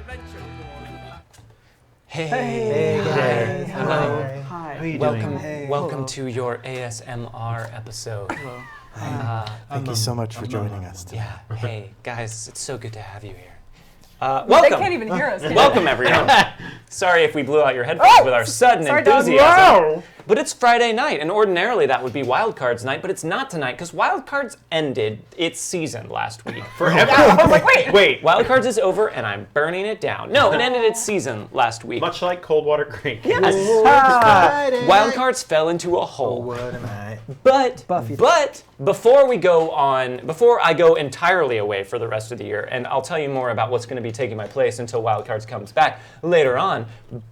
Hey guys. Hello. Hi. How are you doing? Welcome to your ASMR episode. Thank you so much for joining us today. Yeah. Hey guys, it's so good to have you here. They Welcome. can't even hear us. Welcome everyone. Sorry if we blew out your headphones with our sudden Sorry, Doug. enthusiasm. But it's Friday night, and ordinarily that would be Wildcards night, but it's not tonight because Wildcards ended its season last week. Forever. I was like, wait. Wildcards is over, and I'm burning it down. No, it ended its season last week. Much like Coldwater Creek. Yes. Wildcards fell into a hole. What am I? But before I go entirely away for the rest of the year, and I'll tell you more about what's going to be taking my place until Wildcards comes back later on.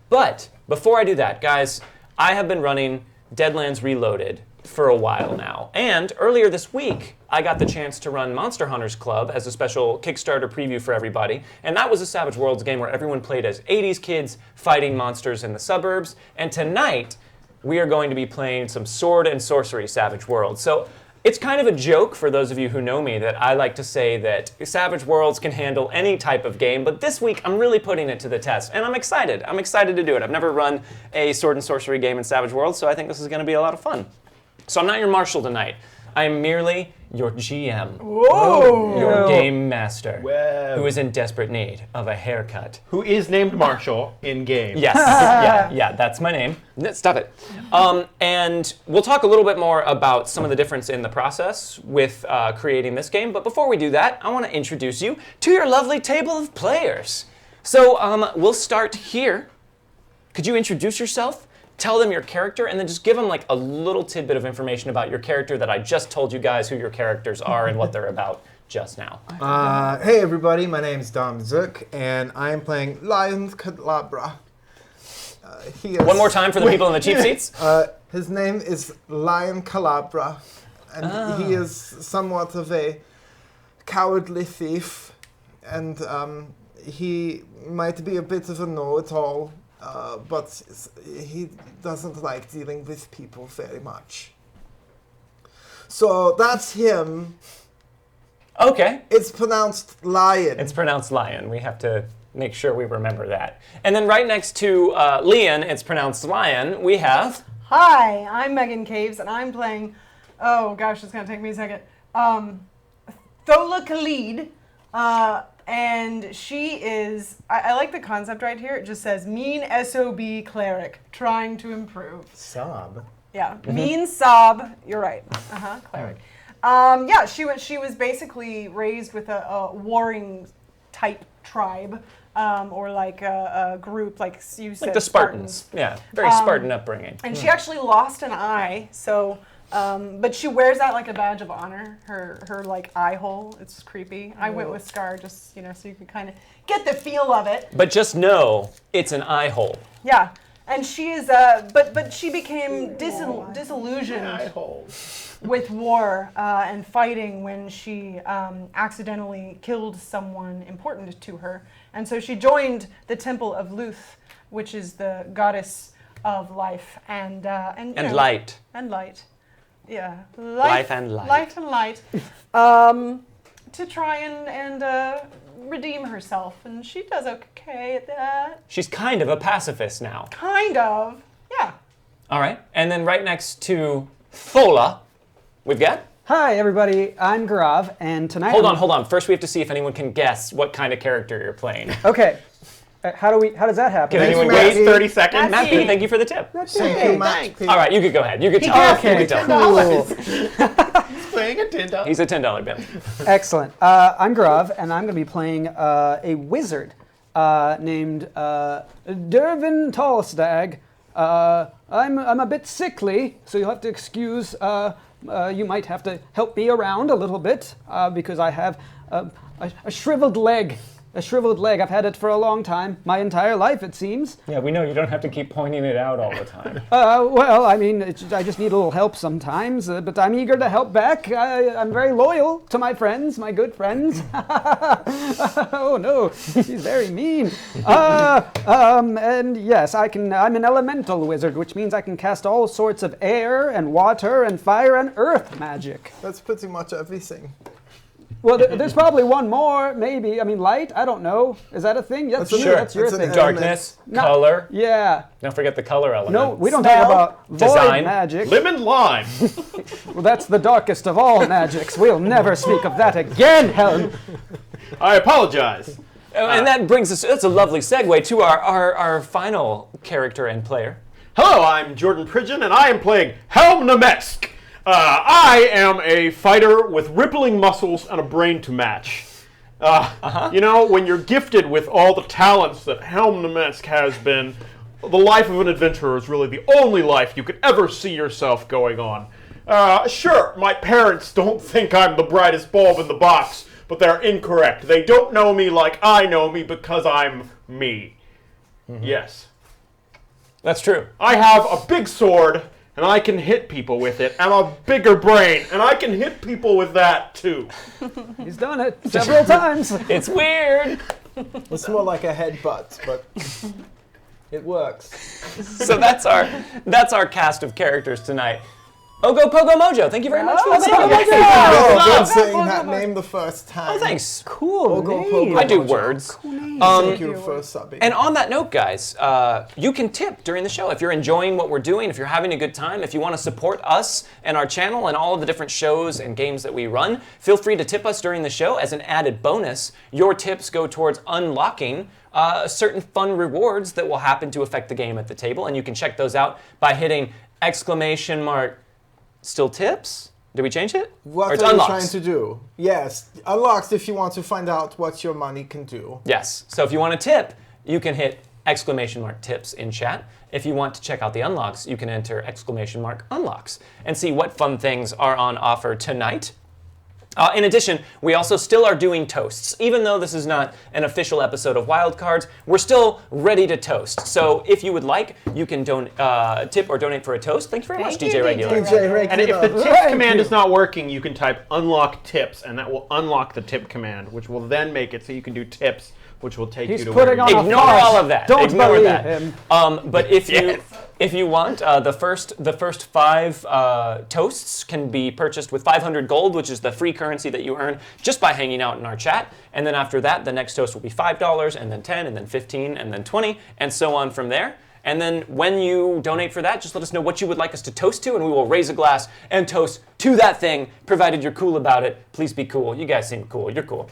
But before I do that, guys, I have been running Deadlands Reloaded for a while now. And earlier this week, I got the chance to run Monster Hunters Club as a special Kickstarter preview for everybody. And that was a Savage Worlds game where everyone played as 80s kids fighting monsters in the suburbs. And tonight, we are going to be playing some Sword and Sorcery Savage Worlds. So it's kind of a joke for those of you who know me that I like to say that Savage Worlds can handle any type of game, but this week I'm really putting it to the test, and I'm excited. I'm excited to do it. I've never run a Sword and Sorcery game in Savage Worlds, so I think this is going to be a lot of fun. So I'm not your marshal tonight. I am merely your GM. Whoa! Your game master, Whoa. who is in desperate need of a haircut. Who is named Marshall in game. Yes, yeah, that's my name. Stop it. And we'll talk a little bit more about some of the difference in the process with creating this game. But before we do that, I want to introduce you to your lovely table of players. So we'll start here. Could you introduce yourself? Tell them your character, and then just give them like a little tidbit of information about your character that I just told you guys who your characters are and what they're about just now. Hey everybody, my name is Dom Zook, and I am playing Lion Calabra. One more time for the people in the cheap seats. His name is Lion Calabra, and he is somewhat of a cowardly thief, and he might be a bit of a know-it-all, but he doesn't like dealing with people very much. So that's him. Okay. It's pronounced lion. It's pronounced lion. We have to make sure we remember that. And then right next to Leon, it's pronounced lion, we have... Hi, I'm Megan Caves, and I'm playing, oh gosh, it's going to take me a second, Thola Khalid, and she is, I like the concept right here, it just says, mean SOB cleric, trying to improve. Sob. Yeah, mean sob, you're right, cleric. Yeah, she was basically raised with a warring type tribe, or like a group, like you said, like the Spartans. Yeah, very Spartan upbringing. And she actually lost an eye, so, but she wears that like a badge of honor, her like eye hole. It's creepy. I went with Scar just, so you could kind of get the feel of it. But just know, it's an eye hole. Yeah, and she is, but she became disillusioned with war and fighting when she accidentally killed someone important to her. And so she joined the Temple of Luth, which is the goddess of life and light. And light. Yeah. Life and light. Life and light. To try and redeem herself. And she does okay at that. She's kind of a pacifist now. Kind of. Yeah. All right. And then right next to Thola, we've got... Hi, everybody. I'm Garav, and tonight... Hold on. First, we have to see if anyone can guess what kind of character you're playing. Okay. How does that happen? Can anyone Wait wait 30 seconds. Matthew, thank you for the tip. Thank you, Matt. All right, you could go ahead. You could tell. Okay. You could tell. He's playing a $10. He's a $10 bill. Excellent. I'm Garav, and I'm going to be playing a wizard named Dervin Tallstag. I'm a bit sickly, so you'll have to excuse... you might have to help me around a little bit because I have a shriveled leg. A shriveled leg. I've had it for a long time. My entire life, it seems. Yeah, we know you don't have to keep pointing it out all the time. Well, I mean, I just need a little help sometimes, but I'm eager to help back. I'm very loyal to my friends, my good friends. Oh, no, she's very mean. And yes, I'm an elemental wizard, which means I can cast all sorts of air and water and fire and earth magic. That's pretty much everything. Well, there's probably one more, maybe. I mean, light? I don't know. Is that a thing? That's That's you. an- That's your that's an thing. element. Darkness, No. color. Yeah. Don't forget the color element. No, we don't Spell. talk about void Design. magic. Lemon lime. Well, that's the darkest of all magics. We'll never speak of that again, Helen. I apologize. And that brings us, that's a lovely segue to our final character and player. Hello, I'm Jordan Pridgeon, and I am playing Helm Namesk. I am a fighter with rippling muscles and a brain to match. You know, when you're gifted with all the talents that Helm Namesk has been, the life of an adventurer is really the only life you could ever see yourself going on. Sure, my parents don't think I'm the brightest bulb in the box, but they're incorrect. They don't know me like I know me because I'm me. Yes. That's true. I have a big sword, and I can hit people with it, and a bigger brain, and I can hit people with that, too. He's done it several times. It's weird. It's more like a headbutt, but it works. So that's our cast of characters tonight. Ogo Pogo Mojo, thank you very much for Oh, the Pogo name. Mojo! Good Oh, saying oh, that oh, name the first time. Oh, thanks. Cool Pogo, name. pogo. I do Mojo. words. Thank you for subbing. And on that note, guys, you can tip during the show. If you're enjoying what we're doing, if you're having a good time, if you want to support us and our channel and all of the different shows and games that we run, feel free to tip us during the show. As an added bonus, your tips go towards unlocking certain fun rewards that will happen to affect the game at the table. And you can check those out by hitting ! Still tips? Did we change it? What Or it's are you unlocks. trying to do? Yes, unlocks if you want to find out what your money can do. Yes. So if you want to tip, you can hit ! tips in chat. If you want to check out the unlocks, you can enter ! unlocks and see what fun things are on offer tonight. In addition, we also still are doing toasts. Even though this is not an official episode of Wildcards, we're still ready to toast. So if you would like, you can tip or donate for a toast. Thank you very much, Thank DJ you, Regular. DJ Regular. And if the tip Thank command you. is not working, you can type unlock tips, and that will unlock the tip command, which will then make it so you can do tips, which will take He's you to putting where on you a Ignore farce. all of that. Don't Ignore believe that. him. But if you want, the first 5 toasts can be purchased with 500 gold, which is the free currency that you earn just by hanging out in our chat. And then after that, the next toast will be $5, and then 10, and then 15, and then 20, and so on from there. And then when you donate for that, just let us know what you would like us to toast to, and we will raise a glass and toast to that thing, provided you're cool about it. Please be cool. You guys seem cool. You're cool.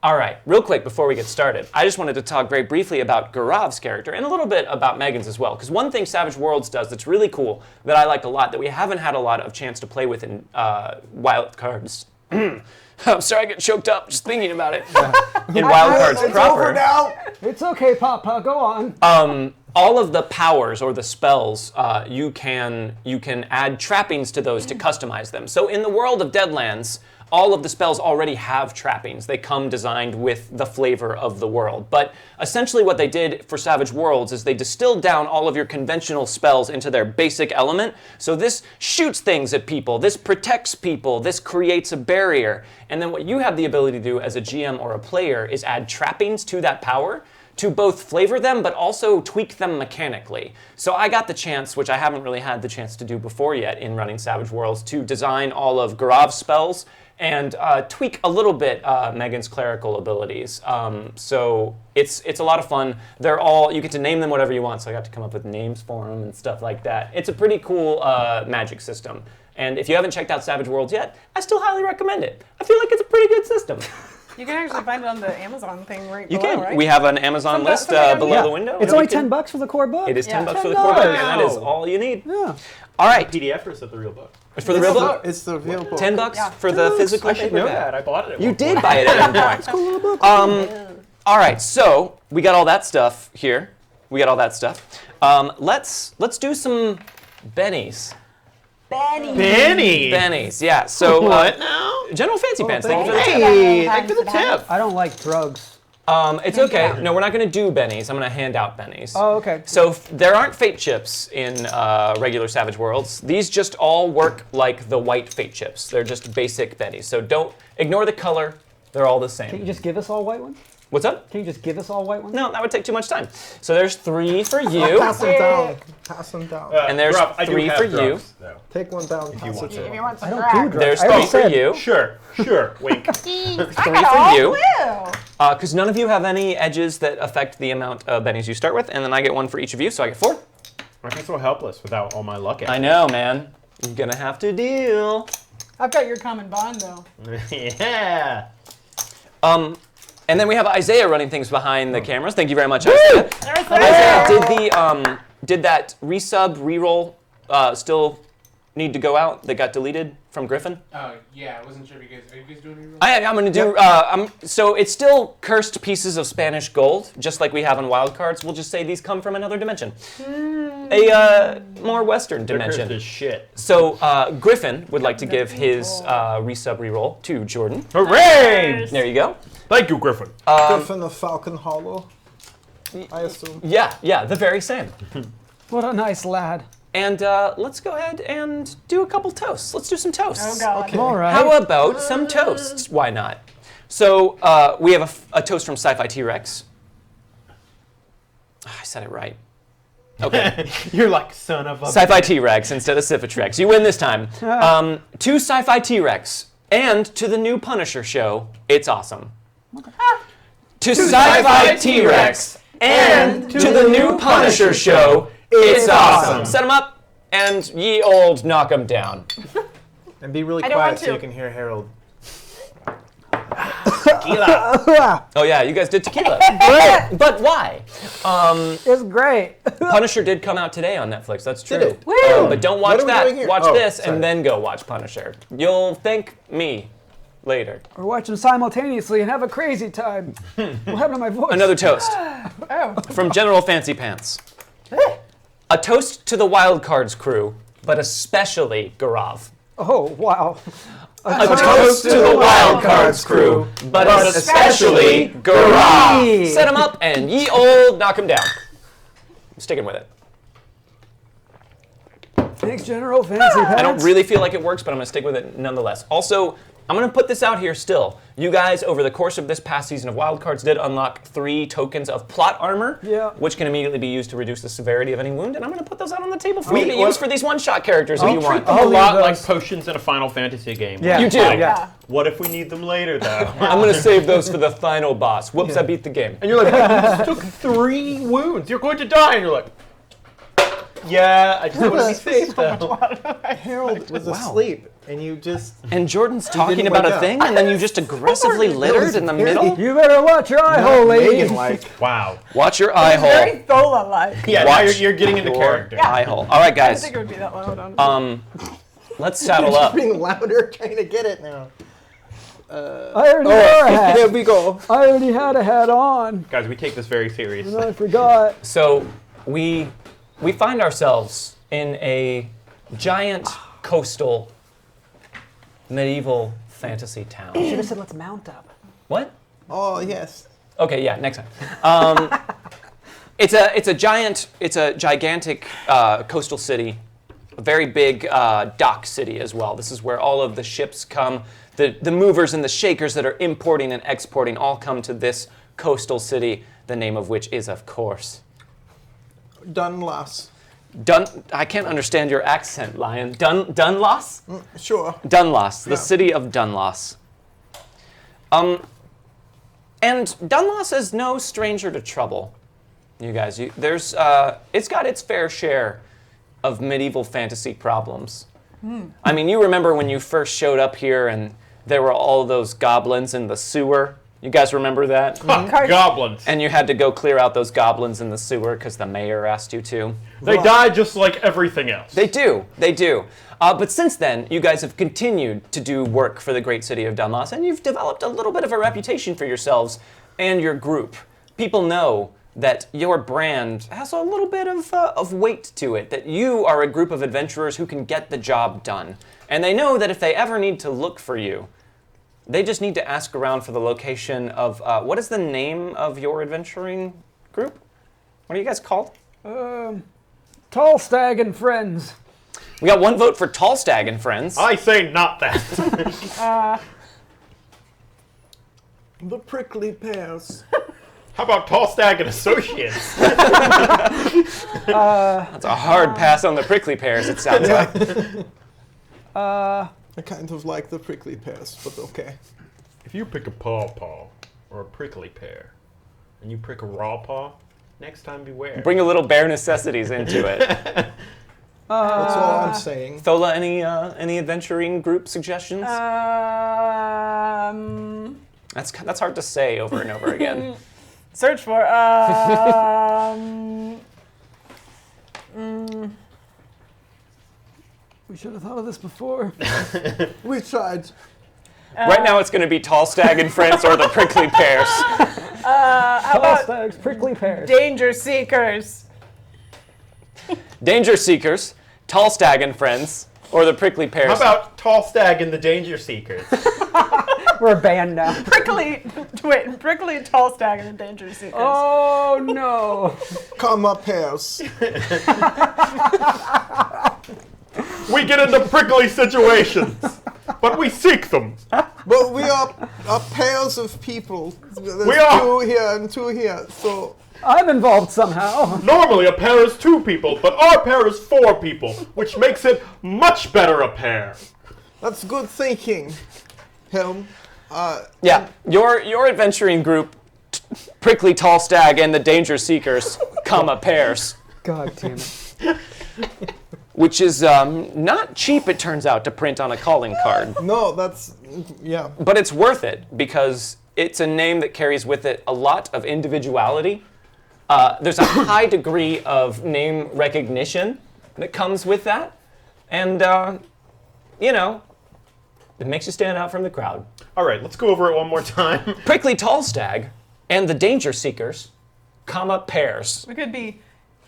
All right, real quick before we get started, I just wanted to talk very briefly about Gaurav's character and a little bit about Megan's as well. Because one thing Savage Worlds does that's really cool that I like a lot that we haven't had a lot of chance to play with in Wildcards. I'm sorry, I get choked up just thinking about it. In Wildcards It's proper. over now. It's okay, Papa. Go on. All of the powers or the spells, you can add trappings to those to customize them. So in the world of Deadlands, all of the spells already have trappings. They come designed with the flavor of the world. But essentially what they did for Savage Worlds is they distilled down all of your conventional spells into their basic element. So this shoots things at people, this protects people, this creates a barrier. And then what you have the ability to do as a GM or a player is add trappings to that power to both flavor them, but also tweak them mechanically. So I got the chance, which I haven't really had the chance to do before yet in running Savage Worlds, to design all of Gaurav's spells and tweak a little bit Megan's clerical abilities. So it's a lot of fun. They're all, you get to name them whatever you want, so I got to come up with names for them and stuff like that. It's a pretty cool magic system. And if you haven't checked out Savage Worlds yet, I still highly recommend it. I feel like it's a pretty good system. You can actually find it on the Amazon thing right You below, can. right? We have an Amazon Something- list something below on the the- window. It's You only can- $10 for the core book. It is Yeah. $10 for the core book, and that is Wow. all you need. Yeah. All right, PDF or is it the real book? for the real book, It's the real book. $10 Yeah. for the physical I should know paperback. that. I bought it at You one did point. buy it at one point. All right, so we got all that stuff here. We got all that stuff. Let's do some bennies. Benny! Bennies, yeah. So What now? General Fancy Pants. Thank you for the tip. Hey, thank you for the tip. I don't like drugs. It's okay. No, we're not going to do bennies. I'm going to hand out bennies. Oh, okay. So there aren't fate chips in regular Savage Worlds. These just all work like the white fate chips. They're just basic bennies. So don't ignore the color. They're all the Can you same. just give us all white ones? What's up? Can you just give us all white ones? No, that would take too much time. So there's 3 for you, Pass them down. Pass them down. and there's Gruff, I do 3 have for you. drugs, though. Take one down. Pass want it to. If down. you want some I don't crack. do drugs. There's I already 3 for said- you, Sure, wink. 3 I for got all you, blue. because none of you have any edges that affect the amount of bennies you start with, and then I get 1 for each of you, so I get 4. I feel so helpless without all my luck. I know, man. You're gonna have to deal. I've got your common bond though. Yeah. And then we have Isaiah running things behind the cameras. Thank you very much, Isaiah. There's Isaiah, did that resub reroll still need to go out that got deleted from Griffin? Yeah, I wasn't sure if are you guys doing reroll? I'm gonna do. So it's still cursed pieces of Spanish gold, just like we have on wildcards. We'll just say these come from another dimension, a more Western dimension. This shit. So Griffin would like to give his resub reroll to Jordan. Hooray! There you go. Thank you, Griffin. Griffin of Falcon Hollow, I assume. Yeah, the very same. What a nice lad. And let's go ahead and do a couple toasts. Let's do some toasts. Oh god. Okay. All right. How about some toasts? Why not? So we have a toast from Sci-Fi T-Rex. I said it right. Okay. You're like son of a. Sci-Fi T-Rex instead of Cifitrex. You win this time. To Sci-Fi T-Rex and to the new Punisher show, it's awesome. To Sci-Fi T-Rex and to the new Punisher show, it's awesome. Set them up and ye old knock them down. And be really I don't want quiet so to. you can hear Harold. Oh yeah, you guys did tequila. But why? It's great. Punisher did come out today on Netflix. That's true. Did it? But don't watch What are we that. doing here? Watch Oh, this sorry. and then go watch Punisher. You'll thank me later. We're watching simultaneously and have a crazy time. What happened to my voice? Another toast Oh. from General Fancy Pants. A toast to the Wild Cards crew, but especially Garav. Oh, wow. A toast to the Wild Cards crew, but especially Garav. Set them up and ye old knock them down. I'm sticking with it. Thanks, General Fancy Pants. I don't really feel like it works, but I'm going to stick with it nonetheless. Also, I'm going to put this out here still. You guys, over the course of this past season of Wildcards, did unlock 3 tokens of plot armor, which can immediately be used to reduce the severity of any wound, and I'm going to put those out on the table for you to use for these one-shot characters if you want. A lot like potions in a Final Fantasy game. Yeah. You do. Yeah. What if we need them later, though? I'm going to save those for the final boss. Whoops, I beat the game. And you're like, "Wait, you just took 3 wounds. You're going to die. And you're like, yeah, I just want to be safe, though. Harold was asleep, and you just. And Jordan's talking didn't about wake a up. thing, and then you just aggressively littered in the middle? You better watch your eye hole, lady. Megan-like. Wow. Watch your eye hole. Very Thola-like. Yeah, now Watch you're getting into character. Yeah. Eye hole. All right, I didn't guys. think it would be that loud, honestly. Let's saddle up. Being louder, trying to get it now. I already wore a hat. There we go. I already had a hat on. Guys, we take this very seriously. I forgot. So we find ourselves in a giant coastal medieval fantasy town. Should have said let's mount up. What? Oh, yes. Okay, yeah, next time. It's a gigantic coastal city, a very big dock city as well. This is where all of the ships come. The movers and the shakers that are importing and exporting all come to this coastal city, the name of which is, of course, Dunlas. I can't understand your accent, Lion. Dunlas? Sure. Dunlas, the city of Dunlas. And Dunlas is no stranger to trouble. You guys, it's got its fair share of medieval fantasy problems. I mean, you remember when you first showed up here and there were all those goblins in the sewer? You guys remember that? Goblins. And you had to go clear out those goblins in the sewer because the mayor asked you to. They die just like everything else. They do. But since then, you guys have continued to do work for the great city of Dunlas, and you've developed a little bit of a reputation for yourselves and your group. People know that your brand has a little bit of weight to it, that you are a group of adventurers who can get the job done. And they know that if they ever need to look for you, they just need to ask around for the location of, what is the name of your adventuring group? What are you guys called? Tallstag and friends. We got 1 vote for Tallstag and friends. I say not that. The prickly pears. How about Tallstag and Associates? That's a hard pass on the prickly pears, it sounds like. I kind of like the prickly pears, but okay. If you pick a pawpaw or a prickly pear, and you prick a raw paw, next time beware. Bring a little bare necessities into it. That's all I'm saying. Thola, any adventuring group suggestions? That's hard to say over and over again. Search for. We should have thought of this before. We tried. Right now it's going to be Tallstag and Friends or the prickly pears. How about Tallstags, prickly pears. Danger Seekers? Danger Seekers, Tallstag and Friends, or the prickly pears. How about Tallstag and the Danger Seekers? We're a band now. Prickly Tallstag and the Danger Seekers. Oh no! Comma pears. We get into prickly situations, but we seek them. But we are pairs of people. There's We are. 2 here and 2 here, so I'm involved somehow. Normally a pair is 2 people, but our pair is 4 people, which makes it much better a pair. that's good thinking, Helm. Yeah, your adventuring group, Prickly Tallstag and the Danger Seekers, comma pears, God damn it. which is not cheap, it turns out, to print on a calling card. No, that's, yeah. But it's worth it because it's a name that carries with it a lot of individuality. There's a high degree of name recognition that comes with that. And, it makes you stand out from the crowd. All right, let's go over it one more time. Prickly Tallstag and the Danger Seekers, comma pears. We could be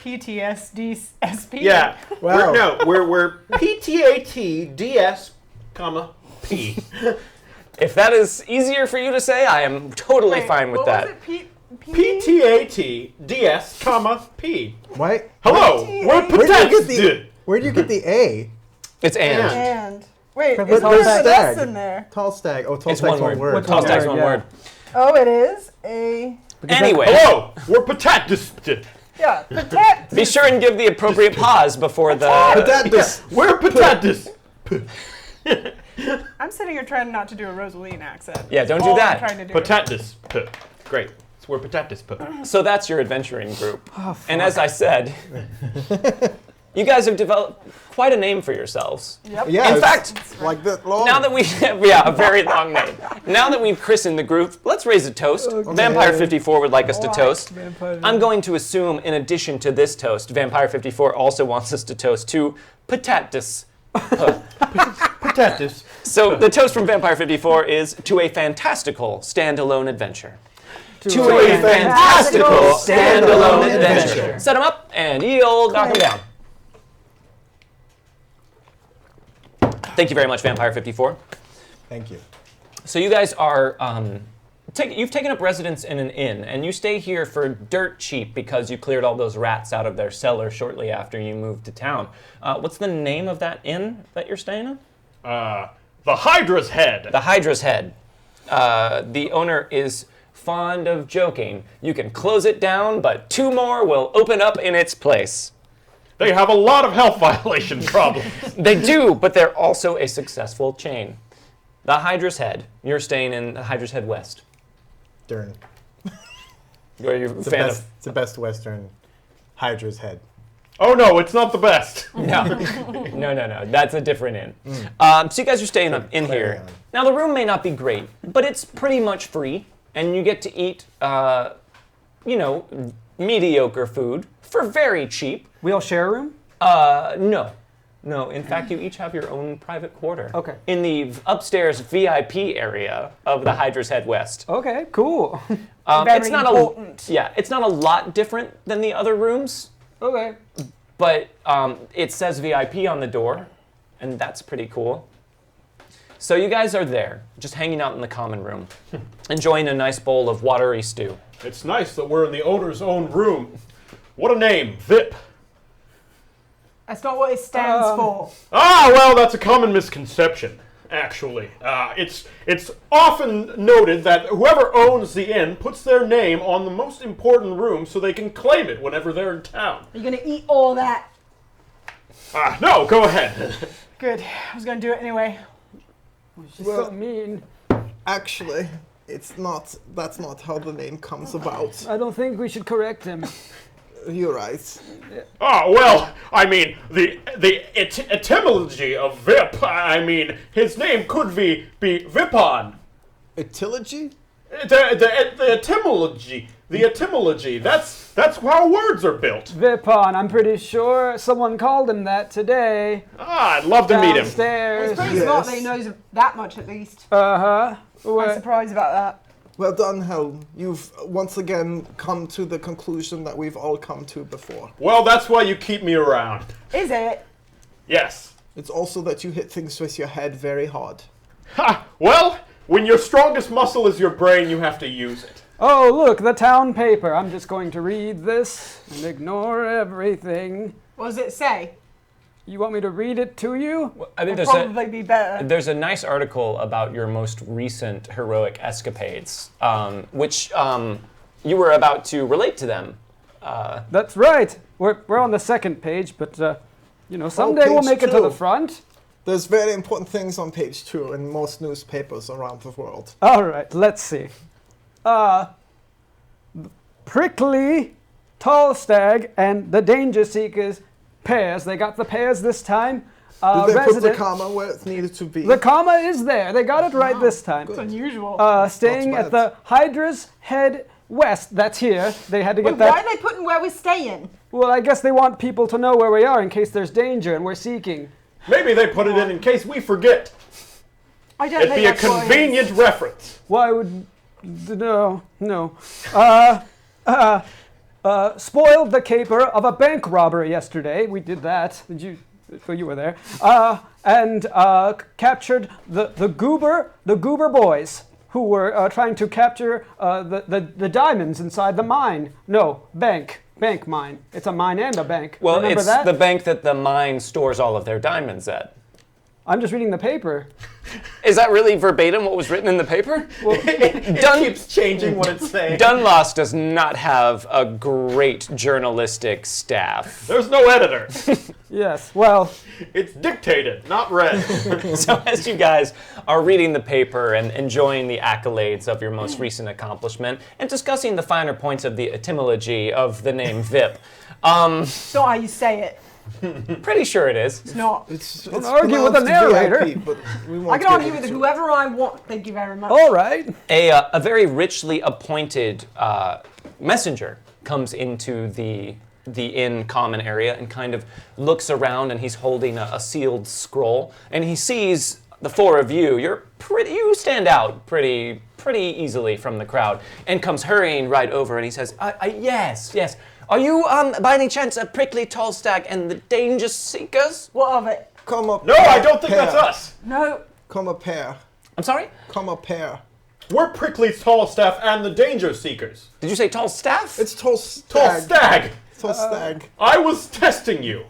PTSD-SP. Yeah. Wow. We're PTATDS, comma P. If that is easier for you to say, I am totally fine with that. Was it PTATDS, comma P. Wait, Hello, we're where'd you get the A? It's and. And wait, But is there's there an stag. S in there? Tallstag. Oh, It's Tallstag's one word. word. Tallstag's one yeah. word. Oh, it is a Anyway, Hello, we're Patatisted. yeah. Protect. be sure and give the appropriate pause before the. We're Patatis. I'm sitting here trying not to do a Rosaline accent. Yeah, don't do All I'm that. trying to do. Patatis. Great. So we're Patatis. So that's your adventuring group. And as I said, you guys have developed quite a name for yourselves. Yep. Yeah, In it's fact, like that long. now that we a very long name. Now that we've christened the group, let's raise a toast. Vampire 54 would like us to toast. I'm going to assume, in addition to this toast, Vampire 54 also wants us to toast to Patatis. Patatis. So the toast from Vampire 54 is to a fantastical standalone adventure. To a fantastical standalone adventure. Set them up and you'll knock them down. Thank you very much, Vampire 54. Thank you. So you guys are, you've taken up residence in an inn, and you stay here for dirt cheap because you cleared all those rats out of their cellar shortly after you moved to town. What's the name of that inn that you're staying in? The Hydra's Head. The Hydra's Head. The owner is fond of joking. You can close it down, but 2 more will open up in its place. They have a lot of health violation problems. They do, but they're also a successful chain. The Hydra's Head. You're staying in the Hydra's Head West. Dern. Are you a It's the fan best. It's the best Western. Hydra's Head. Oh no, it's not the best. of... No. That's a different inn. So you guys are staying in here. Clarion. Now, the room may not be great, but it's pretty much free, and you get to eat, mediocre food for very cheap. We all share a room? No. In fact, you each have your own private quarter. Okay. In the upstairs VIP area of the Hydra's Head West. Okay, cool. It's not important. it's not a lot different than the other rooms, Okay. but it says VIP on the door, and that's pretty cool. So you guys are there, just hanging out in the common room, enjoying a nice bowl of watery stew. It's nice that we're in the owner's own room. What a name, VIP. That's not what it stands for. Ah, well, that's a common misconception. actually. It's often noted that whoever owns the inn puts their name on the most important room so they can claim it whenever they're in town. Are you gonna eat all that? No, go ahead. Good. I was gonna do it anyway. She's so mean. Actually, that's not how the name comes about. I don't think we should correct him. You're right. Oh, well, I mean, the etymology of Vip, I mean, his name could be Vipon. Etymology? The etymology, that's how words are built. Vipon, I'm pretty sure someone called him that today. I'd love to meet him. Downstairs. It's pretty smart that he knows that much at least. Uh-huh. I'm surprised about that. Well done, Helm. You've once again come to the conclusion that we've all come to before. Well, that's why you keep me around. Is it? Yes. It's also that you hit things with your head very hard. Ha! Well, when your strongest muscle is your brain, you have to use it. Oh, look, the town paper. I'm just going to read this and ignore everything. What does it say? You want me to read it to you? I think It'd probably be better. there's a nice article about your most recent heroic escapades, which you were about to relate to them. That's right. We're on the second page, but, someday we'll page make it to the 2. front. There's very important things on page 2 in most newspapers around the world. All right, let's see. Prickly, Tallstag, and the Danger Seekers, Pears. They got the Pears this time. Did they put the comma where it needed to be? The comma is there. They got it right this time. It's unusual. Staying Not at bad. the Hydra's Head West. That's here. They had to get Wait, that. why are they putting where we're staying? Well, I guess they want people to know where we are in case there's danger and we're seeking. Maybe they put it in case we forget. I don't It'd think be a that's what it is. convenient reference. Why would... No. Spoiled the caper of a bank robbery yesterday. We did that. Did you... Well, you were there. And captured the Goober boys who were trying to capture the diamonds inside the mine. No, bank mine. It's a mine and a bank. Well, Remember it's that? the bank that the mine stores all of their diamonds at. I'm just reading the paper. Is that really verbatim what was written in the paper? It keeps changing what it's saying. Dunloss does not have a great journalistic staff. There's no editor. Yes, well, It's dictated, not read. So as you guys are reading the paper and enjoying the accolades of your most recent accomplishment and discussing the finer points of the etymology of the name Vip, It's not how you say it. pretty sure it is. It's not. It's argue with the pronounced narrator. VIP, but we I won't can get argue with into it. whoever I want. Thank you very much. all right. A very richly appointed messenger comes into the inn common area and kind of looks around, and he's holding a sealed scroll, and he sees the four of you. You stand out pretty easily from the crowd, and comes hurrying right over, and he says, yes. Are you, by any chance, a Prickly Tallstag and the Danger Seekers? What of it? Come up. No, I don't think that's us. No. Come up here. I'm sorry? Come up here. We're Prickly Tallstaff and the Danger Seekers. Did you say tall staff? It's tall Tall stag. Stag. Tall stag. I was testing you.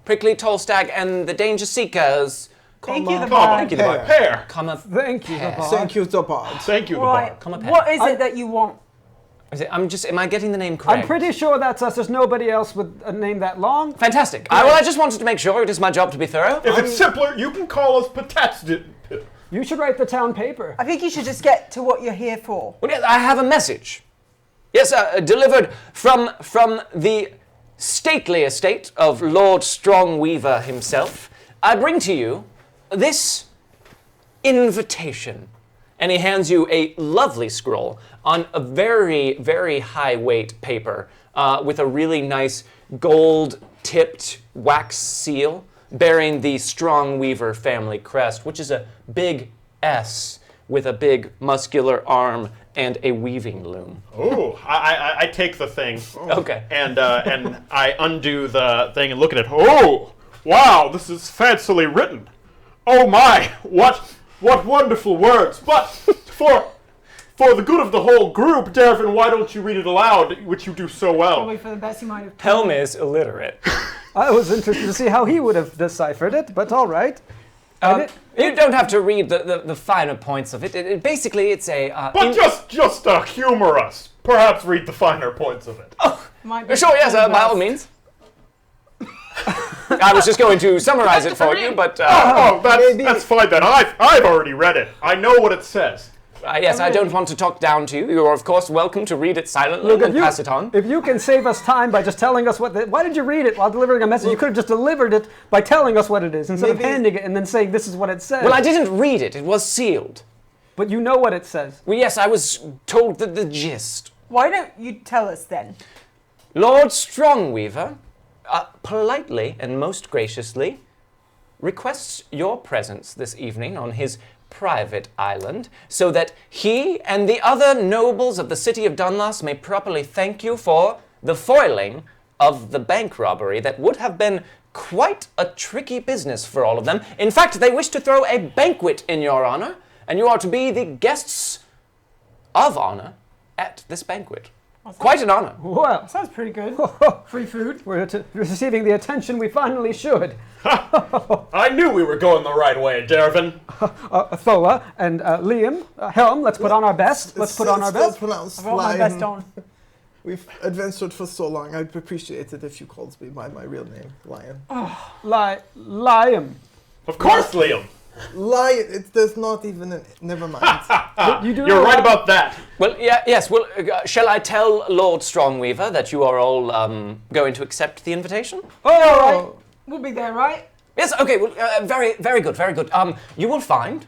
Prickly Tallstag and the Danger Seekers. Thank you, the Come Come bard. on, Thank you, the bard. pair. Come up. Thank you, the bard. Thank you, the bard. Thank you, the Right. bar. Come up. What is it that you want? Am I getting the name correct? I'm pretty sure that's us. There's nobody else with a name that long. Fantastic. I just wanted to make sure. It is my job to be thorough. If it's simpler, you can call us Patats. You should write the town paper. I think you should just get to what you're here for. Well, yes, I have a message. Yes, delivered from the stately estate of Lord Strongweaver himself. I bring to you this invitation. And he hands you a lovely scroll on a very, very high weight paper with a really nice gold-tipped wax seal bearing the Strongweaver family crest, which is a big S with a big muscular arm and a weaving loom. Oh, I take the thing. Okay. And I undo the thing and look at it. Oh, wow, this is fancily written. Oh my, what wonderful words. But for the good of the whole group, Dervin, why don't you read it aloud, which you do so well? Probably for the best you might have. Helm is illiterate. I was interested to see how he would have deciphered it, but all right. You don't have to read the finer points of it. Basically, it's a... But just humor us. Perhaps read the finer points of it. Might be Sure, yes, fun by all best. means. I was just going to summarize it for you, but... That's fine then. I've already read it. I know what it says. yes, I don't want to talk down to you. You are, of course, welcome to read it silently and pass it on. If you can save us time by just telling us why did you read it while delivering a message? You could have just delivered it by telling us what it is instead of handing it and then saying this is what it says. Well, I didn't read it. It was sealed. But you know what it says. Well, yes, I was told the gist. Why don't you tell us then? Lord Strongweaver, politely and most graciously, requests your presence this evening on his private island, so that he and the other nobles of the city of Dunlas may properly thank you for the foiling of the bank robbery that would have been quite a tricky business for all of them. In fact, they wish to throw a banquet in your honor, and you are to be the guests of honor at this banquet. Quite an honor. Well, Sounds pretty good. Free food. we're receiving the attention we finally should. I knew we were going the right way, Dervin. Thola and Liam, Helm, let's put on our best. Let's put on our best. Pronounced I've got my best on. We've adventured for so long. I'd appreciate it if you called me by my real name, Lion. Liam. Of course, Liam. Lion. There's not even a. Never mind. You're right about that. Well, yes. Well, shall I tell Lord Strongweaver that you are all going to accept the invitation? Oh, We'll be there, right? Yes. Okay. Well, very, very good. Very good. You will find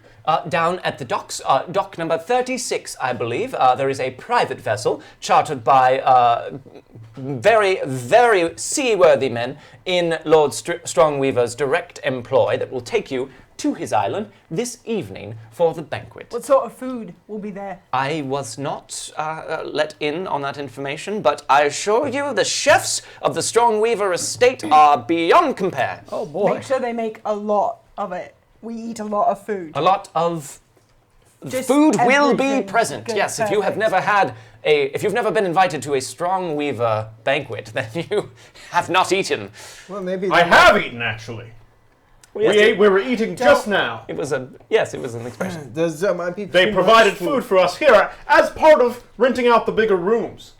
down at the docks, dock number 36, I believe, there is a private vessel chartered by very, very seaworthy men in Lord Strongweaver's direct employ that will take you to his island this evening for the banquet. What sort of food will be there? I was not let in on that information, but I assure you the chefs of the Strongweaver estate are beyond compare. oh boy. Make sure they make a lot of it. We eat a lot of food. A lot of Just food will be everything. present. Good, Yes, if you have perfect. if you've never been invited to a Strongweaver banquet, then you have not eaten. Well, maybe. I have eaten, actually. Well, We were eating just now. It was an expression. There might be. They too provided much food for us here as part of renting out the bigger rooms.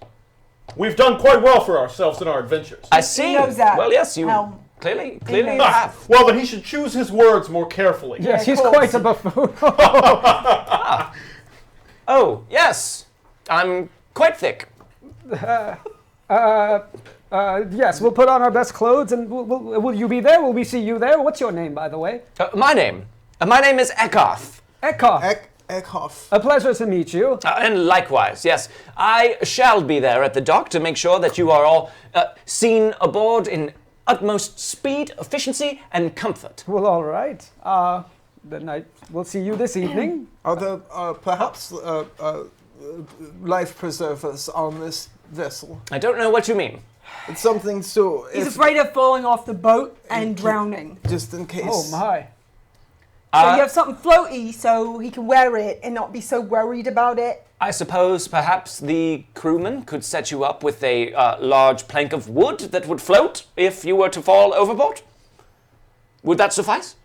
We've done quite well for ourselves in our adventures. I see. knows that. Well, yes, you Helm. clearly knows. you have. Well, then he should choose his words more carefully. Yes, Yeah, he's cool. quite a buffoon. Oh, yes. I'm quite thick. Yes, we'll put on our best clothes and will you be there? Will we see you there? What's your name, by the way? My name is Eckarth. Eckhoff. Eckhoff. A pleasure to meet you. And likewise, yes, I shall be there at the dock to make sure that you are all seen aboard in utmost speed, efficiency, and comfort. Well, all right. Then we'll see you this evening. Are there perhaps life preservers on this vessel? I don't know what you mean. It's something so. He's afraid of falling off the boat and drowning. Just in case. Oh my. So you have something floaty so he can wear it and not be so worried about it. I suppose perhaps the crewman could set you up with a large plank of wood that would float if you were to fall overboard. Would that suffice?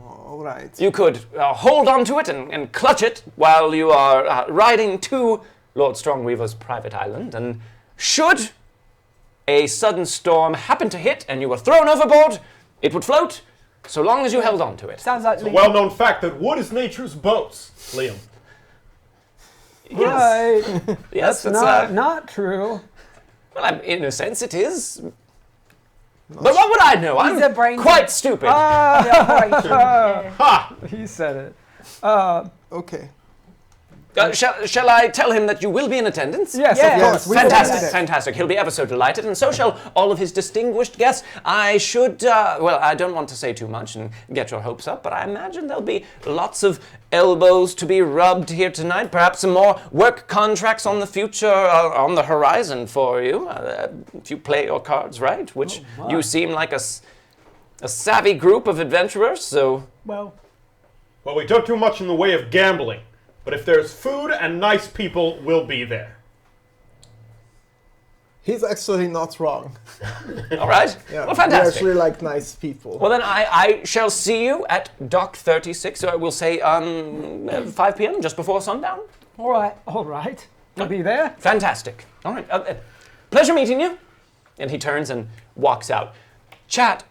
All right. You could hold onto it and clutch it while you are riding to Lord Strongweaver's private island, and should a sudden storm happen to hit and you were thrown overboard, it would float so long as you held on to it. Sounds like It's a well-known fact that wood is nature's boat, Liam. Yes, Right. yes, That's not true. well, in a sense, it is. But what would I know? He's a brain quite stupid. the operation. Yeah. Ha! He said it. Okay. Shall I tell him that you will be in attendance? Yes, Yeah. of course. We Fantastic, will. fantastic. He'll be ever so delighted, and so shall all of his distinguished guests. I should, well, I don't want to say too much and get your hopes up, but I imagine there'll be lots of elbows to be rubbed here tonight, perhaps some more work contracts on the future, on the horizon for you, if you play your cards right, which you seem like a savvy group of adventurers, so... Well, Well, we don't do much in the way of gambling, but if there's food and nice people, we'll be there. He's actually not wrong. All right. Yeah, Well, we fantastic. actually like nice people. Well, then I shall see you at Dock 36. So I will say 5 p.m. just before sundown. All right. All right. I'll be there. Fantastic. All right. Pleasure meeting you. And he turns and walks out. Chat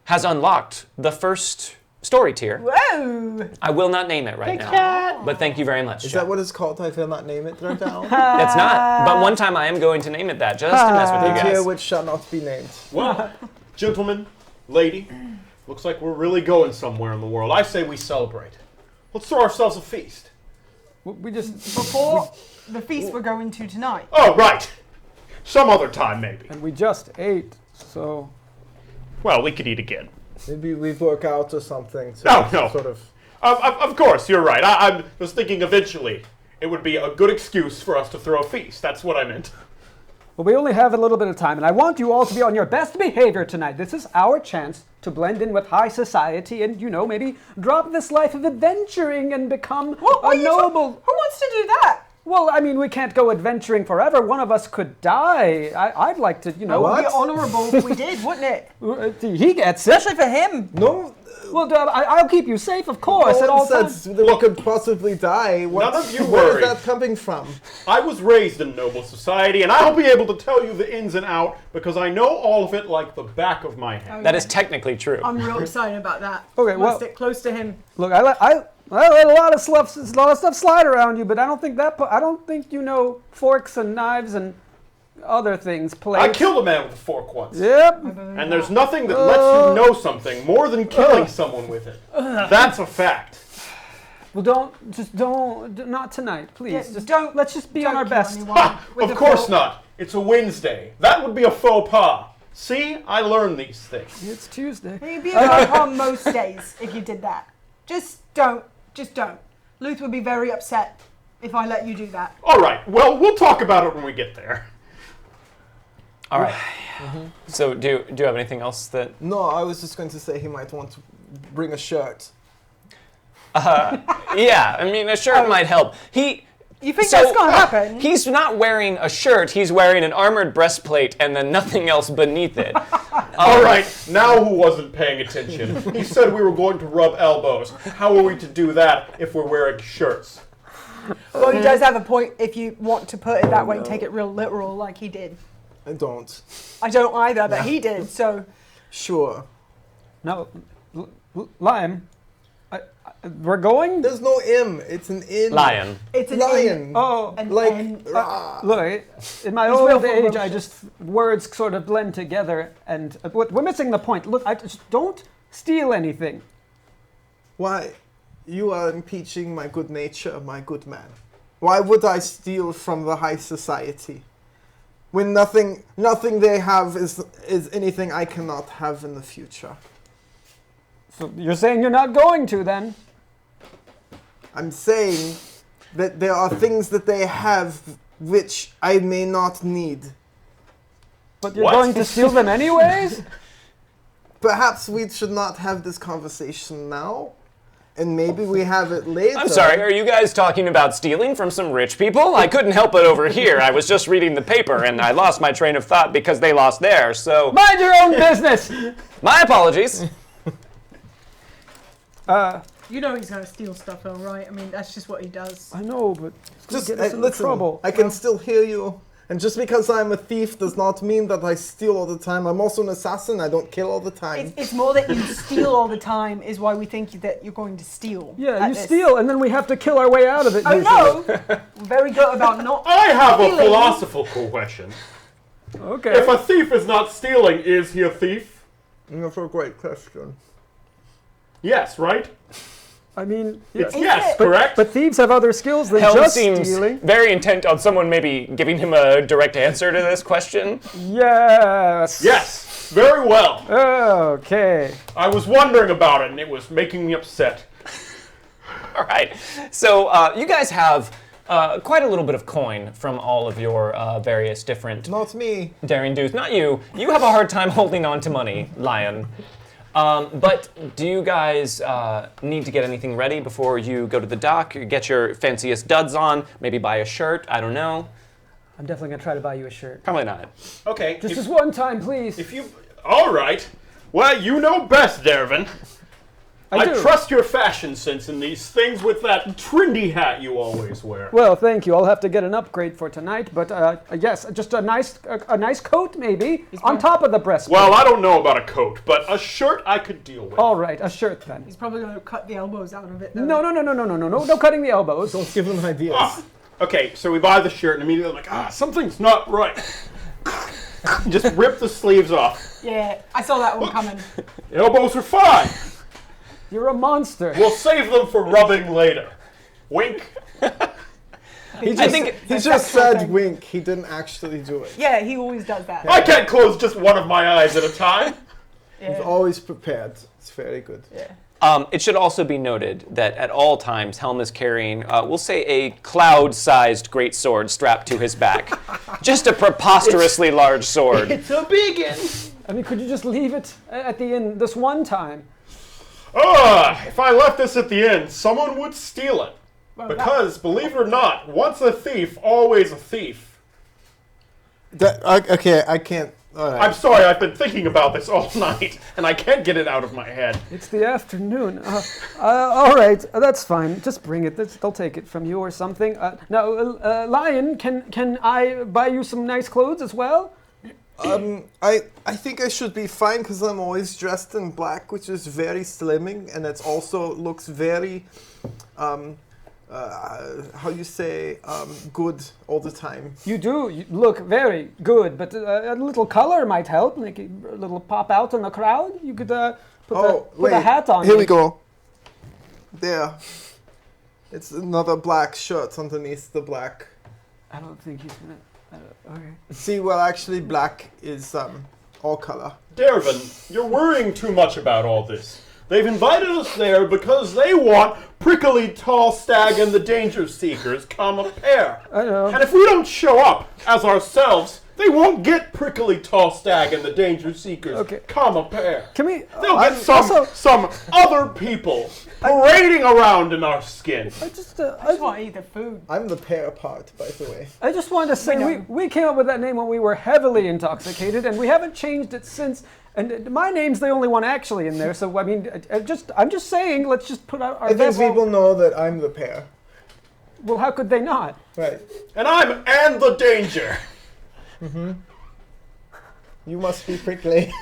has unlocked the first story tier. Whoa. I will not name it right now. But thank you very much. Is chat. that what it's called? I will not name it right now. It's not. But one time I am going to name it that just to mess with you The tier guys. which shall not be named. Well, gentlemen, lady, looks like we're really going somewhere in the world. I say we celebrate. Let's throw ourselves a feast. We just. Before the feast we're going to tonight. Oh, right. Some other time, maybe. And we just ate, so. Well, we could eat again. Maybe we work out or something. So No. Sort of. Of course, you're right. I was thinking eventually it would be a good excuse for us to throw a feast. That's what I meant. Well, we only have a little bit of time, and I want you all to be on your best behavior tonight. This is our chance to blend in with high society and, maybe drop this life of adventuring and become a noble. Who wants to do that? Well, I mean, we can't go adventuring forever. One of us could die. I'd like to, It would be honourable if we did, wouldn't it? He gets it. Especially for him. No. Well, I'll keep you safe, of course, at No all one times. says that we could possibly die. None of you Where worry. is that coming from? I was raised in noble society, and I'll be able to tell you the ins and out because I know all of it like the back of my hand. That is technically true. I'm real excited about that. Okay, I well- want to stick close to him. Look, I let a lot of stuff slide around you, but I don't think forks and knives and other things play. I killed a man with a fork once. Yep. And there's nothing that lets you know something more than killing someone with it. That's a fact. Well, not tonight, please. Yeah, just don't- Let's just be on Don't our kill best. anyone Ha! with Of a course fork. not. It's a Wednesday. That would be a faux pas. See, I learned these things. It's Tuesday. You'd be a on most days if you did that. Just don't. Luth would be very upset if I let you do that. All right. Well, we'll talk about it when we get there. All right. So do you have anything else that? No, I was just going to say he might want to bring a shirt. Yeah, I mean a shirt might help. You think that's going to happen? He's not wearing a shirt. He's wearing an armored breastplate and then nothing else beneath it. All right. Now who wasn't paying attention? He said we were going to rub elbows. How are we to do that if we're wearing shirts? Well, he does have a point if you want to put it that way and take it real literal like he did. I don't. I don't either, but he did, so... Sure. Now, Lime, we're going. There's no M. It's an in. Lion. It's an Lion. Oh, An Like, N. rah. look, in my He's old real age, ferocious. words sort of blend together, and we're missing the point. Look, I just don't steal anything. Why? You are impeaching my good nature, my good man. Why would I steal from the high society? When nothing they have is anything I cannot have in the future. So you're saying you're not going to then? I'm saying that there are things that they have which I may not need. But you're What? going to steal them anyways? Perhaps we should not have this conversation now, and maybe we have it later. I'm sorry, are you guys talking about stealing from some rich people? I couldn't help it over here. I was just reading the paper and I lost my train of thought because they lost theirs, so Mind your own business. my apologies. You know he's going to steal stuff, though, right? I mean, that's just what he does. I know, but it's gonna Just get us into listen. trouble. I can still hear you. And just because I'm a thief does not mean that I steal all the time. I'm also an assassin. I don't kill all the time. It's more that you steal all the time is why we think that you're going to steal. Yeah, at you this. steal, and then we have to kill our way out of it. Oh, usually. no! Very good about not I have a stealing. philosophical question. Okay. If a thief is not stealing, is he a thief? That's a great question. Yes, right? I mean, It's yeah. yes, it? correct? But thieves have other skills than Helm just seems stealing. very intent on someone maybe giving him a direct answer to this question. Yes. Yes, very well. Okay. I was wondering about it, and it was making me upset. All right. So you guys have quite a little bit of coin from all of your various different Not me. daring do's. Not you. You have a hard time holding on to money, Lion. But do you guys need to get anything ready before you go to the dock? Get your fanciest duds on, maybe buy a shirt, I don't know. I'm definitely gonna try to buy you a shirt. Probably not. Okay. Just this one time, please. If you... All right. Well, you know best, Dervin. I do. trust your fashion sense in these things with that trendy hat you always wear. Well, thank you. I'll have to get an upgrade for tonight, but yes, just a nice coat maybe on top of the breastplate. Well, I don't know about a coat, but a shirt I could deal with. All right, a shirt then. He's probably going to cut the elbows out of it, though. No cutting the elbows. Don't give him ideas. Okay, so we buy the shirt and immediately I'm like, something's not right. Just rip the sleeves off. Yeah, I saw that one coming. The elbows are fine. You're a monster. We'll save them for rubbing later. Wink. He just, I think he just said wink. He didn't actually do it. Yeah, he always does that. I can't close just one of my eyes at a time. He's Yeah. always prepared. It's very good. Yeah. It should also be noted that at all times, Helm is carrying, we'll say, a cloud-sized greatsword strapped to his back. Just a preposterously large sword. It's a biggin. I mean, could you just leave it at the inn this one time? If I left this at the end, someone would steal it. Well, Because, believe it or not, once a thief, always a thief. Okay, I can't. All right. I'm sorry, I've been thinking about this all night, and I can't get it out of my head. It's the afternoon. All right, that's fine. Just bring it. They'll take it from you or something. Now, Lion, can I buy you some nice clothes as well? I think I should be fine because I'm always dressed in black, which is very slimming, and it also looks very, how you say, good all the time. You do. You look very good, but a little color might help. Like a little pop out in the crowd. You could put a hat on. Here we go. There. It's another black shirt underneath the black. I don't think he's gonna. Okay. See, well, actually, black is all color. Dervin, you're worrying too much about all this. They've invited us there because they want Prickly Tallstag and the Danger Seekers come a pair. I know. And if we don't show up as ourselves, they won't get Prickly Tallstag and the Danger Seekers come a pair. Can we? They'll get some other people parading around in our skin. I just want to eat the food. I'm the pear part, by the way. I just wanted to say we came up with that name when we were heavily intoxicated, and we haven't changed it since. And my name's the only one actually in there, so I mean, I'm just saying, let's just put out our I think best. people know that I'm the pear. Well, how could they not? Right. And I'm and the Danger. Mm-hmm. You must be prickly.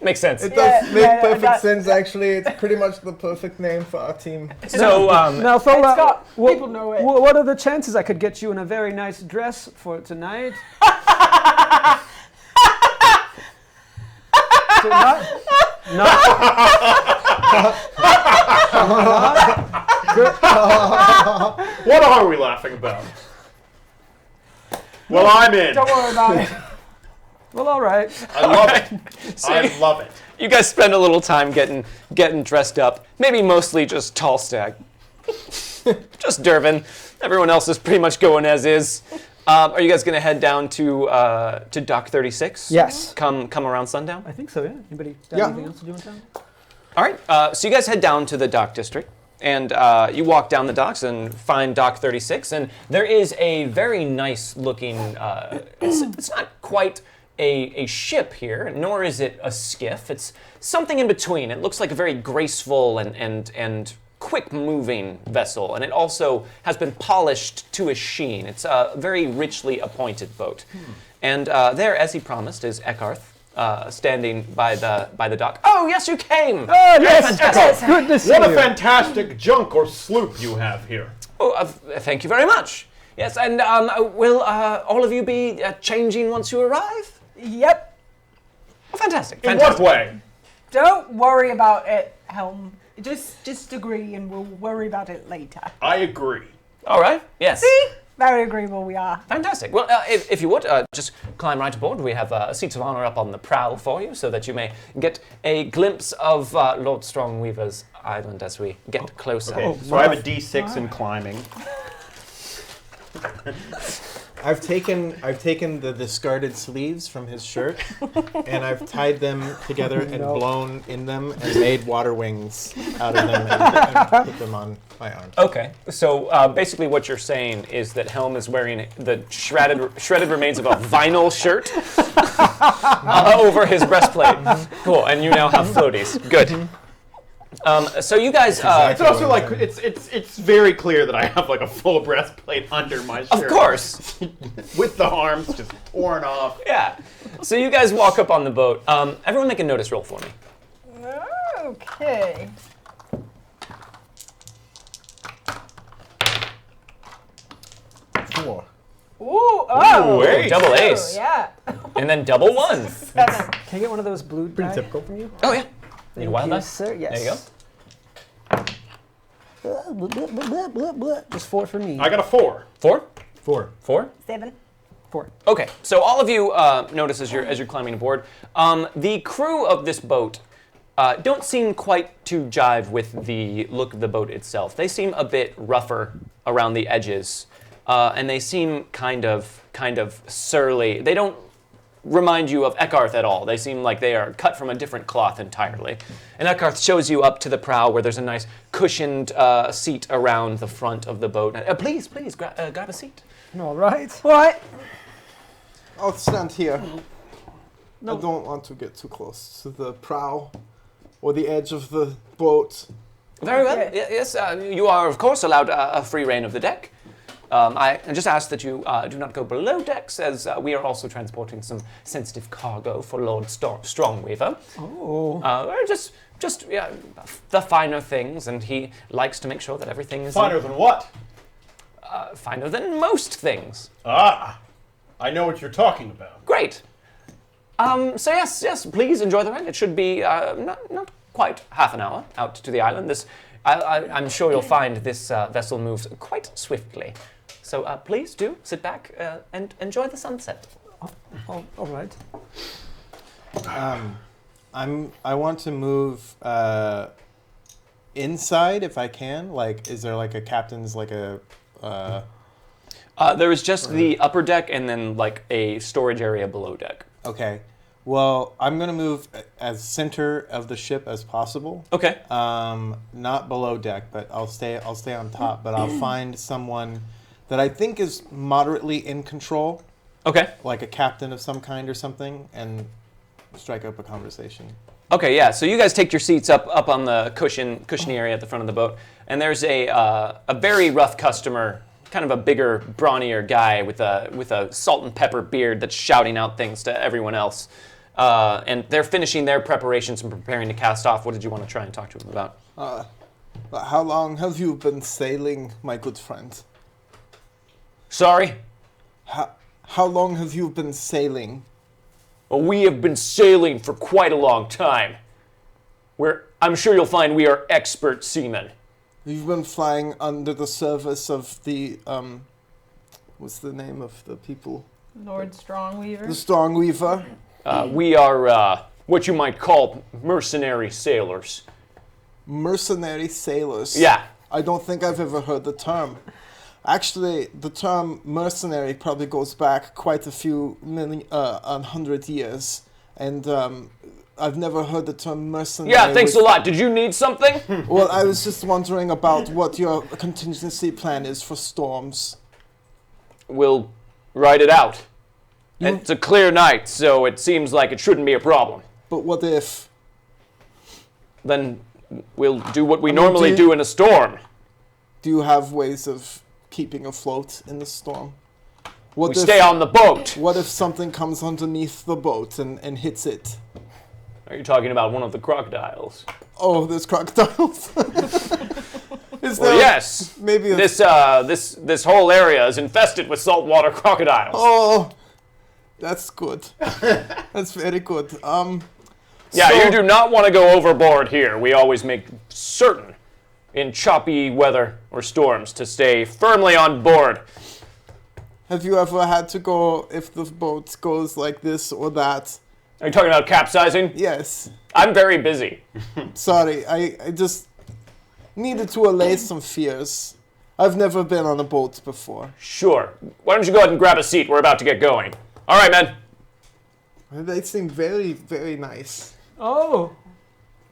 Makes sense. It does make perfect sense, actually. It's pretty much the perfect name for our team. So, now, Thola, Scott, people know it. What are the chances I could get you in a very nice dress for tonight? What are we laughing about? Well, I'm in. Don't worry about it. Well, all right. I love it. I love it. You guys spend a little time getting dressed up. Maybe mostly just Tallstag. Just Dervin. Everyone else is pretty much going as is. Are you guys going to head down to Dock 36? Yes. Come around sundown? I think so, yeah. Anybody got anything else to do in town? All right. So you guys head down to the dock district, and you walk down the docks and find Dock 36, and there is a very nice looking, it's not quite a ship here, nor is it a skiff. It's something in between. It looks like a very graceful and quick-moving vessel, and it also has been polished to a sheen. It's a very richly appointed boat. And there, as he promised, is Eckarth, standing by the dock. Oh, yes, you came! Oh, yes! Fantastic. Good to see What a you. fantastic junk or sloop you have here. Oh, thank you very much. Yes, and will all of you be changing once you arrive? Yep. Oh, fantastic. In Fantastic. what way? Don't worry about it, Helm. Just agree and we'll worry about it later. I agree. All right. Yes. See? Very agreeable we are. Fantastic. Well, if you would, just climb right aboard. We have seats of honor up on the prow for you so that you may get a glimpse of Lord Strongweaver's island as we get closer. Okay, so I have a D6 in climbing. I've taken the discarded sleeves from his shirt, and I've tied them together and blown in them and made water wings out of them and put them on my arm. Okay, so basically what you're saying is that Helm is wearing the shredded remains of a vinyl shirt over his breastplate. Cool, and you now have floaties. Good. So you guys, It's also like it's very clear that I have like a full breastplate under my shirt. of course, With the arms just torn off. yeah. So you guys walk up on the boat. Everyone make a notice roll for me. Okay. Four. Ooh, oh. Hey, double ace. Yeah. And then double ones. 7. Can I get one of those blue Pretty die typical. from you? Oh yeah. Need a Thank wild you, die? sir. Yes. There you go. Just 4 for me. I got a 4. 4? 4. 4? 7. 4. Okay, so all of you notice as you're climbing aboard, the crew of this boat don't seem quite to jive with the look of the boat itself. They seem a bit rougher around the edges, and they seem kind of surly. They don't remind you of Eckarth at all. They seem like they are cut from a different cloth entirely. And Eckarth shows you up to the prow where there's a nice cushioned seat around the front of the boat. Please, grab a seat. All right. What? I'll stand here. No. I don't want to get too close to the prow or the edge of the boat. Very well. Okay. Yes, you are, of course, allowed a free reign of the deck. I just ask that you do not go below decks, as we are also transporting some sensitive cargo for Lord Strongweaver. Oh. Just the finer things, and he likes to make sure that everything is Finer than what? finer than most things. Ah, I know what you're talking about. Great. So yes, please enjoy the ride. It should be not quite half an hour out to the island. I'm sure you'll find this vessel moves quite swiftly. So please do sit back and enjoy the sunset. All right. I want to move inside if I can. Like, is there like a captain's like a? There is just the upper deck and then like a storage area below deck. Okay. Well, I'm gonna move as center of the ship as possible. Okay. Not below deck, but I'll stay on top. But I'll find someone that I think is moderately in control, Okay. like a captain of some kind or something, and strike up a conversation. Okay, yeah. So you guys take your seats up on the cushiony area at the front of the boat, and there's a very rough customer, kind of a bigger, brawnier guy with a salt and pepper beard that's shouting out things to everyone else. And they're finishing their preparations and preparing to cast off. What did you want to try and talk to him about? How long have you been sailing, my good friend? Sorry? How long have you been sailing? Well, we have been sailing for quite a long time. I'm sure you'll find we are expert seamen. You've been flying under the service of the what's the name of the people? Lord Strongweaver. The Strongweaver. We are what you might call mercenary sailors. Mercenary sailors. Yeah. I don't think I've ever heard the term. Actually, the term mercenary probably goes back quite a few 100 years, and I've never heard the term mercenary. Yeah, thanks a lot. Did you need something? Well, I was just wondering about what your contingency plan is for storms. We'll ride it out. It's a clear night, so it seems like it shouldn't be a problem. But what if? Then we'll do what we normally do in a storm. Do you have ways of keeping afloat in the storm? We stay on the boat. What if something comes underneath the boat and hits it? Are you talking about one of the crocodiles? Oh, there's crocodiles. Is there Well, yes. maybe a, This whole area is infested with saltwater crocodiles. Oh, that's good. That's very good. Yeah, so- you do not want to go overboard here. We always make certain in choppy weather or storms to stay firmly on board. Have you ever had to go if the boat goes like this or that? Are you talking about capsizing? Yes. I'm very busy. Sorry, I just needed to allay some fears. I've never been on a boat before. Sure. Why don't you go ahead and grab a seat? We're about to get going. All right, men. They seem very, very nice. Oh,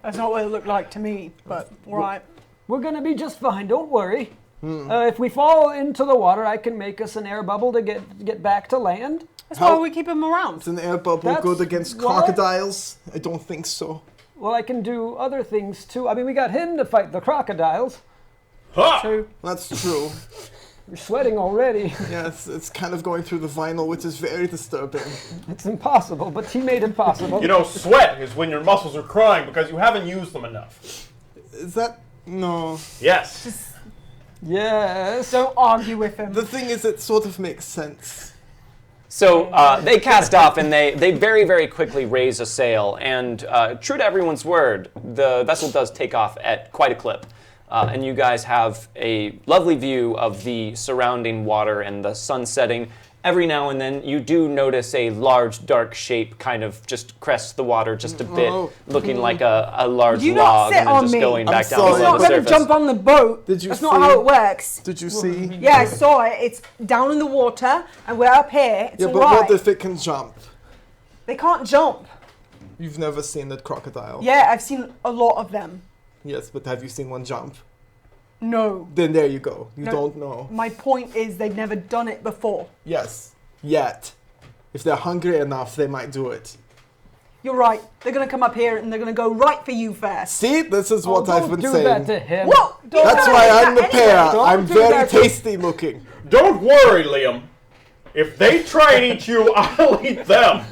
That's not what it looked like to me, but right. we're gonna be just fine. Don't worry. If we fall into the water, I can make us an air bubble to get back to land. That's why we keep them around. Is an air bubble That's good against what? crocodiles? I don't think so. Well, I can do other things too. I mean, we got him to fight the crocodiles. Ha! So That's true. You're sweating already. Yes, it's kind of going through the vinyl, which is very disturbing. It's impossible, but he made it possible. You know, sweat is when your muscles are crying because you haven't used them enough. Is that... No. Yes. Yes. don't argue with him. The thing is, it sort of makes sense. So they cast off, and they very, very quickly raise a sail. And true to everyone's word, the vessel does take off at quite a clip. And you guys have a lovely view of the surrounding water and the sun setting. Every now and then, you do notice a large, dark shape kind of just crest the water just a bit, looking like a large You not log, sit and then on just me. going I'm back down sorry. He's below not the going to surface. jump on the boat. Did you That's see? not how it works. Did you see? Yeah, I saw it. It's down in the water, and we're up here. It's Yeah, all but right. what if it can jump? They can't jump. You've never seen a crocodile. Yeah, I've seen a lot of them. Yes, but have you seen one jump? No. Then there you go. You No. don't know. My point is they've never done it before. Yes. Yet. If they're hungry enough, they might do it. You're right. They're going to come up here and they're going to go right for you first. See? This is what Don't I've been do saying. that to him. What? That's why I'm the pair. Don't I'm do very that to- tasty looking. Don't worry, Liam. If they try and eat you, I'll eat them.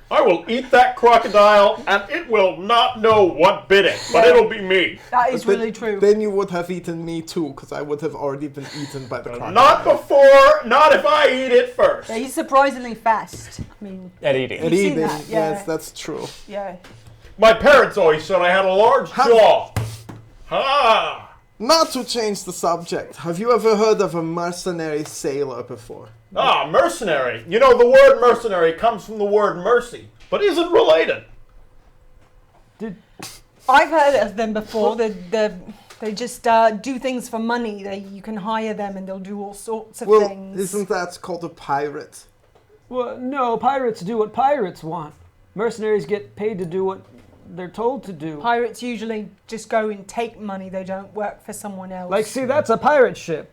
I will eat that crocodile, and it will not know what bit it, but it'll be me. That is But really true. Then you would have eaten me too, because I would have already been eaten by the crocodile. Not before, not if I eat it first. Yeah, he's surprisingly fast. I mean, At eating. And You've seen eating, that, yeah. yes, that's true. yeah. My parents always said I had a large jaw. Ha! Not to change the subject, have you ever heard of a mercenary sailor before? Ah, mercenary. You know, the word mercenary comes from the word mercy, but isn't related. I've heard of them before. They just do things for money. You can hire them and they'll do all sorts of Well, things. isn't that called a pirate? Well, no, pirates do what pirates want. Mercenaries get paid to do what they're told to do. Pirates usually just go and take money. They don't work for someone else. Like, see, that's a pirate ship.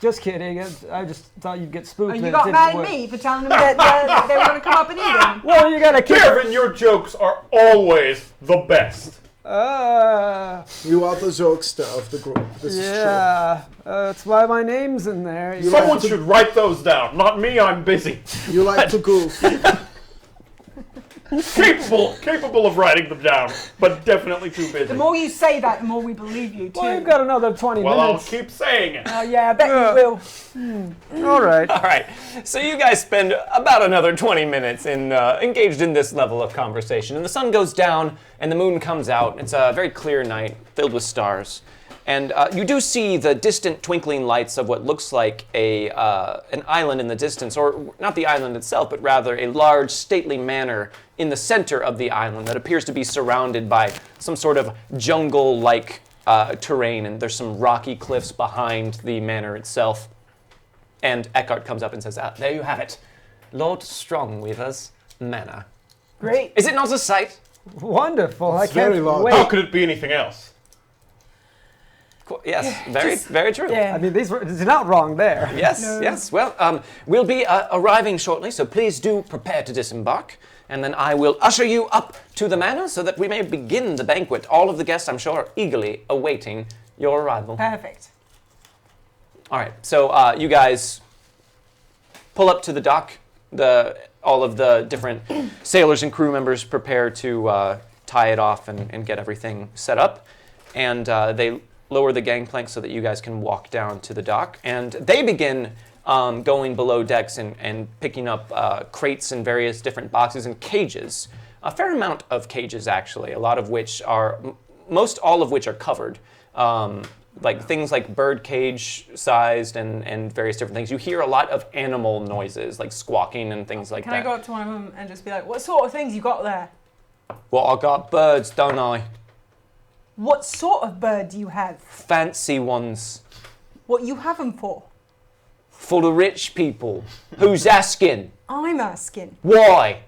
Just kidding. I just thought you'd get spooked. and and you it got didn't mad at work. me for telling them that they were going to come up and eat them. Well, you gotta keep. Kevin, your jokes are always the best. You are the jokester of the group. This is Yeah, that's why my name's in there. You Someone should write those down. Not me, I'm busy. true. You like to goof. Capable of writing them down, but definitely too busy. The more you say that, the more we believe you, too. Well, you've got another 20 Well, I'll minutes. keep saying it. Oh, yeah, I bet you will. All right. All right, so you guys spend about another 20 minutes engaged in this level of conversation, and the sun goes down and the moon comes out. It's a very clear night filled with stars, and you do see the distant twinkling lights of what looks like an island in the distance, or not the island itself, but rather a large stately manor in the center of the island that appears to be surrounded by some sort of jungle-like terrain, and there's some rocky cliffs behind the manor itself. And Eckhart comes up and says, there you have it. Lord Strongweaver's manor. Great. Is it not a sight? Wonderful. I It's can't very long. wait. How could it be anything else? Yes, very true. Yeah. I mean, you're not wrong there. Yes, yes. Well, we'll be arriving shortly, so please do prepare to disembark. And then I will usher you up to the manor so that we may begin the banquet. All of the guests, I'm sure, are eagerly awaiting your arrival. Perfect. All right, so you guys pull up to the dock. All of the different sailors and crew members prepare to tie it off and get everything set up. And they lower the gangplank so that you guys can walk down to the dock. And they begin going below decks and picking up crates and various different boxes and cages. A fair amount of cages, actually, a lot of which are, most all of which are covered. Like things like bird cage sized and various different things. You hear a lot of animal noises, like squawking and things like Can that. I go up to one of them and just be like, what sort of things you got there? Well, I got birds, don't I? What sort of bird do you have? Fancy ones. What you have them for? For the rich people. Who's asking? I'm asking. Why?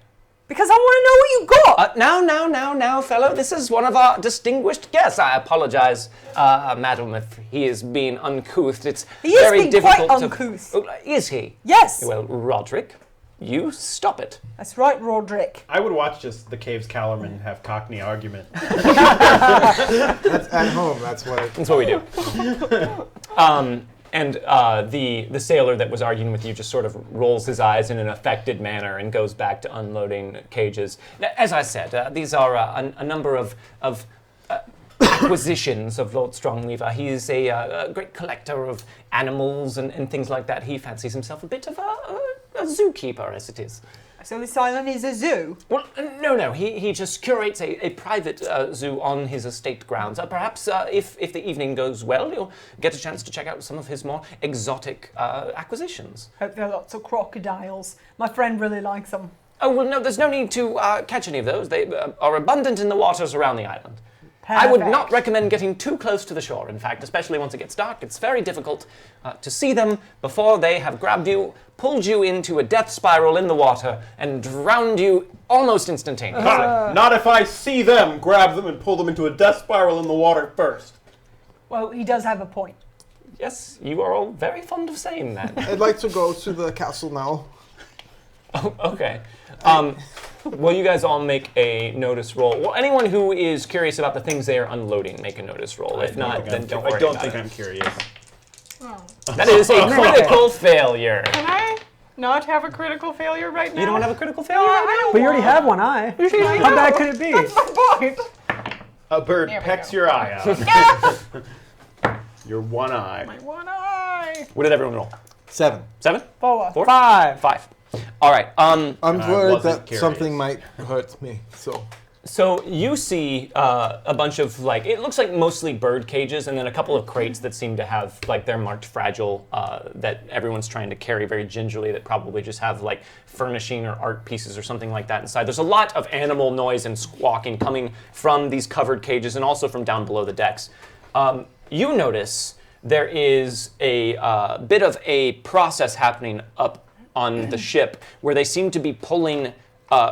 Because I want to know what you got. Now, fellow. This is one of our distinguished guests. I apologize, madam, if he is being uncouth. It's He is very being difficult quite to... uncouth. Oh, is he? Yes. Well, Roderick, you stop it. That's right, Roderick. I would watch just the caves-callarman have Cockney argument. That's at home. That's what it. That's what we do. And the sailor that was arguing with you just sort of rolls his eyes in an affected manner and goes back to unloading cages. Now, as I said, these are a number of acquisitions of Lord Stronglever. He is a great collector of animals and things like that. He fancies himself a bit of a zookeeper, as it is. So this island is a zoo? Well, no. He just curates a private zoo on his estate grounds. Perhaps if the evening goes well, you'll get a chance to check out some of his more exotic acquisitions. Hope there are lots of crocodiles. My friend really likes them. Oh, well, no, there's no need to catch any of those. They are abundant in the waters around the island. I would not recommend getting too close to the shore, in fact, especially once it gets dark. It's very difficult to see them before they have grabbed you, pulled you into a death spiral in the water, and drowned you almost instantaneously. Not if I see them, grab them, and pull them into a death spiral in the water first. Well, he does have a point. Yes, you are all very fond of saying that. I'd like to go to the castle now. Oh, okay. Will you guys all make a notice roll? Well, anyone who is curious about the things they are unloading, make a notice roll. If not, then don't worry I don't about think it. I'm curious. That is a critical failure. Can I not have a critical failure right now? You don't have a critical failure? But you already have one eye. How bad could it be? Point. A bird There we pecks go. your eye out. Your one eye. My one eye. What did everyone roll? 7. 7? 4. 4? 5. 5. All right. I'm I worried wasn't that curious. something might hurt me. So you see a bunch of, like, it looks like mostly bird cages and then a couple of crates that seem to have, like, they're marked fragile that everyone's trying to carry very gingerly that probably just have, like, furnishing or art pieces or something like that inside. There's a lot of animal noise and squawking coming from these covered cages and also from down below the decks. You notice there is a bit of a process happening up on the ship where they seem to be pulling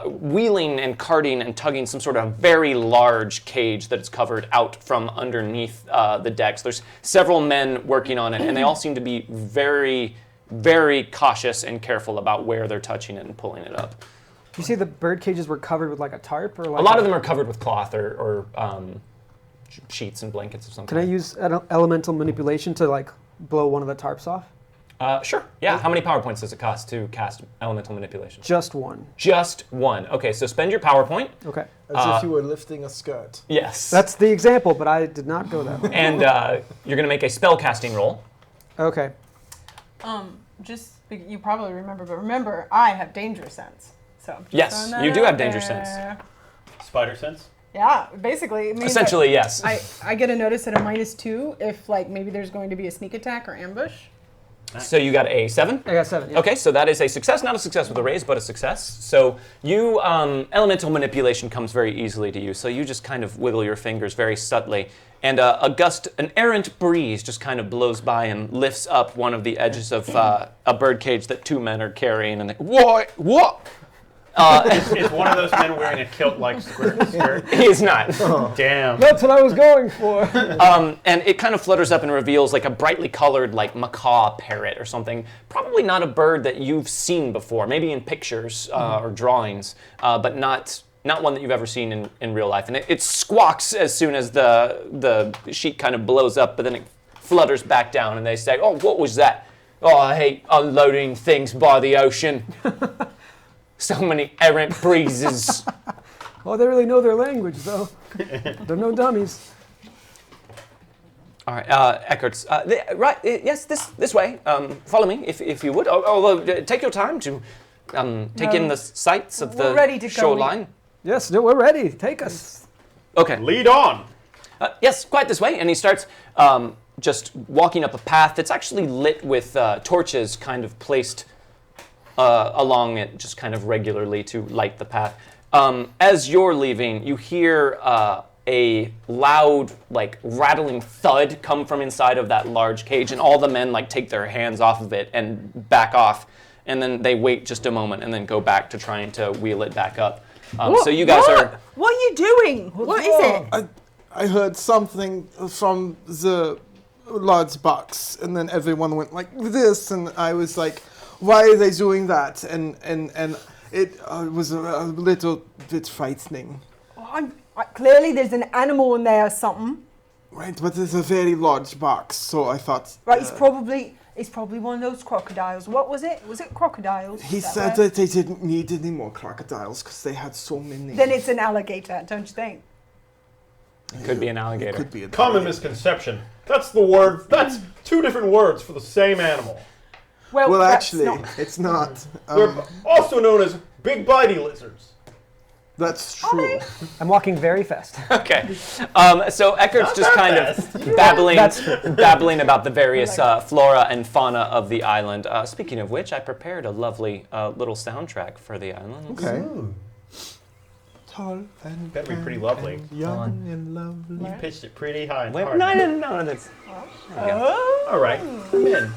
wheeling and carting and tugging some sort of very large cage that is covered out from underneath the decks. There's several men working on it, and they all seem to be very, very cautious and careful about where they're touching it and pulling it up. You see the bird cages were covered with like a tarp or like A lot of them are covered with cloth or sheets and blankets or something. Can I use elemental manipulation to like blow one of the tarps off? Sure. Yeah. How many power points does it cost to cast elemental manipulation? Just one. Just one. Okay, so spend your power point. Okay. As if you were lifting a skirt. Yes. That's the example, but I did not go that way. And you're going to make a spell casting roll. Okay. You probably remember, but remember, I have danger sense. So I'm just Yes, throwing that you do out have danger there. sense. Spider sense? Yeah, basically. It means Essentially, yes. I get a notice at a -2 if like maybe there's going to be a sneak attack or ambush. So you got a 7? I got 7. Yeah. Okay, so that is a success. Not a success with a raise, but a success. So you, elemental manipulation comes very easily to you. So you just kind of wiggle your fingers very subtly. And an errant breeze just kind of blows by and lifts up one of the edges of a bird cage that 2 men are carrying. And they, what? Is one of those men wearing a kilt-like skirt? He is not. Damn. That's what I was going for. And it kind of flutters up and reveals like a brightly colored like macaw parrot or something. Probably not a bird that you've seen before. Maybe in pictures or drawings, but not one that you've ever seen in real life. And it squawks as soon as the sheet kind of blows up, but then it flutters back down and they say, "Oh, what was that? Oh, I hate unloading things by the ocean." So many errant breezes. Oh, they really know their language, though. They're no dummies. All right, Eckert's. Right, yes, this way. Follow me, if you would. Although, take your time to take in the sights of We're the ready to go. shoreline. Yes, no, we're ready. Take us. Okay. Lead on. Yes, quite this way. And he starts just walking up a path that's actually lit with torches kind of placed along it just kind of regularly to light the path. As you're leaving, you hear a loud, like, rattling thud come from inside of that large cage, and all the men, like, take their hands off of it and back off, and then they wait just a moment and then go back to trying to wheel it back up. So you guys are... What are you doing? What is it? I heard something from the large box, and then everyone went like this, and I was like, why are they doing that? And it was a little bit frightening. Clearly there's an animal in there or something. Right, but it's a very large box, so I thought... Right, it's probably one of those crocodiles. What was it? Was it crocodiles? He said that they didn't need any more crocodiles because they had so many. Then it's an alligator, don't you think? Could be an alligator. Could be a Common misconception. That's the word. That's two different words for the same animal. Well, that's actually, not- it's not. They're also known as big bitey lizards. That's true. I'm walking very fast. Okay. So Eckart's just kind of babbling about the various flora and fauna of the island. Speaking of which, I prepared a lovely little soundtrack for the island. Okay. Tall and That'd be pretty lovely. and young and lovely. You pitched it pretty high and Wait, hard. no, that's... There we go. All right, I'm in.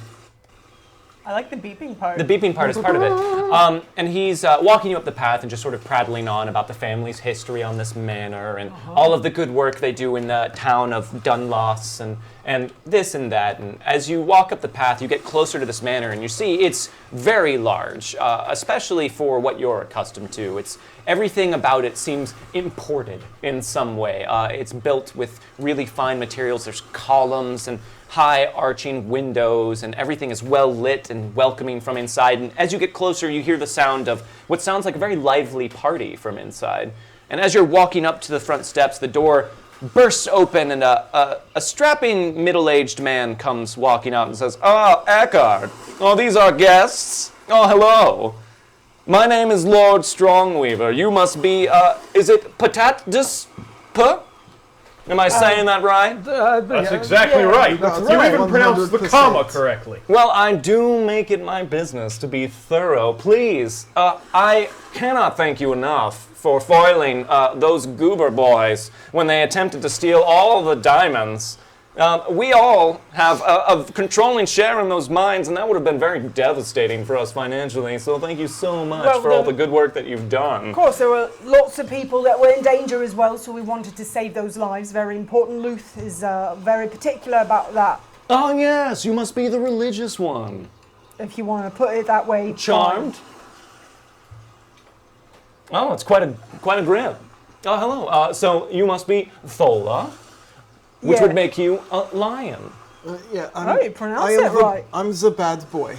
I like the beeping part. The beeping part is part of it. And he's walking you up the path and just sort of prattling on about the family's history on this manor and all of the good work they do in the town of Dunloss and this and that. And as you walk up the path, you get closer to this manor and you see it's very large, especially for what you're accustomed to. Everything about it seems imported in some way. It's built with really fine materials. There's columns and high arching windows, and everything is well lit and welcoming from inside. And as you get closer, you hear the sound of what sounds like a very lively party from inside. And as you're walking up to the front steps, the door bursts open, and a strapping middle-aged man comes walking out and says, "Oh, Eckhart. Oh, these are guests. Oh, hello. My name is Lord Strongweaver. You must be, is it Patat Dis Puh? Am I saying that right? That's exactly right. That's You right. even pronounced the 100%. comma correctly. Well, I do make it my business to be thorough. Please, I cannot thank you enough for foiling those goober boys when they attempted to steal all the diamonds. We all have a controlling share in those mines, and that would have been very devastating for us financially. So thank you so much for all the good work that you've done. Of course, there were lots of people that were in danger as well, so we wanted to save those lives. Very important. Luth is very particular about that, Oh yes, you must be the religious one. if you want to put it that way. Charmed. Oh, it's quite a grip. Oh, hello. So you must be Thola, which Yeah. would make you a lion. Yeah, Oh, you pronounce it right. I'm the bad boy.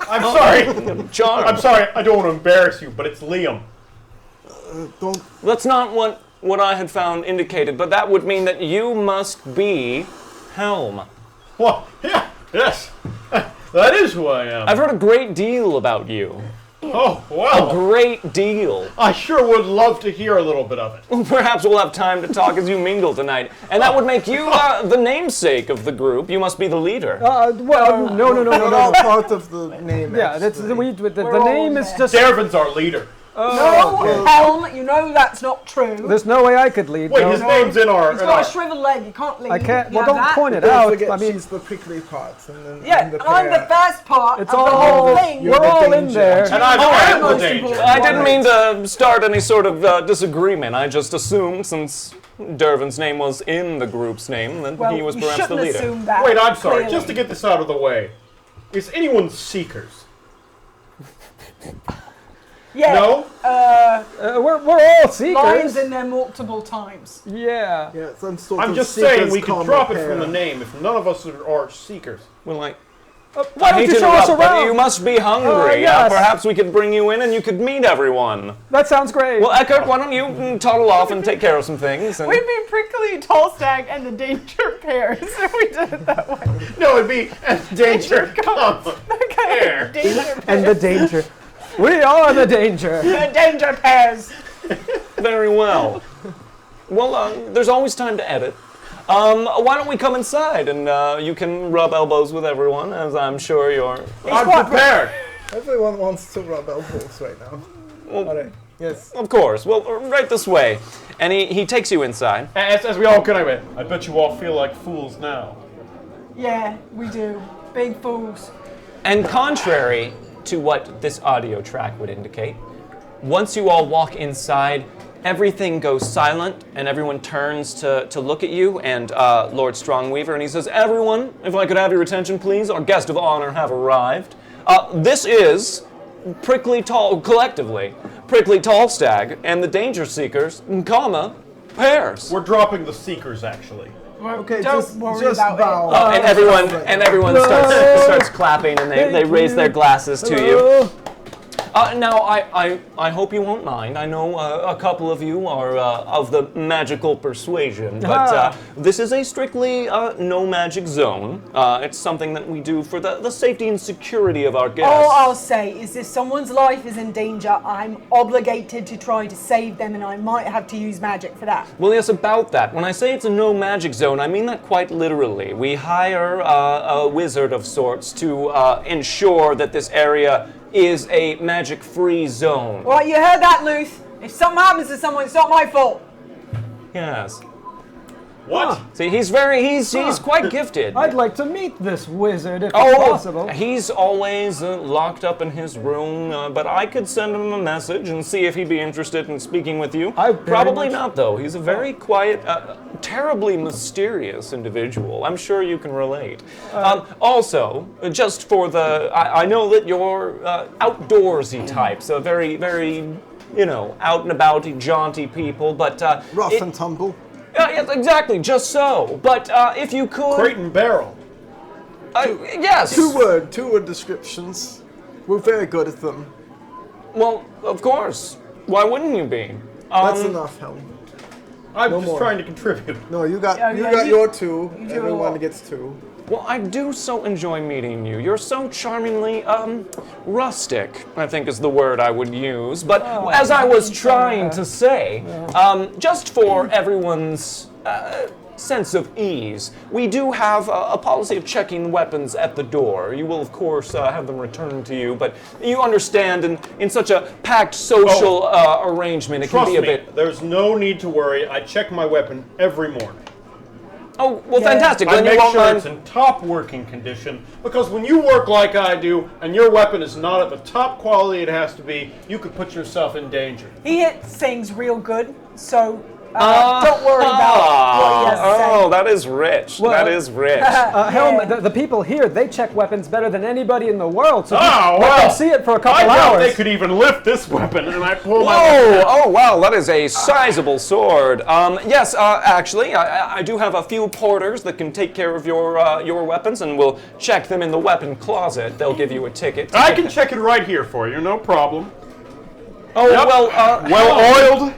I'm sorry. Charmed. I'm sorry. I don't want to embarrass you, but it's Liam. Don't. That's not what I had found indicated, but that would mean that you must be Helm. Well, yeah, yes. That is who I am. I've heard a great deal about you. Oh, A well. great deal. I sure would love to hear a little bit of it. Perhaps we'll have time to talk as you mingle tonight. And that would make you the namesake of the group. You must be the leader. Well, no. We're all part of the name. Yeah, that's actually. the We're all name is there. just. Darvin's our leader. No, Helm, you know that's not true. There's no way I could lead. Wait, no. his name's in our... He's got a shriveled leg, you can't leave. I can't. You Well, have don't that? point it Don't out. forget, I mean, she's the prickly part, and then Yeah, I'm the I'm the pear. first part It's of all the whole the- thing. you're we're the all in danger. there. And I'm I'm the most danger. important. I didn't mean to start any sort of disagreement. I just assumed, since Dervin's name was in the group's name, that Well, he was you perhaps the shouldn't leader. assume that. Wait, I'm sorry. clearly. Just to get this out of the way. Is anyone Seekers? Yeah, No? we're all seekers. lines in there multiple times. Yeah. Yeah, some sort I'm of just saying seekers we can comma drop it pear. from the name if none of us are Seekers. Well, like, Why I don't hate you to show us interrupt, but around? you must be hungry. yes. Perhaps we could bring you in and you could meet everyone. That sounds great. Well, Eckhart, why don't you toddle off and take care of some things? And We'd be Prickly, Tallstag, and the Danger Pears if we did it that way. No, it'd be Danger Comma. Pear. Danger Pears. and the danger. We are the danger. The Danger Pears. very well. Well, there's always time to edit. Why don't we come inside and you can rub elbows with everyone, as I'm sure you're... I'm prepared. Everyone wants to rub elbows right now. Well, Alright. Yes. Of course. Well, right this way. And he takes you inside. As we all can, I bet you all feel like fools now. Yeah, we do. Big fools. And contrary to what this audio track would indicate, once you all walk inside, everything goes silent and everyone turns to look at you and Lord Strongweaver, and he says, "Everyone, if I could have your attention, please, our guest of honor have arrived. This is collectively, Prickly Tallstag and the Danger Seekers, Pears." We're dropping the Seekers, actually. Okay, Don't worry just about bow. it. And everyone starts clapping and they raise their glasses to you. Now, I hope you won't mind. I know a couple of you are of the magical persuasion, but this is a strictly no magic zone. It's something that we do for the safety and security of our guests. All I'll say is if someone's life is in danger, I'm obligated to try to save them, and I might have to use magic for that. Well, yes, about that. When I say it's a no magic zone, I mean that quite literally. We hire a wizard of sorts to ensure that this area is a magic-free zone. Well, you heard that, Luth. If something happens to someone, it's not my fault. Yes. What? See, he's quite gifted. I'd like to meet this wizard if Oh, possible. he's always locked up in his room, but I could send him a message and see if he'd be interested in speaking with you. Probably not, though. He's a very quiet, terribly mysterious individual. I'm sure you can relate. Also, just for I know that you're outdoorsy types, so very, very, out and about, jaunty people, but Rough and tumble. yes, exactly, just so. But if you could, Crate and barrel. yes. Two word descriptions. We're very good at them. Well, of course. Why wouldn't you be? That's enough, Helm. I'm No just more. trying to contribute. No, you got you- your two. you do Everyone all. gets two. Well, I do so enjoy meeting you. You're so charmingly, rustic, I think is the word I would use. But as I was trying to say, just for everyone's sense of ease, we do have a policy of checking weapons at the door. You will, of course, have them returned to you, but you understand in such a packed social arrangement, it can Trust be a me, bit... there's no need to worry. I check my weapon every morning. Oh, well, Yeah. fantastic. I Then you make won't sure mind... it's in top working condition, because when you work like I do and your weapon is not at the top quality it has to be, you could put yourself in danger. He hits things real good, so don't worry about what he has to say. Oh, that is rich. Well, that is rich. Helm, the people here, they check weapons better than anybody in the world, so Oh, let well, them see it for a I couple doubt hours. they could even lift this weapon, and I pull my Whoa! weapon out. Oh, wow, that is a sizable sword. Yes, actually, I do have a few porters that can take care of your weapons, and we'll check them in the weapon closet. They'll give you a ticket. I can check it right here for you, no problem. Oh, Yep. well, Well-oiled.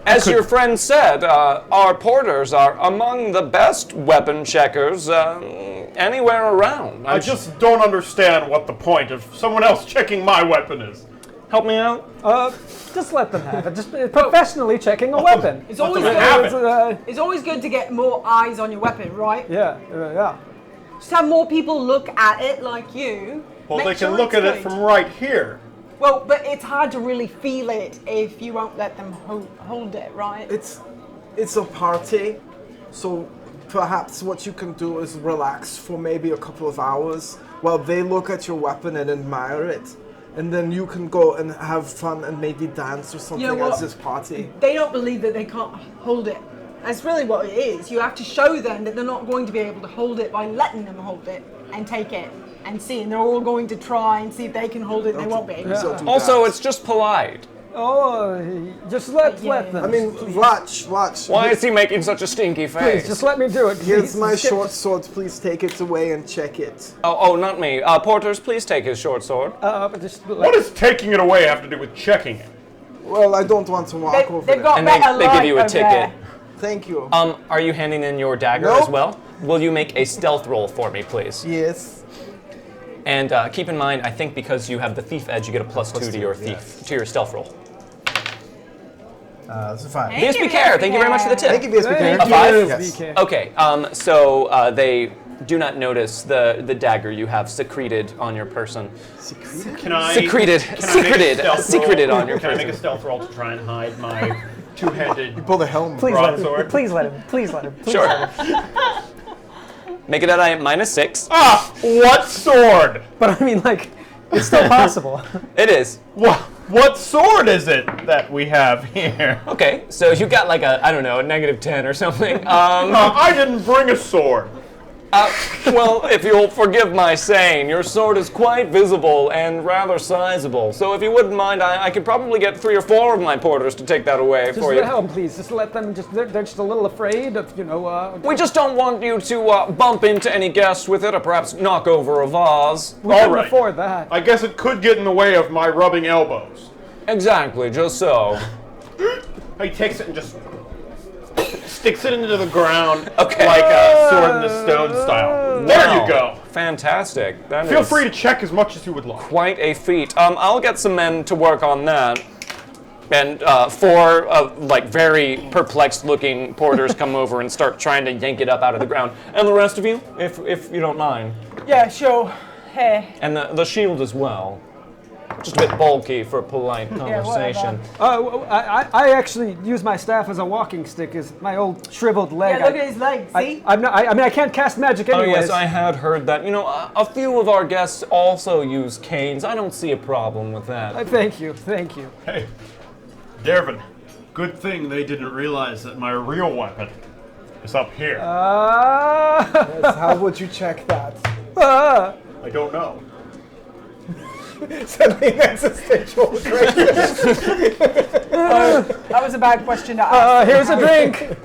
as your friend said, our porters are among the best weapon checkers anywhere around. I just don't understand what the point of someone else checking my weapon is. help me out. Just let them have it. Just professionally checking a weapon. It's always them good. have it. It's always good to get more eyes on your weapon, right? Yeah. Just have more people look at it like you. Well, Make they can sure look it's at it good. from right here. Well, but it's hard to really feel it if you won't let them hold it, right? It's a party, so perhaps what you can do is relax for maybe a couple of hours while they look at your weapon and admire it. And then you can go and have fun and maybe dance or something You know at what? this party. They don't believe that they can't hold it. That's really what it is. You have to show them that they're not going to be able to hold it by letting them hold it and take it and see. And they're all going to try and see if they can hold it and they won't be able So to. do Also, that. it's just polite. Oh, just let Yeah. them. I mean, watch. Why is he making such a stinky face? Please, just let me do it. Here's my Just- short sword. Please take it away and check it. Oh, not me. Porters, please take his short sword. but just let- What does taking it away have to do with checking it? Well, I don't want to walk over They've there. got And they better give you a light over ticket. there. Thank you. Are you handing in your dagger Nope. as well? Will you make a stealth roll for me, please? Yes. And keep in mind, I think because you have the thief edge, you get a +2 to your stealth roll. That's a 5. Thank BSB you, Care, thank you very much for the tip. Thank you, BSB Care. A 5? Yes. Okay, so they do not notice the dagger you have secreted on your person. Can I Secreted, can I make a stealth secreted roll? on your Can I person. make a stealth roll to try and hide my two-handed Pull the helm. Please let him. broadsword? Please let him. Please let him. Please Sure. let him. Make it at a -6. Ah! What sword? But I mean, like, it's still possible. It is. What sword is it that we have here? Okay, so you got like a, I don't know, a -10 or something. I didn't bring a sword. Well, if you'll forgive my saying, your sword is quite visible and rather sizable. So if you wouldn't mind, I could probably get 3 or 4 of my porters to take that away Just for you. let him, please. Just let them. They're just a little afraid of, We just don't want you to bump into any guests with it or perhaps knock over a vase. We All couldn't right. afford that. I guess it could get in the way of my rubbing elbows. Exactly, just so. He takes it and just sticks it into the ground Okay. like a sword in the stone style. There Wow. you go. Fantastic. That Feel is free to check as much as you would like. quite a feat. I'll get some men to work on that. And 4 like very perplexed-looking porters come over and start trying to yank it up out of the ground. And the rest of you, if you don't mind, Yeah, sure. Hey. and the shield as well. Just a bit bulky for polite conversation. I actually use my staff as a walking stick, as my old shriveled leg. Yeah, look at his legs, see? I mean, I can't cast magic Oh anyways. yes, I had heard that. You know, a few of our guests also use canes. I don't see a problem with that. Thank you, thank you. Hey, Dervin, good thing they didn't realize that my real weapon is up here. Yes, how would you check that? I don't know. Sending an existential crisis. That was a bad question to ask. Here's a drink.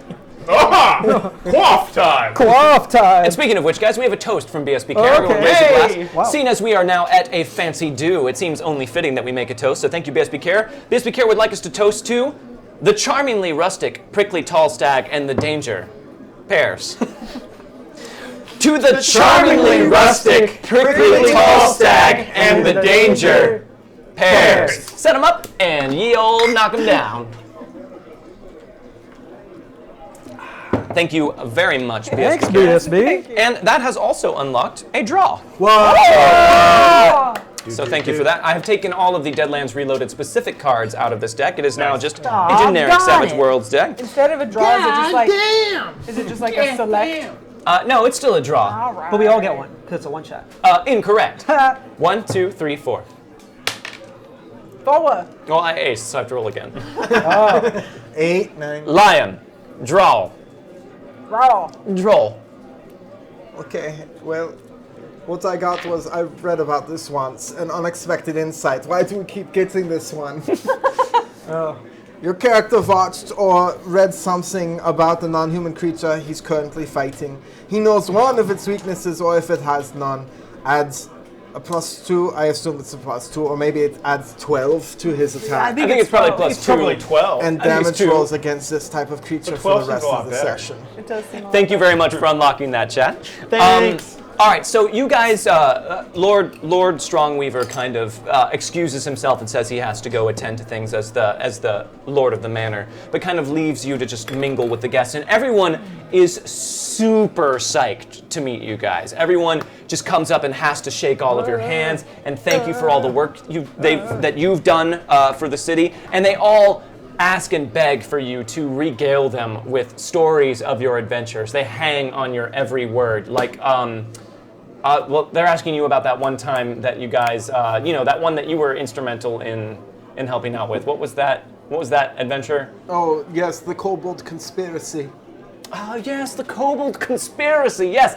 Ah! Quaff time! Quaff time. And speaking of which, guys, we have a toast from BSB Care. Everyone Okay. raise a Hey! glass. Wow. Seeing as we are now at a fancy do, it seems only fitting that we make a toast. So thank you, BSB Care. BSB Care would like us to toast to the charmingly rustic, prickly Tallstag and the danger. Pears. To the charmingly rustic, prickly Tallstag and the danger. Pears. Set them up and ye old knock them down. Thank you very much, BSB Thanks, Care. BSB. And that has also unlocked a draw. Oh! So thank you for that. I have taken all of the Deadlands Reloaded specific cards out of this deck. It is now just a generic got Savage it. Worlds deck. Instead of a draw, is it just like a select? No, it's still a draw. All right. But we all get one, because it's a one-shot. Incorrect. 1, 2, 3, 4. Forward. Well, I aced, so I have to roll again. 8, 9. Lion. Draw. Raw. Draw. Okay, well, what I got was, I read about this once, an unexpected insight. Why do we keep getting this one? Your character watched or read something about the non-human creature he's currently fighting. He knows one of its weaknesses, or if it has none, adds a +2. I assume it's a +2, or maybe it adds 12 to his attack. I think it's probably 12. plus It's 2. probably 12. And I think it's damage 2. rolls against this type of creature But for 12 the rest seems a of lot the better. session. It does seem Thank you very much for unlocking that, chat. Thanks. All right, so you guys, Lord Strongweaver kind of excuses himself and says he has to go attend to things as the Lord of the Manor, but kind of leaves you to just mingle with the guests. And everyone is super psyched to meet you guys. Everyone just comes up and has to shake all of your hands and thank you for all the work that you've done for the city. And they all ask and beg for you to regale them with stories of your adventures. They hang on your every word. Like, well, they're asking you about that one time that you guys, that one that you were instrumental in helping out with. What was that? What was that adventure? Oh, yes, the Kobold Conspiracy. Oh, yes, the Kobold Conspiracy. Yes.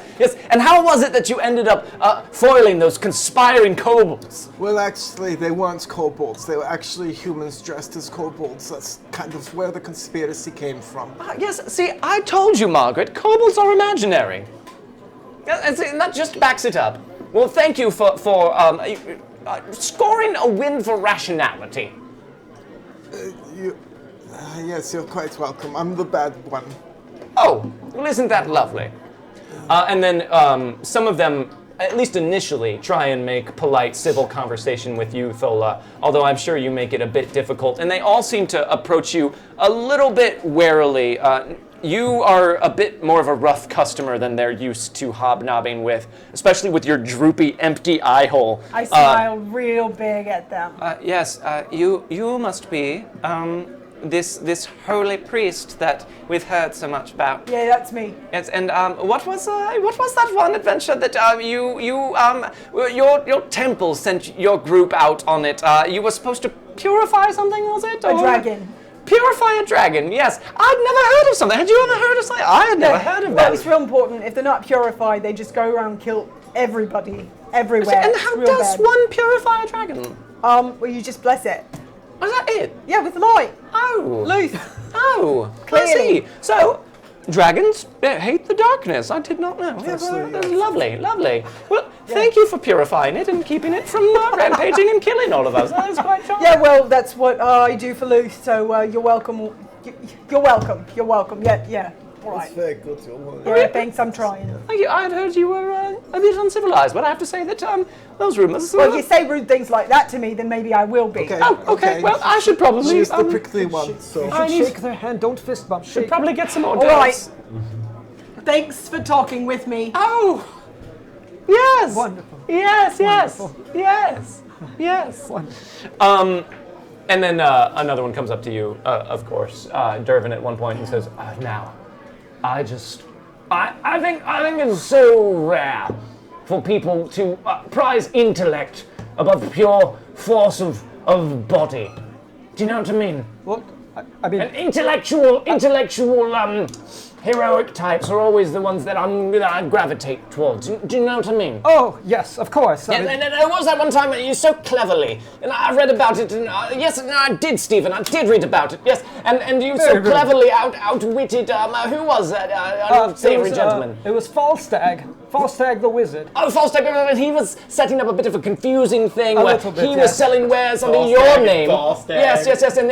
And how was it that you ended up foiling those conspiring kobolds? Well, actually, they weren't kobolds. They were actually humans dressed as kobolds. That's kind of where the conspiracy came from. Yes, see, I told you, Margaret, kobolds are imaginary. And that just backs it up. Well, thank you for scoring a win for rationality. Yes, you're quite welcome. I'm the bad one. Oh, well, isn't that lovely? And then some of them at least initially, try and make polite, civil conversation with you, Thola, although I'm sure you make it a bit difficult. And they all seem to approach you a little bit warily. You are a bit more of a rough customer than they're used to hobnobbing with, especially with your droopy, empty eye hole. I smile real big at them. Yes, you must be this holy priest that we've heard so much about. Yeah, that's me. Yes, and what was that one adventure that your temple sent your group out on it? You were supposed to purify something, was it? A dragon. Purify a dragon, yes. I'd never heard of something. Had you ever heard of something? I had never heard of Well, that. it's real important. If they're not purified, they just go around and kill everybody, everywhere. And It's how real does bad. one purify a dragon? Well, you just bless it. Was that it? Yeah, with light. Oh. Loose. Oh, I Clearly. see. So, dragons hate the darkness. I did not know. Yes, Absolutely, that's yes. lovely, lovely. Well, thank you for purifying it and keeping it from rampaging and killing all of us. That was quite charming. Yeah, well, that's what I do for Loose, so you're welcome. You're welcome. You're welcome. Yeah. All right. It's very good. You're welcome. Yeah, thanks, I'm trying. Thank you. I had heard you were a bit uncivilized, but I have to say that those rumors. Well, if you say rude things like that to me, then maybe I will be. Okay. Oh, okay. Well, I should probably. She's the prickly one, so. You I should need- shake their hand, don't fist bump. should Shake. probably get some more All right. dogs. Thanks for talking with me. Oh, yes. Wonderful. Yes, yes, Wonderful. yes, yes. And then another one comes up to you, of course, Dervin at one point, and says, "Now, I think it's so rare for people to prize intellect above pure force of body. Do you know what I mean? Well, I mean, And intellectual, heroic types are always the ones that I gravitate towards. Do you know what I mean? oh, yes, of course. I Yeah, mean, and there was that one time you so cleverly, and I read about it, and yes, and I did, Stephen, I did read about it, yes, and you so Very good. cleverly outwitted, who was that unsavory gentleman? It was Tallstag. Tallstag the wizard. Oh, Tallstag, and he was setting up a bit of a confusing thing A where little bit, he yeah. was selling wares under Tallstag your and name. Tallstag. Yes, and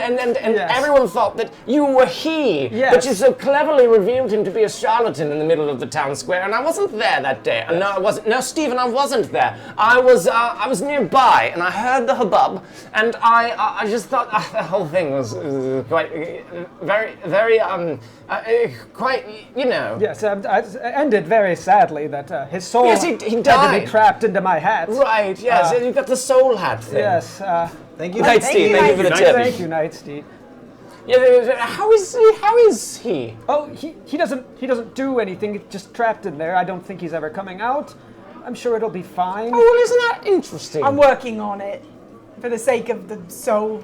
Yes. everyone thought that you were he, Yes. but you so cleverly revealed him to be a charlatan in the middle of the town square, and I wasn't there that day. No, I wasn't. No, Stephen, I wasn't there. I was nearby, and I heard the hubbub, and I just thought the whole thing was quite, very, quite, you know. Yes, it ended very sadly that his soul Yes, he had to died. be trapped into my hat. Right, yes, you got the soul hat thing. Yes. Thank you. Night, Steve. you, Thank you for the Night. tip. Thank you, Night Steed. Yeah, how is he? Oh, he doesn't do anything. He's just trapped in there. I don't think he's ever coming out. I'm sure it'll be fine. Oh, well, isn't that interesting? I'm working on it for the sake of the soul.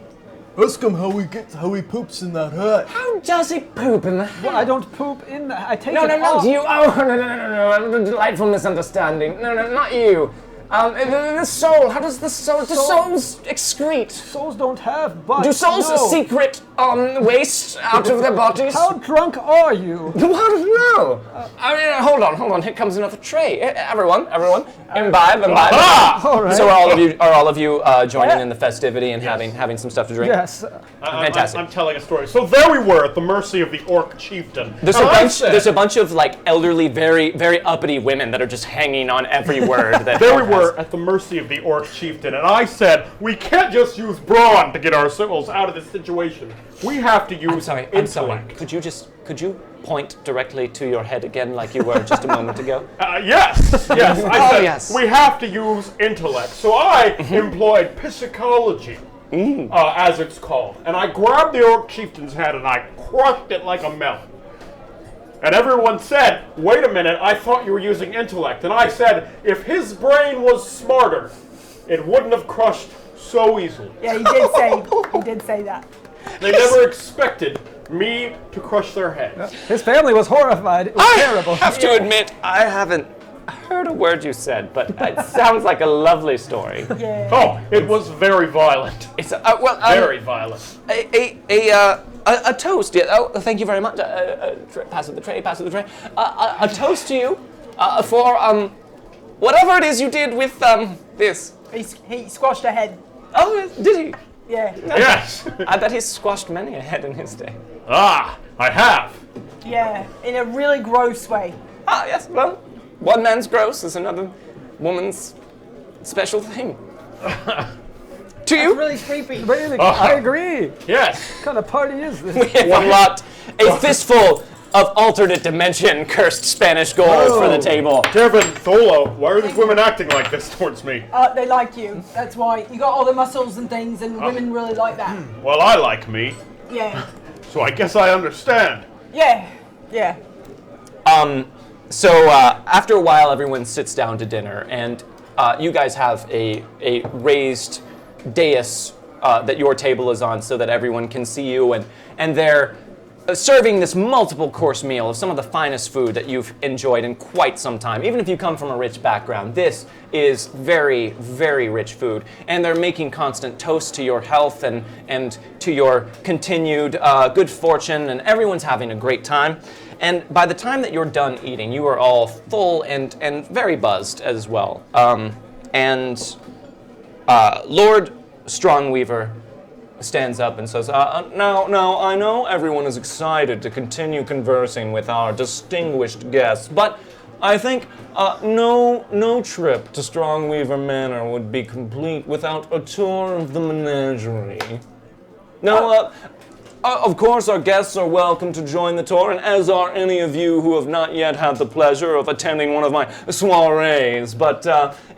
Ask him how he poops in that hut. How does he poop in the Well, I don't poop in the. I take No, it no, not off. you. Oh, no. Delightful misunderstanding. No, not you. The soul. How does the soul? Do souls excrete? Souls don't have butts. Do souls no. secret waste out of their bodies? How drunk are you? No. I mean, hold on. Here comes another tray. Everyone, imbibe. All right. So are all of you joining in the festivity and having some stuff to drink? Yes. Fantastic. I'm telling a story. So there we were at the mercy of the orc chieftain. There's And I said- there's a bunch of like elderly, very, very uppity women that are just hanging on every word. That There we Orc has. were at the mercy of the orc chieftain, and I said, we can't just use brawn to get ourselves out of this situation. We have to use I'm sorry. intellect. Could you point directly to your head again like you were just a moment ago? Yes. I said, yes. we have to use intellect. So I employed psychology, as it's called. And I grabbed the orc chieftain's head and I crushed it like a melon. And everyone said, wait a minute, I thought you were using intellect. And I said, if his brain was smarter, it wouldn't have crushed so easily. Yeah, he did say that. They never expected me to crush their heads. His family was horrified. It was terrible. I have to admit, I haven't heard a word you said, but it sounds like a lovely story. Yeah. Oh, it was very violent. It's Very violent. a toast. Yeah. Oh, thank you very much. Pass it the tray. A toast to you for whatever it is you did with this. He squashed her head. Oh, did he? Yeah. Yes. I bet he's squashed many a head in his day. I have. Yeah. In a really gross way. Ah, yes. Well, one man's gross is another woman's special thing. To you? Really creepy. Really, I agree. Yes. What kind of party is this? We have unlocked a fistful of alternate dimension cursed Spanish gold for the table. Dervin, Tholo, why are these women acting like this towards me? They like you. That's why. You got all the muscles and things, and women really like that. Well, I like me, Yeah. so I guess I understand. Yeah. Yeah. So after a while, everyone sits down to dinner, and you guys have a raised dais that your table is on so that everyone can see you, and they're serving this multiple course meal of some of the finest food that you've enjoyed in quite some time. Even if you come from a rich background, this is very, very rich food. And they're making constant toasts to your health and to your continued good fortune, and everyone's having a great time. And by the time that you're done eating, you are all full and very buzzed as well. Lord Strongweaver stands up and says, now, I know everyone is excited to continue conversing with our distinguished guests, but I think no trip to Strongweaver Manor would be complete without a tour of the menagerie. Now, of course, our guests are welcome to join the tour, and as are any of you who have not yet had the pleasure of attending one of my soirees. But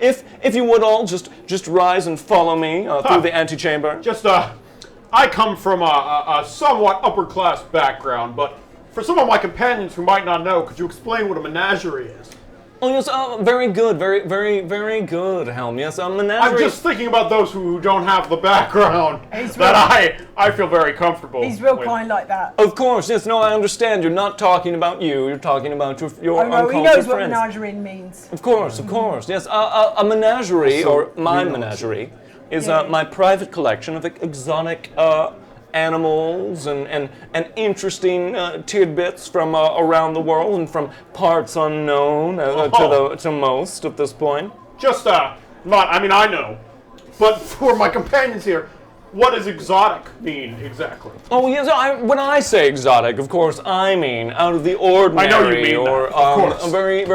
if you would all just rise and follow me through the antechamber. I come from a somewhat upper-class background, but for some of my companions who might not know, could you explain what a menagerie is? Oh, yes, very good, very good, Helm. Yes, a menagerie. I'm just thinking about those who don't have the background that I feel very comfortable He's real with. kind like that. Of course, yes, no, I understand. You're not talking about you. You're talking about your Oh no, he uncultured knows what friends. menagerie means. Of course, yes. A menagerie, or my menagerie, is my private collection of exotic animals and interesting tidbits from around the world and from parts unknown to most at this point. I know. But for my companions here, what does exotic mean exactly? Oh, yes, when I say exotic, of course, I mean out of the ordinary. I know you mean or, that, of course. Very,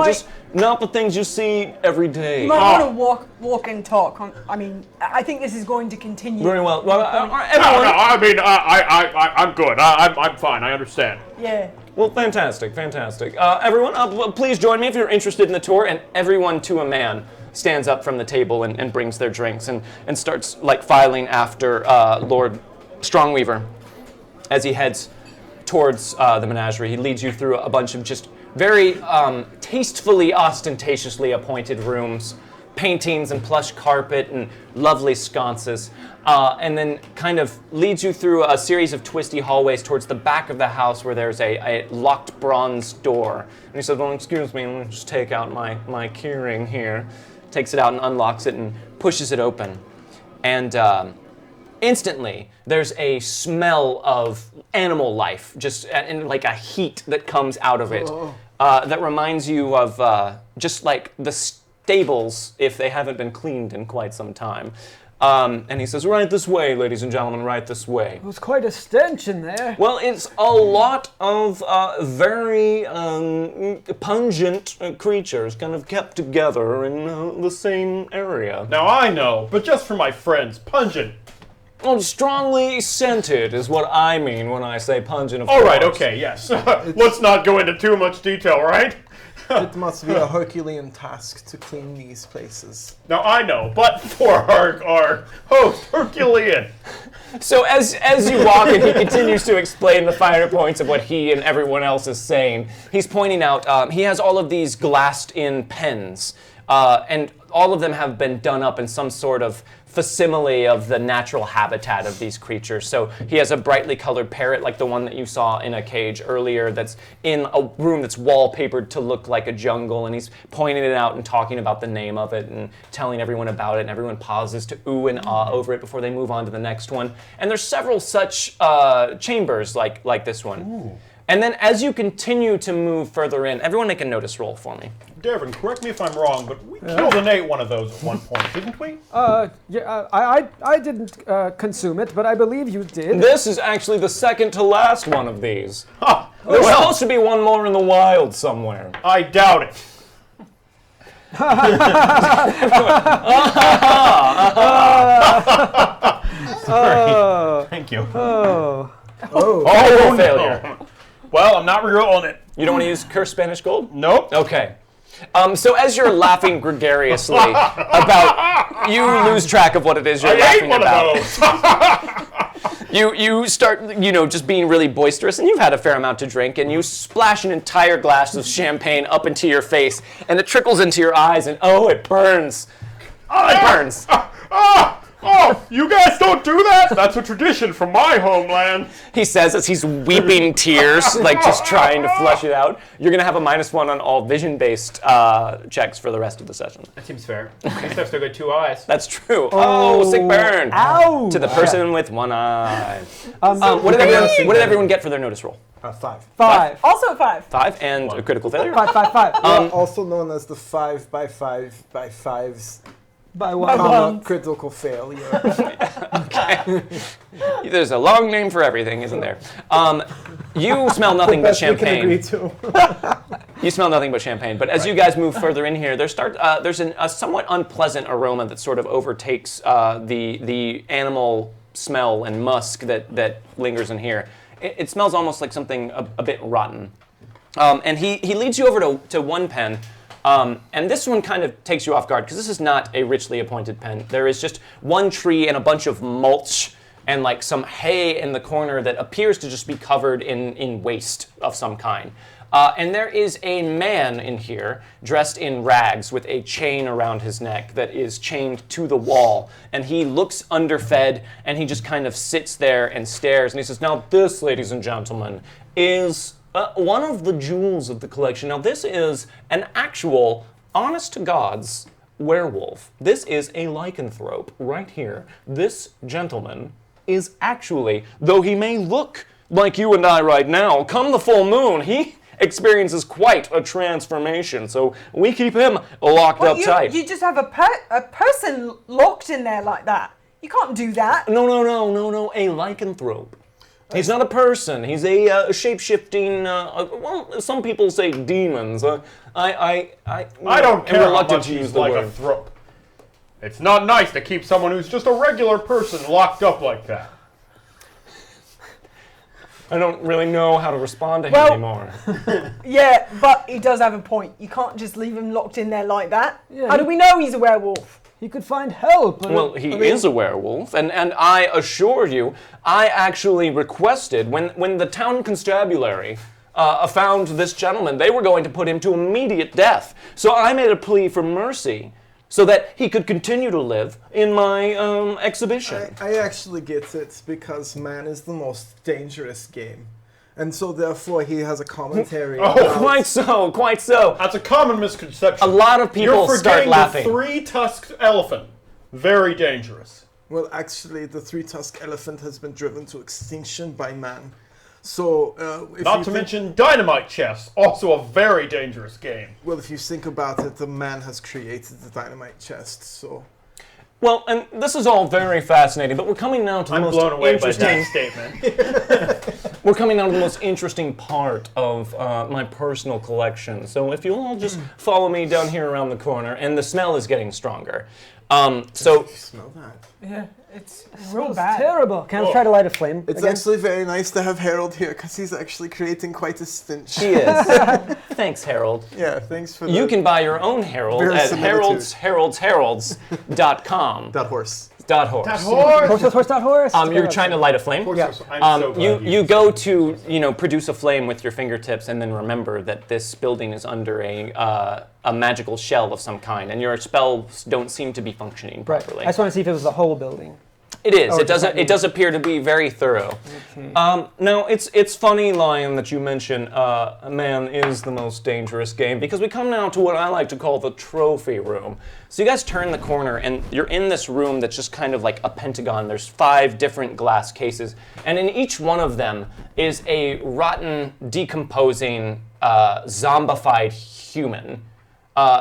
just not the things you see every day. You might want to walk and talk. I think this is going to continue. Very well. Well, everyone... I'm good. I'm fine. I understand. Yeah. Well, fantastic. Everyone, please join me if you're interested in the tour. And everyone to a man stands up from the table and brings their drinks and starts filing after Lord Strongweaver as he heads towards the menagerie. He leads you through a bunch of just very tastefully, ostentatiously appointed rooms, paintings and plush carpet and lovely sconces, and then kind of leads you through a series of twisty hallways towards the back of the house where there's a locked bronze door. And he said, well, excuse me, let me just take out my keyring here. Takes it out and unlocks it and pushes it open. And instantly, there's a smell of animal life, just and like a heat that comes out of it that reminds you of just like the stables if they haven't been cleaned in quite some time. And he says, right this way, ladies and gentlemen, right this way. It was quite a stench in there. Well, it's a lot of very pungent creatures kind of kept together in the same area. Now I know, but just for my friends, pungent. Well, strongly scented is what I mean when I say pungent, of All course. right, okay, yes. Let's not go into too much detail, right? It must be a Herculean task to clean these places. Now I know, but for our host, Herculean. So as you walk and he continues to explain the finer points of what he and everyone else is saying, he's pointing out he has all of these glassed-in pens, and all of them have been done up in some sort of facsimile of the natural habitat of these creatures. So he has a brightly colored parrot like the one that you saw in a cage earlier that's in a room that's wallpapered to look like a jungle, and he's pointing it out and talking about the name of it and telling everyone about it, and everyone pauses to ooh and ah over it before they move on to the next one. And there's several such chambers like this one. Ooh. And then as you continue to move further in, everyone make a notice roll for me. Devin, correct me if I'm wrong, but we killed and ate one of those at one point, didn't we? I didn't consume it, but I believe you did. This is actually the second to last one of these. Ha! There's supposed to be one more in the wild somewhere. I doubt it. Thank you. Oh. Oh, failure. Well, I'm not re-rolling it. You don't want to use cursed Spanish gold? Nope. Okay. So as you're laughing gregariously about, you lose track of what it is you're I laughing ate one about. of those. You start, just being really boisterous, and you've had a fair amount to drink, and you splash an entire glass of champagne up into your face, and it trickles into your eyes, and oh, it burns. Oh, it burns. Oh, you guys don't do that? That's a tradition from my homeland. He says as he's weeping tears, like just trying to flush it out. You're going to have a -1 on all vision-based checks for the rest of the session. That seems fair. At least I've still got 2 eyes. That's true. Oh, sick burn. Ow! To the person with one eye. What did everyone get for their notice roll? 5. 5. Also 5. 5 and a critical failure. 5, 5, 5. Also known as the 5 by 5 by 5s By 1. comma critical failure. There's a long name for everything, isn't there? You smell nothing but Best we can agree champagne. to. You smell nothing but champagne. But as you guys move further in here, there's a somewhat unpleasant aroma that sort of overtakes the animal smell and musk that lingers in here. It smells almost like something a bit rotten. And he leads you over to one pen. And this one kind of takes you off guard because this is not a richly appointed pen. There is just one tree and a bunch of mulch and like some hay in the corner that appears to just be covered in waste of some kind. And there is a man in here dressed in rags with a chain around his neck that is chained to the wall. And he looks underfed and he just kind of sits there and stares. And he says, now this, ladies and gentlemen, is one of the jewels of the collection. Now this is an actual, honest to God's werewolf. This is a lycanthrope right here. This gentleman is actually, though he may look like you and I right now, come the full moon, he experiences quite a transformation. So we keep him locked up tight. You just have a person locked in there like that. You can't do that. No, a lycanthrope. He's not a person. He's a shape-shifting. Well, some people say demons. I don't care how reluctant much to use he's the like word. a thrope. It's not nice to keep someone who's just a regular person locked up like that. I don't really know how to respond to him Well- anymore. Yeah, but he does have a point. You can't just leave him locked in there like that. Yeah, How do we know he's a werewolf? He could find help. Well, he is a werewolf, and I assure you, I actually requested, when the town constabulary found this gentleman, they were going to put him to immediate death. So I made a plea for mercy so that he could continue to live in my exhibition. I actually get it because man is the most dangerous game. And so therefore he has a commentary. about- Quite so. That's a common misconception. A lot of people You're start forgetting laughing. the 3-tusked elephant. Very dangerous. Well, actually, the 3-tusked elephant has been driven to extinction by man. So, if Not you to think- mention dynamite chess, also a very dangerous game. well, if you think about it, the man has created the dynamite chest. So, Well, and this is all very fascinating, but we're coming now to the I'm most blown away by interesting. that statement. We're coming now to the most interesting part of my personal collection. So if you'll all just follow me down here around the corner, and the smell is getting stronger. So you smell that? Yeah, it's real real bad. terrible. Can I try to light a flame? It's again? actually very nice to have Harold here because he's actually creating quite a stench. she is. Thanks, Harold. Yeah, thanks for You the- can buy your own Herald at Verisimilitude. heralds.com. that horse. .horse. Horse. You're trying to light a flame? Yeah. I'm so glad You go to produce a flame with your fingertips, and then remember that this building is under a magical shell of some kind, and your spells don't seem to be functioning Right. properly. I just want to see if it was the whole building. It is. Oh, It does. just like It does appear to be very thorough. Okay. Now it's funny, Lion, that you mention man is the most dangerous game, because we come now to what I like to call the trophy room. So you guys turn the corner and you're in this room that's just kind of like a pentagon. There's 5 different glass cases, and in each one of them is a rotten, decomposing, zombified human.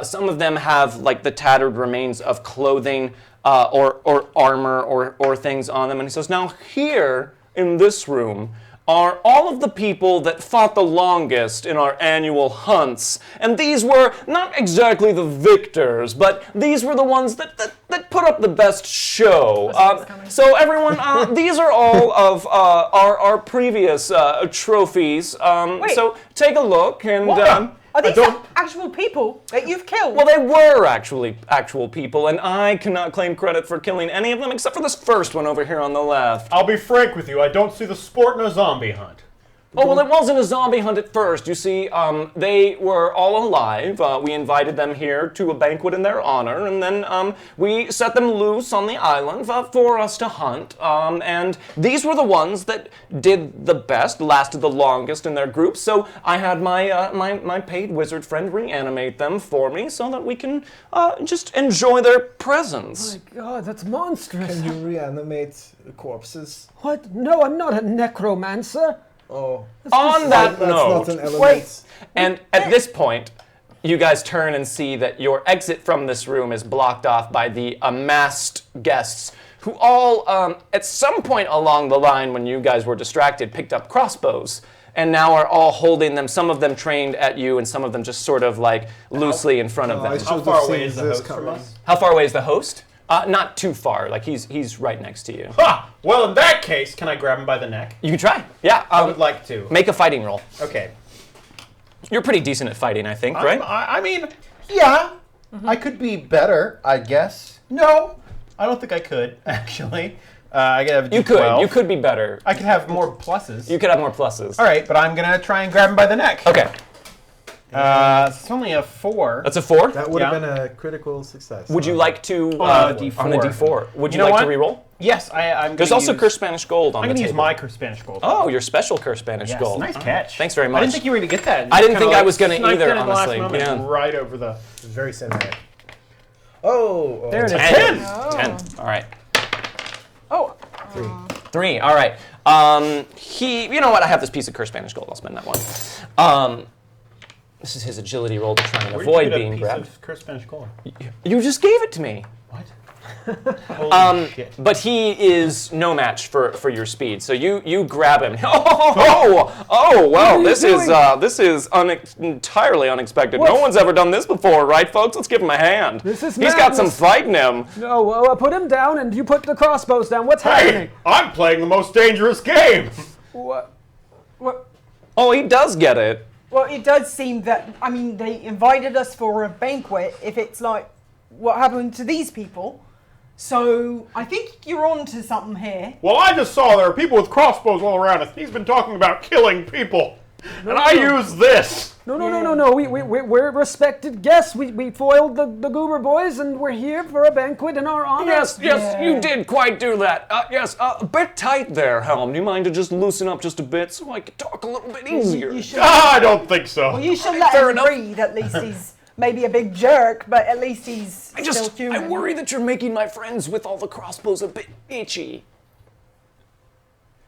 Some of them have like the tattered remains of clothing or armor or things on them. And he says, now here in this room are all of the people that fought the longest in our annual hunts. And these were not exactly the victors, but these were the ones that put up the best show. So everyone, these are all of our previous trophies. So take a look and... Are these actual people that you've killed? Well, they were actually actual people, and I cannot claim credit for killing any of them except for this first one over here on the left. I'll be frank with you, I don't see the sport in a zombie hunt. Oh, well, it wasn't a zombie hunt at first. You see, they were all alive. We invited them here to a banquet in their honor, and then we set them loose on the island for us to hunt. And these were the ones that did the best, lasted the longest in their group. So I had my paid wizard friend reanimate them for me so that we can just enjoy their presence. My God, that's monstrous. Can you reanimate corpses? What? No, I'm not a necromancer. Oh. On that That's note, not an element. Wait. and at this point, you guys turn and see that your exit from this room is blocked off by the amassed guests who all, at some point along the line when you guys were distracted, picked up crossbows and now are all holding them, some of them trained at you and some of them just sort of like loosely in front of them. How far away is the host from us? How far away is the host? Not too far, like he's right next to you. Ha! Well, in that case, can I grab him by the neck? You can try, yeah. I would like to. Make a fighting roll. Okay. You're pretty decent at fighting, I think, right? I mean, yeah. I could be better, I guess. No, I don't think I could, actually. I could have a D12. You could be better. I could have more pluses. You could have more pluses. All right, but I'm going to try and grab him by the neck. Okay. It's only a 4. That's a 4? That would have been a critical success. Would you like to... On a D4. On a D4. Would you know like what? to reroll? Yes, I'm There's gonna also use, Curse Spanish Gold on I'm the going to table. use my Curse Spanish Gold. Oh, your special Curse Spanish yes, Gold. nice catch. Thanks very much. I didn't think you were going to get that. I didn't Kinda think I was gonna sniped either, in at the last honestly. moment, Yeah. Right over the... It's very cinematic. Oh. There it is. 10. Oh. 10. All right. Oh. 3. All right. You know what? I have this piece of Curse Spanish Gold. I'll spend that one. This is his agility roll to try and avoid being grabbed. Curse Spanish Gold. You just gave it to me. What? Holy shit. But he is no match for your speed. So you grab him. Oh! Well, this is entirely unexpected. What? No one's ever done this before, right, folks? Let's give him a hand. This is He's got some madness. fight in him. No, put him down and you put the crossbows down. What's Hey, happening? I'm playing the most dangerous game. What? What? Oh, he does get it. Well, it does seem that, I mean, they invited us for a banquet, if it's like what happened to these people. So, I think you're on to something here. Well, I just saw there are people with crossbows all around us. He's been talking about killing people. And I use this. No. We're respected guests. We foiled the Goober boys and we're here for a banquet in our honor. Yes, you did quite do that. Yes, a bit tight there, Helm. Do you mind to just loosen up just a bit so I can talk a little bit easier? You should, I don't think so. well, you should let Fair him enough. breathe. At least he's maybe a big jerk, but at least he's still I human. worry that you're making my friends with all the crossbows a bit itchy.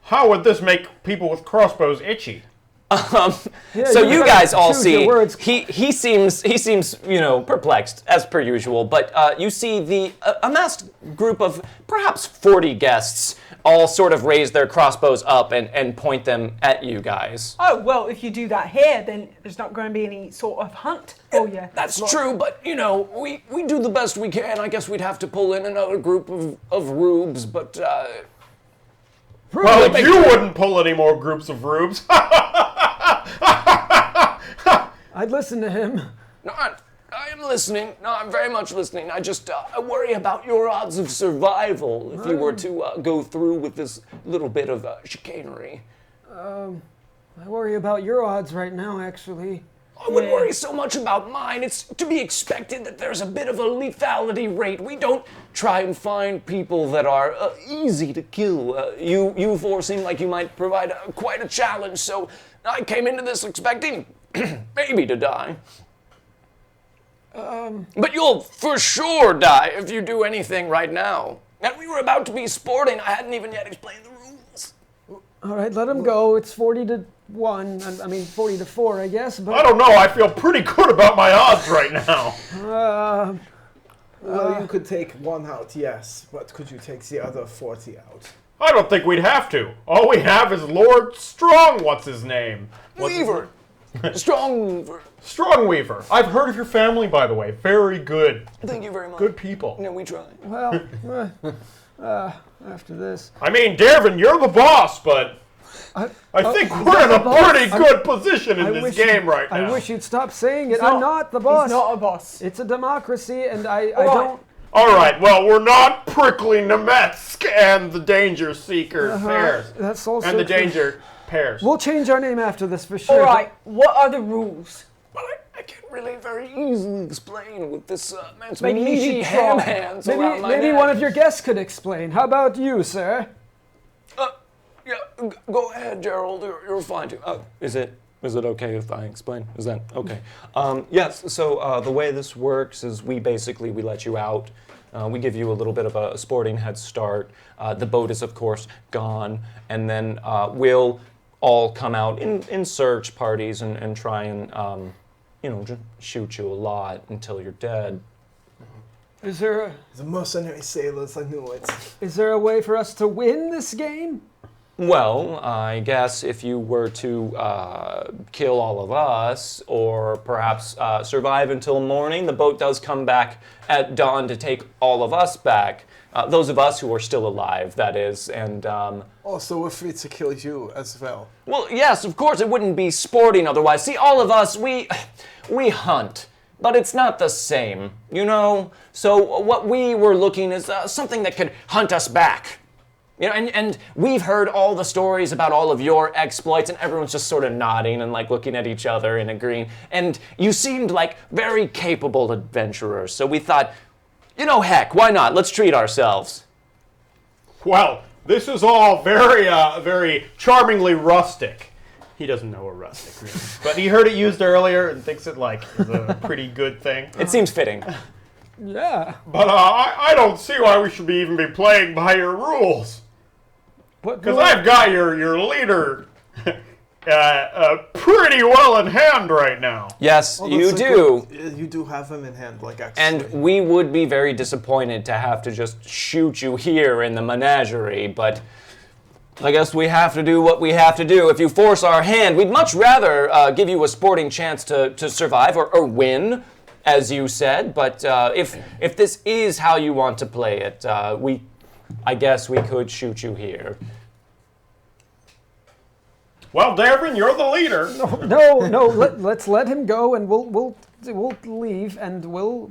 How would this make people with crossbows itchy? So you you gotta guys all choose your see words. he seems perplexed as per usual, but you see the amassed group of perhaps 40 guests all sort of raise their crossbows up and point them at you guys. Oh, well, if you do that here, then there's not going to be any sort of hunt for you. That's true, but we do the best we can. I guess we'd have to pull in another group of rubes, but Well, you wouldn't pull any more groups of rubes. I'd listen to him. I am listening. No, I'm very much listening. I just I worry about your odds of survival if you were to go through with this little bit of chicanery. I worry about your odds right now, actually. I wouldn't worry so much about mine. It's to be expected that there's a bit of a lethality rate. We don't try and find people that are easy to kill. You four seem like you might provide quite a challenge, so I came into this expecting maybe to die. But you'll for sure die if you do anything right now. And we were about to be sporting. I hadn't even yet explained the rules. All right, let him go. It's 40 to 1. I mean, 40 to 4, I guess. I But don't know. I feel pretty good about my odds right now. Well, you could take one out, yes, but could you take the other 40 out? I don't think we'd have to. All we have is Lord Strong, what's his name? Weaver. Strong Weaver. Strongweaver. I've heard of your family, by the way. Very good. Thank you very much. Good people. No, we try. Well, after this. I mean, Darvin, you're the boss, but I think we're in a pretty good position in this game right now. I wish you'd stop saying it. I'm not the boss. He's not a boss. It's a democracy, and I don't. All right, well, we're not Prickly Nemetsk and the Danger Seeker Pears. That's also And the true. Danger Pears. We'll change our name after this for sure. All right, what are the rules? Well, I can't really very easily explain with this man's Maybe you meaty should ham try. hands around my Maybe neck. one of your guests could explain. How about you, sir? Yeah, go ahead, Gerald. You're fine too. Is it okay if I explain? Is that okay? Yes. So the way this works is we let you out. We give you a little bit of a sporting head start. The boat is, of course, gone, and then we'll all come out in search parties and try and just shoot you a lot until you're dead. Is there The mercenary sailors, I knew it. a way for us to win this game? Well, I guess if you were to kill all of us, or perhaps survive until morning, the boat does come back at dawn to take all of us back. Those of us who are still alive, that is, and... Also, we're free to kill you as well. Well, yes, of course, it wouldn't be sporting otherwise. See, all of us, we hunt, but it's not the same, you know? So what we were looking is something that could hunt us back. You know, and we've heard all the stories about all of your exploits, and everyone's just sort of nodding and like looking at each other and agreeing. And you seemed like very capable adventurers, so we thought, heck, why not? Let's treat ourselves. Well, this is all very charmingly rustic. He doesn't know what rustic means, but he heard it used earlier and thinks it is a pretty good thing. It seems fitting. Yeah. But I don't see why we should even be playing by your rules. Because I've got your leader pretty well in hand right now. Yes, Oh, you that's a do. good- you do have him in hand, like actually. And we would be very disappointed to have to just shoot you here in the menagerie, but I guess we have to do what we have to do. If you force our hand, we'd much rather give you a sporting chance to survive or win, as you said. But if this is how you want to play it, I guess we could shoot you here. Well, Darvin, you're the leader. No. Let's let him go, and we'll leave, and we'll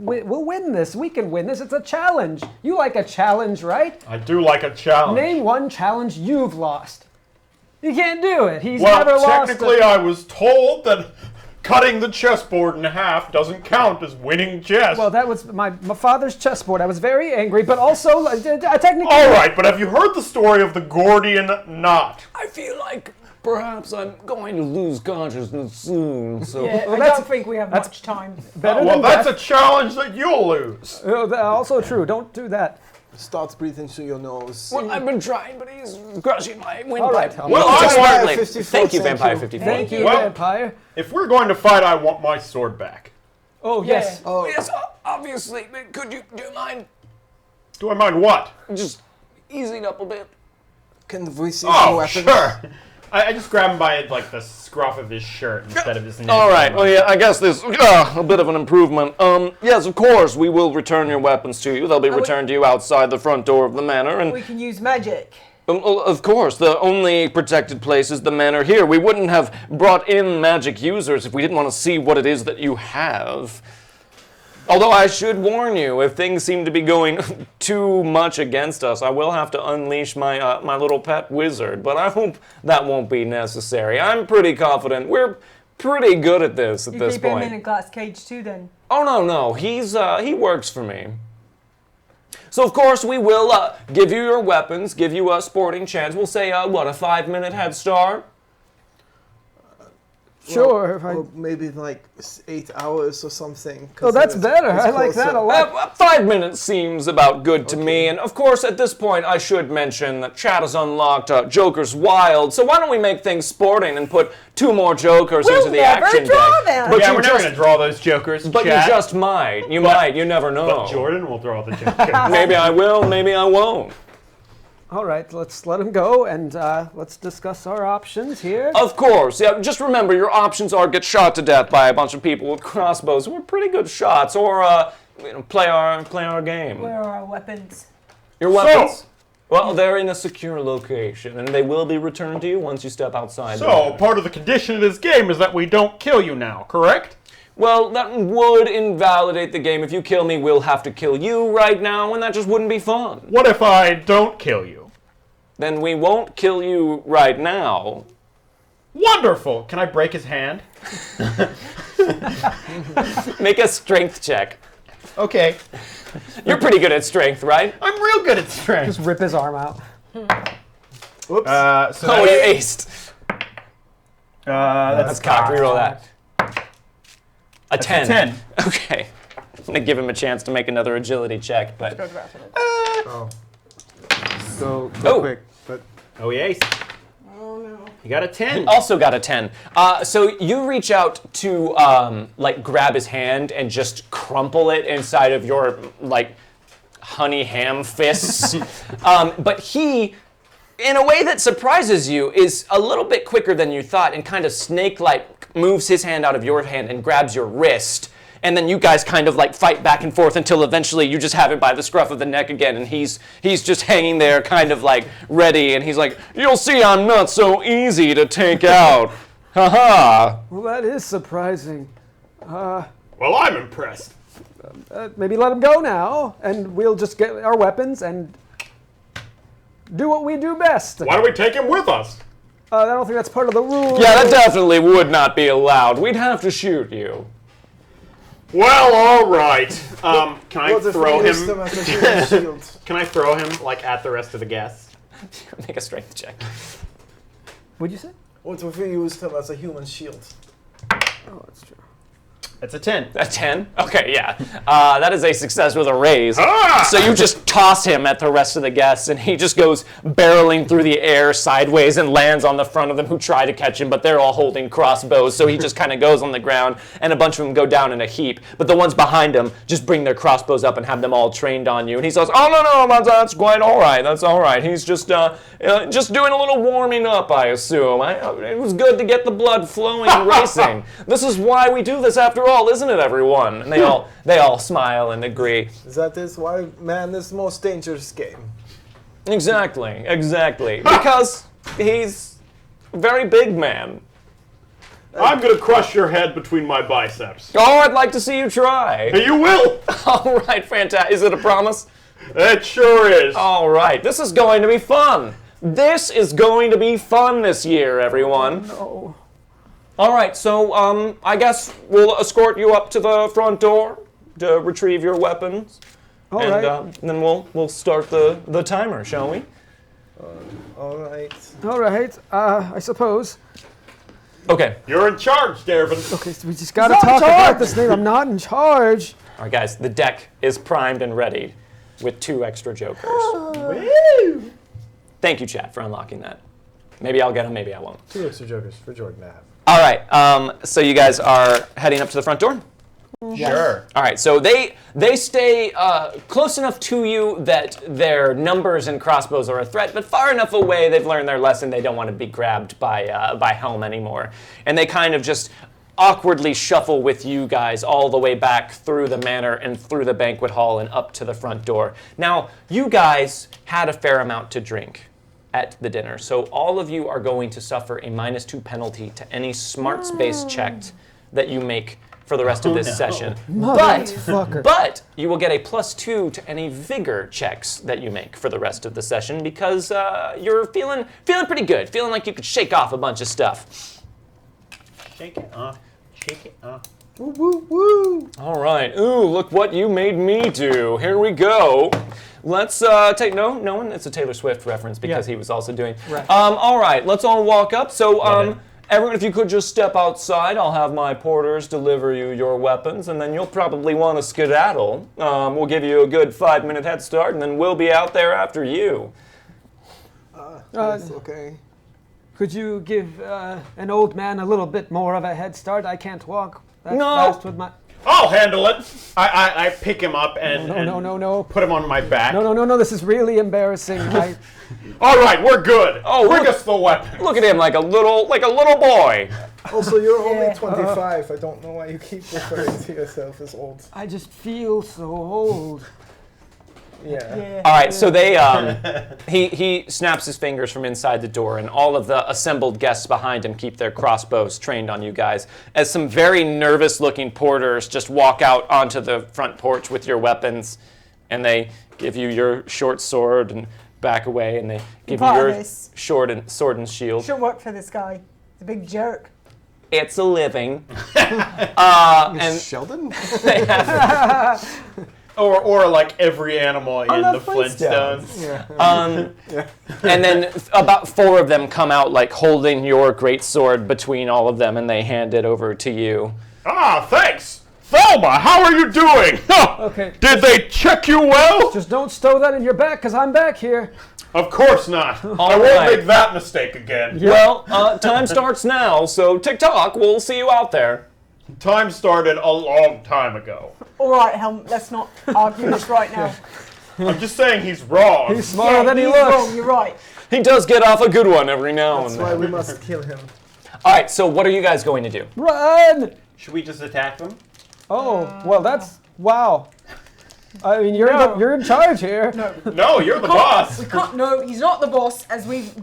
win this. We can win this. It's a challenge. You like a challenge, right? I do like a challenge. Name one challenge you've lost. You can't do it. He's never lost. Well, technically, I was told that cutting the chessboard in half doesn't count as winning chess. Well, that was my father's chessboard. I was very angry, but also technically. All right, but have you heard the story of the Gordian knot? I feel like perhaps I'm going to lose consciousness soon, so... Yeah, I that's- don't think we have much time. Better Well, than that's that. a challenge that you'll lose. Also true. Don't do that. Starts breathing through your nose. Well, I've been trying, but he's crushing my windpipe. All right. Well, I Just want- smartly. 54, Thank you, thank Vampire you. 54. Thank you, Well- Vampire. If we're going to fight, I want my sword back. Oh, yes. Oh, Yes, obviously, but do you mind Do I mind what? just easing up a bit? can we see the Oh, weapons? sure. I just grab him by the scruff of his shirt instead of his neck. All right. Well, yeah, I guess there's a bit of an improvement. Yes, of course, we will return your weapons to you. They'll be returned to you outside the front door of the manor, and We can use magic. of course, the only protected place is the manor here. We wouldn't have brought in magic users if we didn't want to see what it is that you have. Although I should warn you, if things seem to be going too much against us, I will have to unleash my my little pet wizard. But I hope that won't be necessary. I'm pretty confident. We're pretty good at this at You this keep him in a point. glass cage too, then. Oh no, he works for me. So of course we will give you your weapons, give you a sporting chance. We'll say a 5-minute head start. Sure. if I- Or maybe like 8 hours or something. Oh, that's better. I like that a lot. 5 minutes seems about good to me, and of course, at this point, I should mention that chat has unlocked Joker's Wild. So why don't we make things sporting and put 2 more Jokers into the never action draw deck? them. But Yeah, you we're never just, going to draw those jokers. but chat. you just might. You might. You never know. But Jordan will draw the jokers. Maybe I will. Maybe I won't. All right, let's let him go and let's discuss our options here. Of course, yeah. Just remember, your options are get shot to death by a bunch of people with crossbows who are pretty good shots, or play our game. Where are our weapons? Your weapons? Well, they're in a secure location, and they will be returned to you once you step outside. So, part of the condition of this game is that we don't kill you now, correct? Well, that would invalidate the game. If you kill me, we'll have to kill you right now, and that just wouldn't be fun. What if I don't kill you? Then we won't kill you right now. Wonderful! Can I break his hand? Make a strength check. Okay. You're pretty good at strength, right? I'm real good at strength. Just rip his arm out. Whoops. Oh, you aced. That's Cock, reroll that. A 10. a 10. Okay. I'm going to give him a chance to make another agility check, but... So Oh. quick, but Oh, yes. Oh no. You got a 10. Also got a 10. So you reach out to, like, grab his hand and just crumple it inside of your, like, honey ham fists. But he, in a way that surprises you, is a little bit quicker than you thought and kind of snake-like moves his hand out of your hand and grabs your wrist. And then you guys kind of like fight back and forth until eventually you just have it by the scruff of the neck again, and he's just hanging there kind of like ready, and he's like, "You'll see I'm not so easy to take out." Haha. Well, that is surprising. Well, I'm impressed. Maybe let him go now, and we'll just get our weapons and do what we do best. Why don't we take him with us? I don't think that's part of the rules. Yeah, that definitely would not be allowed. We'd have to shoot you. Well, all right. Can I what if throw we use them him? as a human shield? Can I throw him like at the rest of the guests? Make a strength check. What'd you say? What if we used him as a human shield? Oh, that's true. It's a 10. A 10? Okay, yeah. That is a success with a raise. Ah! So you just toss him at the rest of the guests, and he just goes barreling through the air sideways and lands on the front of them who try to catch him, but they're all holding crossbows, so he just kind of goes on the ground, and a bunch of them go down in a heap. But the ones behind him just bring their crossbows up and have them all trained on you. And he says, "Oh, no, that's quite all right. That's all right. He's just doing a little warming up, I assume. It was good to get the blood flowing and racing. This is why we do this after all, isn't it, everyone?" And they all smile and agree. That is why man is the most dangerous game. Exactly. Because he's a very big man. I'm gonna crush your head between my biceps. Oh, I'd like to see you try. You will. All right, fantastic. Is it a promise? It sure is. All right, this is going to be fun. This is going to be fun this year, everyone. No. All right, so I guess we'll escort you up to the front door to retrieve your weapons. All and right. Then we'll start the timer, shall we? All right. All right. I suppose. Okay. You're in charge, Dervin. Okay, so we just gotta talk about this thing. I'm not in charge. All right, guys, the deck is primed and ready with 2 extra jokers. Woo! Thank you, chat, for unlocking that. Maybe I'll get them, maybe I won't. 2 extra jokers for Jordan to have. All right, so you guys are heading up to the front door? Sure. All right, so they stay close enough to you that their numbers and crossbows are a threat, but far enough away they've learned their lesson. They don't want to be grabbed by Helm anymore. And they kind of just awkwardly shuffle with you guys all the way back through the manor and through the banquet hall and up to the front door. Now, you guys had a fair amount to drink at the dinner, so all of you are going to suffer a -2 penalty to any smarts-based check that you make for the rest of this session. Motherfucker. But you will get a +2 to any vigor checks that you make for the rest of the session because you're feeling pretty good, feeling like you could shake off a bunch of stuff. Shake it off. Shake it off. Woo, woo, woo. All right. Ooh, look what you made me do. Here we go. Let's take no one. It's a Taylor Swift reference because he was also doing. Right. All right. Let's all walk up. So everyone, if you could just step outside, I'll have my porters deliver you your weapons, and then you'll probably want to skedaddle. We'll give you a good 5-minute head start, and then we'll be out there after you. Yes, okay. Could you give an old man a little bit more of a head start? I can't walk that No. fast with my... All I'll handle it. I pick him up and No. put him on my back. No. This is really embarrassing. All right, we're good. Oh, Bring look- us the weapon. Look at him like a little boy. Also, you're only Yeah. 25. I don't know why you keep referring to yourself as old. I just feel so old. Yeah. All right, so they he snaps his fingers from inside the door, and all of the assembled guests behind him keep their crossbows trained on you guys. As some very nervous-looking porters just walk out onto the front porch with your weapons, and they give you your short sword and back away, and they give you part of your this. sword and shield. Shouldn't work for this guy. He's a big jerk. It's a living. And Sheldon? they have Or like every animal in the the Flintstones. Yeah. And then about 4 of them come out, like holding your great sword between all of them, and they hand it over to you. Ah, thanks. Thelma, how are you doing? Okay. Did they check you well? Just don't stow that in your back, because I'm back here. Of course not. I All won't right. make that mistake again. Well, time starts now, so tick-tock, we'll see you out there. Time started a long time ago. All right, Helm, let's not argue this right now. I'm just saying he's wrong. He's smarter than he he's looks. wrong, you're right. He does get off a good one every now That's and why then. we must kill him. All right, so what are you guys going to do? Run! Should we just attack them? Oh, well, that's wow. I mean, you're in charge here. No, you're the boss. We can't. No, he's not the boss, as we've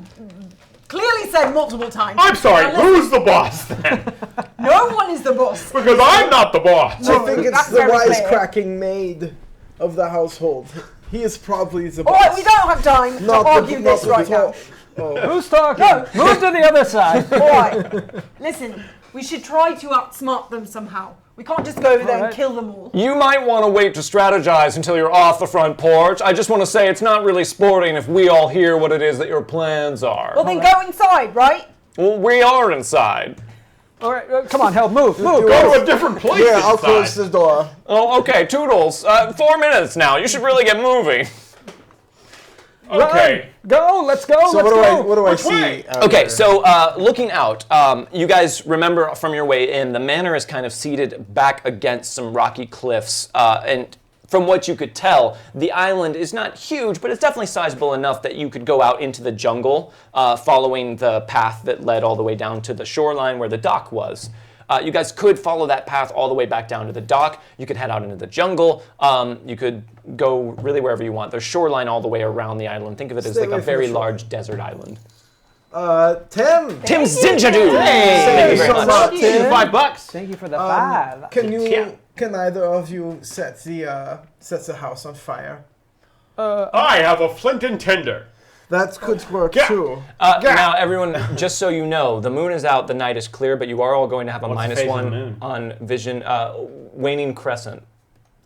clearly said multiple times. I'm sorry, Now who's the boss then? No one is the boss. Because I'm not the boss. I think it's that's the very clear. wisecracking maid of the household. He is probably the All boss. right, we don't have time to argue this right now. Who's talking? Move to the other side. All right, listen. We should try to outsmart them somehow. We can't just go over there and Alright. kill them all. You might want to wait to strategize until you're off the front porch. I just want to say it's not really sporting if we all hear what it is that your plans are. Well, then go inside, right? Well, we are inside. All right, come on, help, move. Go to a different place Yeah, I'll inside. close the door. Oh, okay, Toodles. 4 minutes now. You should really get moving. Okay. Go, let's go, So let's go. what do I Which see? way? out Okay, there? so looking out, you guys remember from your way in, the manor is kind of seated back against some rocky cliffs, and from what you could tell, the island is not huge, but it's definitely sizable enough that you could go out into the jungle, following the path that led all the way down to the shoreline where the dock was. You guys could follow that path all the way back down to the dock. You could head out into the jungle. You could go really wherever you want. There's shoreline all the way around the island. Think of it as Stay like away a from the very shoreline. large desert island. Tim. Tim Zinjadu! Hey! Thank you very so much. much. Thank you. $5. Thank you for the 5. Can either of you set the house on fire? I have a flint and tinder. That could work Yeah. too. Now, everyone, just so you know, the moon is out, the night is clear, but you are all going to have a What's the minus phase of the 1 moon? on vision. Waning crescent.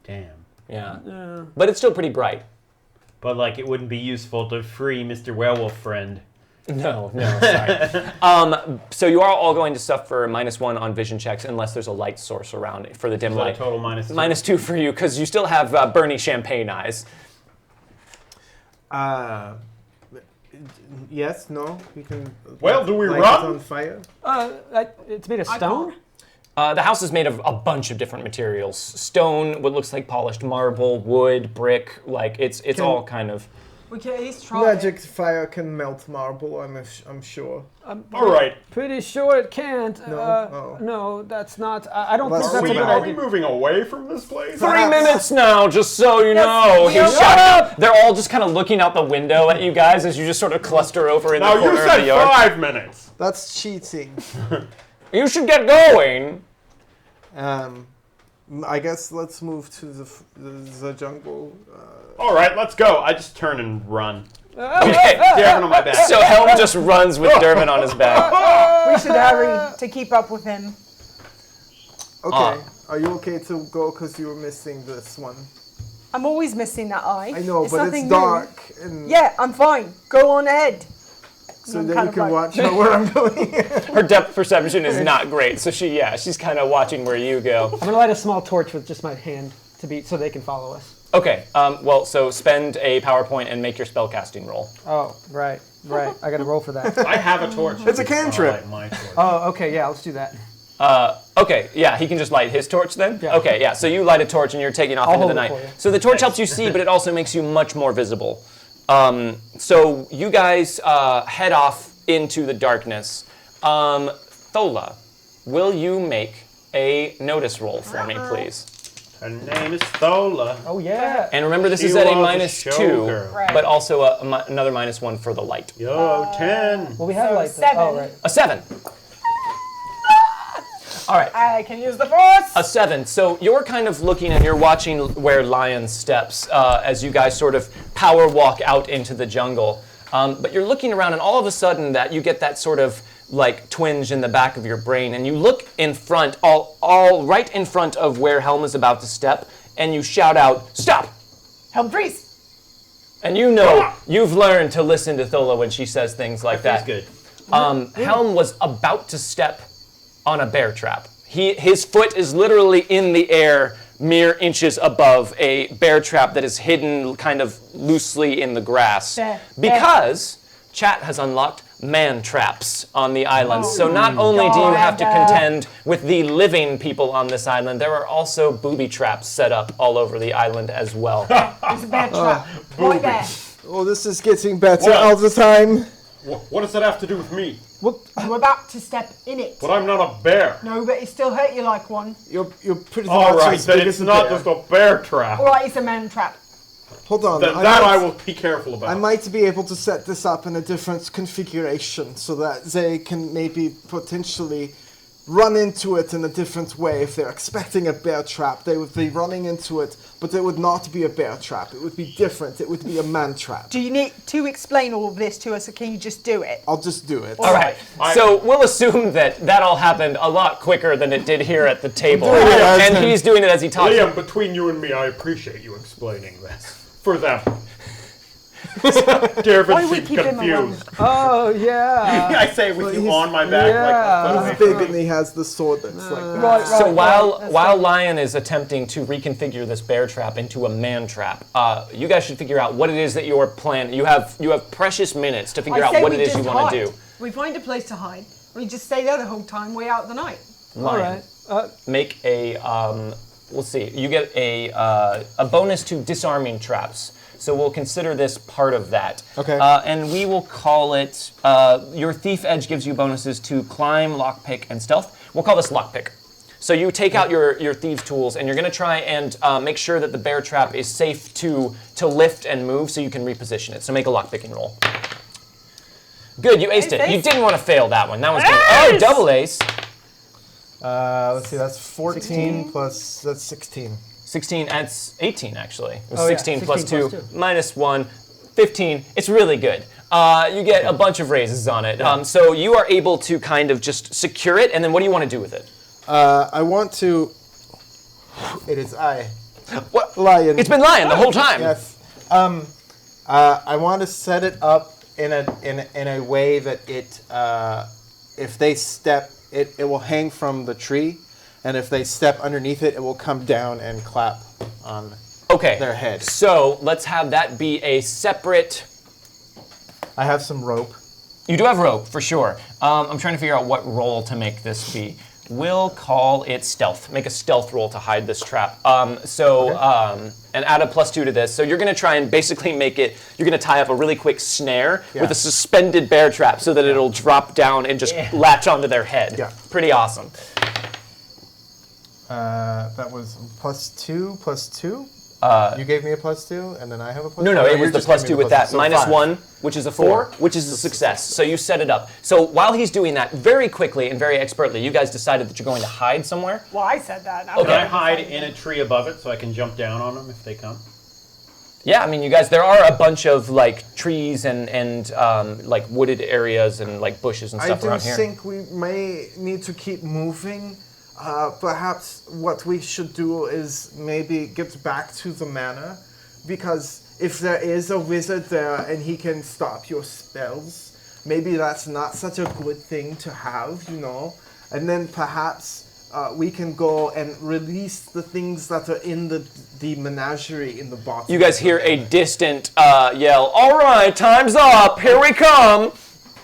Damn. Yeah. But it's still pretty bright. But like, it wouldn't be useful to free Mr. Werewolf friend. No, sorry. So you are all going to suffer minus 1 on vision checks unless there's a light source around it for the dim So a light. total minus 2. Minus 2 for you, because you still have Bernie champagne eyes. Yes, no, we can. Well, do we light run? it on fire? It's made of stone? The house is made of a bunch of different materials. Stone, what looks like polished marble, wood, brick, like it's all kind of... We can at least try. Magic fire can melt marble. I'm sure. All right. Pretty sure it can't. No? No, that's not. I don't Well, think are that's a we- good Are we idea. moving away from this place? 3 minutes now, just so you know. we are. He's shouting. They're all just kind of looking out the window at you guys as you just sort of cluster over in Now the you corner of the said yard. 5 minutes. That's cheating. You should get going. I guess let's move to the jungle. All right, let's go. I just turn and run. Okay. Darren on my back. So Helm just runs with Durbin on his back. We should hurry to keep up with him. Okay, are you okay to go because you were missing this one? I'm always missing that eye. I know, but nothing it's new. dark, and Yeah, I'm fine. Go on ahead. so I'm that kind you of can like- watch where I'm going. Her depth perception is not great, so she's kind of watching where you go. I'm gonna light a small torch with just my hand to be so they can follow us. Okay, well, so spend a PowerPoint and make your spellcasting roll. Oh, right. I gotta roll for that. I have a torch. It's a cantrip. Like my torch. Oh, okay, yeah, let's do that. Okay, yeah, he can just light his torch then? Yeah. Okay, yeah, so you light a torch and you're taking off I'll into the hold it night. for you. So the torch helps you see, but it also makes you much more visible. So you guys head off into the darkness. Thola, will you make a notice roll for me, please? Her name is Thola. Oh yeah. And remember, this She is at a was a -2, showgirl. Right. but also another -1 for the light. Yo, 10. Well, we have So like 7. Oh right. A 7. All right. I can use the force. A 7. So you're kind of looking and you're watching where Lion steps as you guys sort of power walk out into the jungle. But you're looking around and all of a sudden that you get that sort of like twinge in the back of your brain and you look in front, all right in front of where Helm is about to step, and you shout out, "Stop!" Helm freeze. And you know you've learned to listen to Thola when she says things like That's that. good. Helm was about to step on a bear trap. His foot is literally in the air, mere inches above a bear trap that is hidden kind of loosely in the grass. Bear. Because chat has unlocked man traps on the island. So not only do you have to God. contend with the living people on this island, there are also booby traps set up all over the island as well. There's a bear trap. Right there. Oh, this is getting better What? all the time. What does that have to do with me? You're about to step in it. But I'm not a bear. No, but it still hurt you like one. You're pretty All much right, as then big it's as a not bear. just a bear trap. All right, it's a man trap. Hold on. Then that I will be careful about. I might be able to set this up in a different configuration so that they can maybe potentially run into it in a different way. If they're expecting a bear trap, they would be running into it, but it would not be a bear trap. It would be different. It would be a man trap. Do you need to explain all of this to us, or can you just do it? I'll just do it. All right. So we'll assume that all happened a lot quicker than it did here at the table. doing it as And him. he's doing it as he talks. Liam, between you and me, I appreciate you explaining this. For them. Why Darvin do we seemed keep him confused. Oh yeah. I say it with you he's- on my back. Yeah. Like, He's big and he has the sword that's like that. Right. So while That's Lion is attempting to reconfigure this bear trap into a man trap, you guys should figure out what it is that you're planning. You have precious minutes to figure I out say what we it is you just want to hide. do. We find a place to hide. We just stay there the whole time, way out the night. Lion, All right. make a we'll see. You get a bonus to disarming traps. So we'll consider this part of that. Okay. And we will call it, your Thief Edge gives you bonuses to climb, lockpick, and stealth. We'll call this lockpick. So you take out your thieves' tools, and you're going to try and make sure that the bear trap is safe to lift and move so you can reposition it. So make a lockpicking roll. Good, you aced it. Ace. You didn't want to fail that one. That one's good. Oh, double ace. Let's see, that's 14 plus, that's 16. 16, that's 18 actually. It was Oh, yeah, 16 plus 16 2, plus 2. minus 1, 15. It's really good. You get a bunch of raises on it. So you are able to kind of just secure it, and then what do you want to do with it? I want to. It is I. What? Lion. It's been lying the whole time. Yes. I want to set it up in a way that it, if they step, it will hang from the tree, and if they step underneath it, it will come down and clap on Okay. their head. So let's have that be a separate. I have some rope. You do have rope for sure. I'm trying to figure out what roll to make this be. We'll call it stealth. Make a stealth roll to hide this trap. And add a +2 to this. So you're going to try and basically make it. You're going to tie up a really quick snare with a suspended bear trap so that it'll drop down and just latch onto their head. Yeah. Pretty awesome. That was +2 plus 2. You gave me a +2, and then I have a +2. No, Or it you're was the just giving +2 me with that. So Minus 5. 1, which is a 4, which is a success. So you set it up. So while he's doing that, very quickly and very expertly, you guys decided that you're going to hide somewhere. Well, I said that. Now Okay. Can I hide in a tree above it so I can jump down on them if they come? Yeah, I mean, you guys, there are a bunch of like trees and like wooded areas and like bushes and I stuff do around here. think we may need to keep moving. Perhaps what we should do is maybe get back to the manor, because if there is a wizard there and he can stop your spells, maybe that's not such a good thing to have, you know? And then perhaps we can go and release the things that are in the menagerie in the bottom. You guys hear a distant yell, "All right, time's up, here we come!"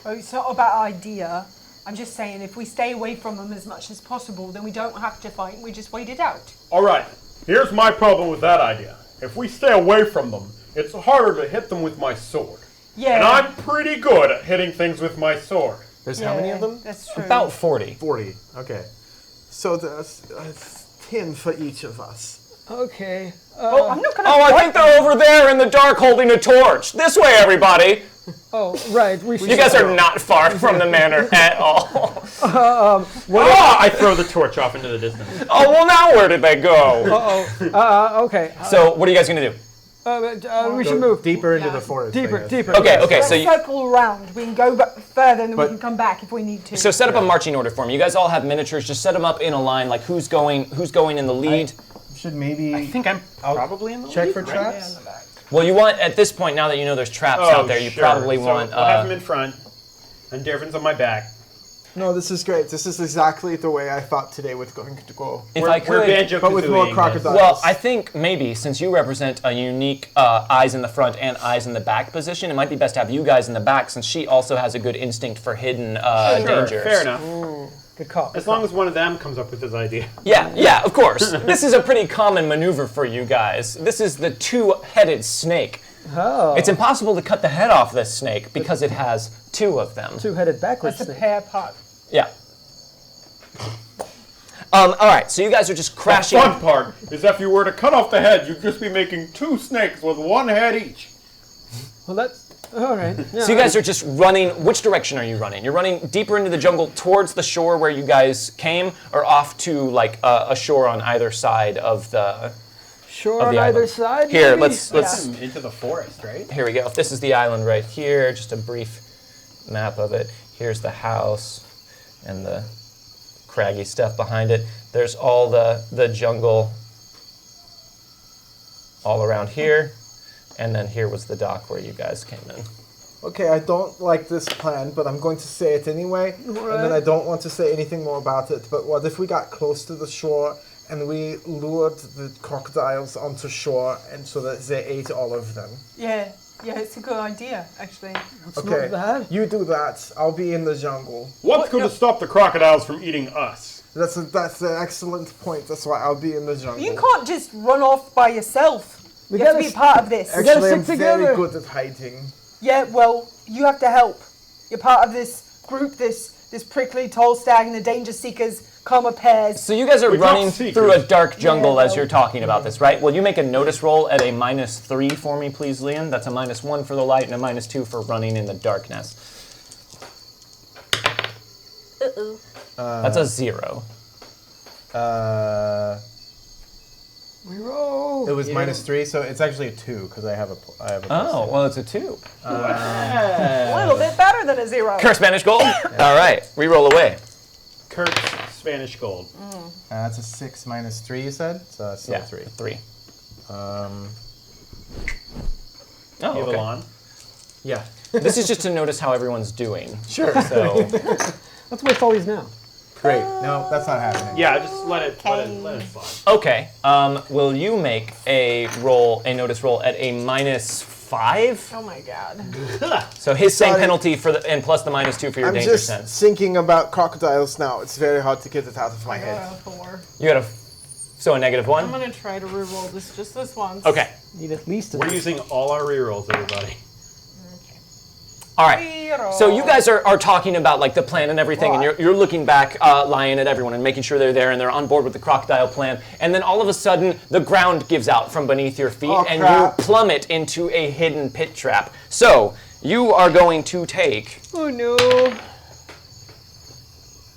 Oh, it's not about idea. I'm just saying, if we stay away from them as much as possible, then we don't have to fight. We just wait it out. All right, here's my problem with that idea. If we stay away from them, it's harder to hit them with my sword. Yeah. And I'm pretty good at hitting things with my sword. There's how many of them? That's true. About 40. 40. Okay. So there's 10 for each of us. Okay. Oh, I'm not gonna. Oh, I think they're over there in the dark holding a torch. This way, everybody. Oh, right. We You guys are not far from the manor at all. I throw the torch off into the distance. Oh, well, now where did they go? Okay. So, what are you guys going to do? We should move Deeper into the forest. I deeper. guess. Deeper. Okay, Let's so you, circle around. We can go further, and then we can come back if we need to. so set up a marching order for me. You guys all have miniatures. Just set them up in a line, like who's going in the lead. Should maybe I think I'm probably in the check lead, for right? traps. Well, you want, at this point, now that you know there's traps out there, you sure. probably So want... I'll have him in front, and Dervin's on my back. No, this is great. This is exactly the way I thought today was going to go. if We're I could... Banjo But with more Kazooieing crocodiles. Well, I think maybe, since you represent a unique eyes in the front and eyes in the back position, it might be best to have you guys in the back, since she also has a good instinct for hidden dangers. Fair enough. Good call. As long as one of them comes up with this idea. Yeah, of course. This is a pretty common maneuver for you guys. This is the two-headed snake. Oh. It's impossible to cut the head off this snake because it has two of them. Two-headed backwards That's a snake. pear pot. Yeah. All right, so you guys are just crashing. The fun part is if you were to cut off the head, you'd just be making two snakes with one head each. Well, that's all right. Yeah. So you guys are just running. Which direction are you running? You're running deeper into the jungle towards the shore where you guys came, or off to like a shore on either side of the. Shore of on the either island. side. Here, maybe? let's. Into the forest, right? Here we go. This is the island right here. Just a brief map of it. Here's the house, and the craggy stuff behind it. There's all the jungle all around here, and then here was the dock where you guys came in. Okay, I don't like this plan, but I'm going to say it anyway. And then I don't want to say anything more about it. But what if we got close to the shore and we lured the crocodiles onto shore and so that they ate all of them? Yeah, it's a good idea, actually. Okay, not bad. you do that. I'll be in the jungle. What's going to stop the crocodiles from eating us? That's an excellent point. That's why I'll be in the jungle. You can't just run off by yourself. You have to gotta be part of this. gotta Actually, I'm stick very together. good at hiding. Yeah, well, you have to help. You're part of this group, this prickly Tallstag and the Danger Seekers, comma Pears. So you guys are We're not running seekers. through a dark jungle Yeah. as you're talking about this, right? Will you make a notice roll at a -3 for me, please, Liam? That's a -1 for the light and a -2 for running in the darkness. Uh-oh. That's a 0. We roll. It was -3, so it's actually a 2 because I have a. Oh, well, it's a 2. A little bit better than a 0. Curse Spanish gold. All right, re-roll away. Kurt's Spanish gold. That's a 6 -3, you said? So that's still Yeah, 3. 3. Um, Oh, okay. Evelon. yeah. This is just to notice how everyone's doing. Sure. So, Let's wait till he's now. Great. No, that's not happening. Yeah, just let it slide. okay. Will you make a notice roll at a -5? Oh my god. So his same Sorry. penalty for and plus the -2 for your I'm danger just sense. thinking about crocodiles now. It's very hard to get it out of my head. 4. You got so a -1. I'm gonna try to reroll just this once. Okay. Need at least a We're using all our rerolls, everybody. All right. So you guys are talking about like the plan and everything, and you're looking back, lying at everyone and making sure they're there and they're on board with the crocodile plan. And then all of a sudden, the ground gives out from beneath your feet, Oh, and crap. you plummet into a hidden pit trap. So you are going to take Oh no.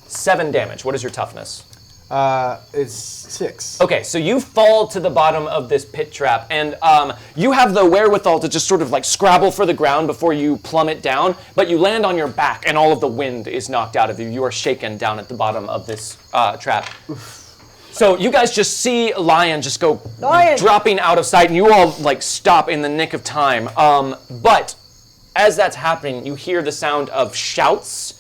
7 damage. What is your toughness? It's 6. Okay, so you fall to the bottom of this pit trap, and you have the wherewithal to just sort of like scrabble for the ground before you plummet down, but you land on your back, and all of the wind is knocked out of you. You are shaken down at the bottom of this trap. So you guys just see Lion just go dropping out of sight, and you all like stop in the nick of time. But as that's happening, you hear the sound of shouts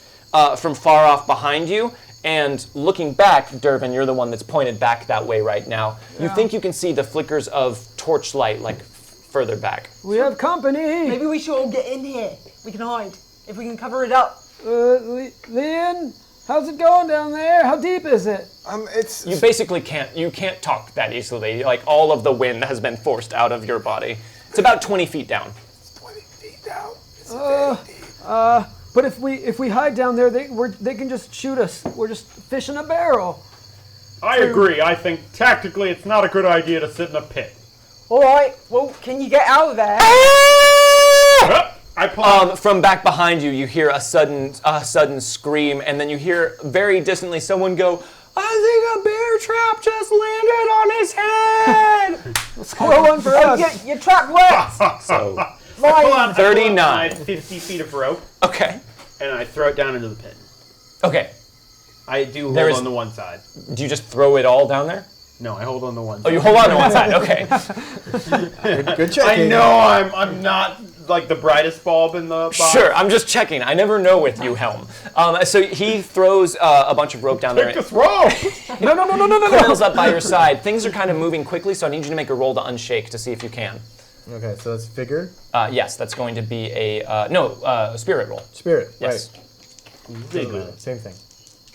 from far off behind you. And looking back, Dervin, you're the one that's pointed back that way right now. You think you can see the flickers of torchlight like further back. We have company. Maybe we should all get in here. We can hide. If we can cover it up. Leon, how's it going down there? How deep is it? It's You basically can't talk that easily. Like all of the wind has been forced out of your body. It's about 20 feet down. 20 feet down. It's very deep. But if we hide down there, they can just shoot us. We're just fish in a barrel. I agree. I think tactically it's not a good idea to sit in a pit. All right. Well, can you get out of there? I pull From back behind you, you hear a sudden scream, and then you hear very distantly someone go, "I think a bear trap just landed on his head." Score one for us. Your trap works. So Lion. 39. 50 feet of rope, Okay. and I throw it down into the pit. Okay. I do There hold is- on to one side. Do you just throw it all down there? No, I hold on to one Oh, side. you hold on to one side. Okay. Good checking. I know I'm not like the brightest bulb in the box. Sure. I'm just checking. I never know with you, Helm. So he throws a bunch of rope down there. Take this rope! No. Coils up by your side. Things are kind of moving quickly, so I need you to make a roll to unshake to see if you can. Okay, so that's figure. Yes, that's going to be a spirit roll. Spirit. Yes. Right. Same thing.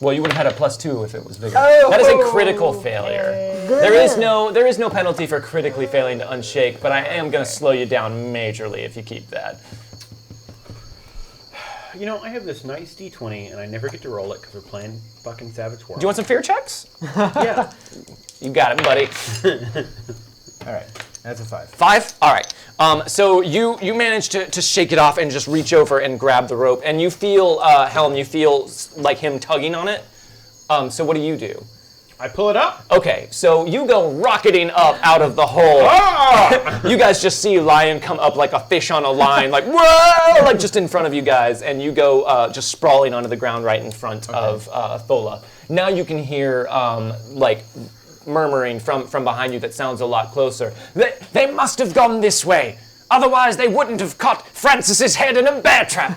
Well, you would have had a +2 if it was bigger. Oh. That is a critical failure. There is no penalty for critically failing to unshake, but I am going to slow you down majorly if you keep that. You know, I have this nice D20 and I never get to roll it because we're playing fucking Savage World. Do you want some fear checks? Yeah. You got it, buddy. All right, that's a 5. 5? All right. So you manage to shake it off and just reach over and grab the rope, and you feel, Helm, you feel like him tugging on it. So what do you do? I pull it up. Okay, so you go rocketing up out of the hole. Ah! You guys just see Lion come up like a fish on a line, like whoa, like just in front of you guys, and you go just sprawling onto the ground right in front of Thola. Now you can hear like murmuring from behind you that sounds a lot closer. They must have gone this way, otherwise they wouldn't have caught Francis's head in a bear trap.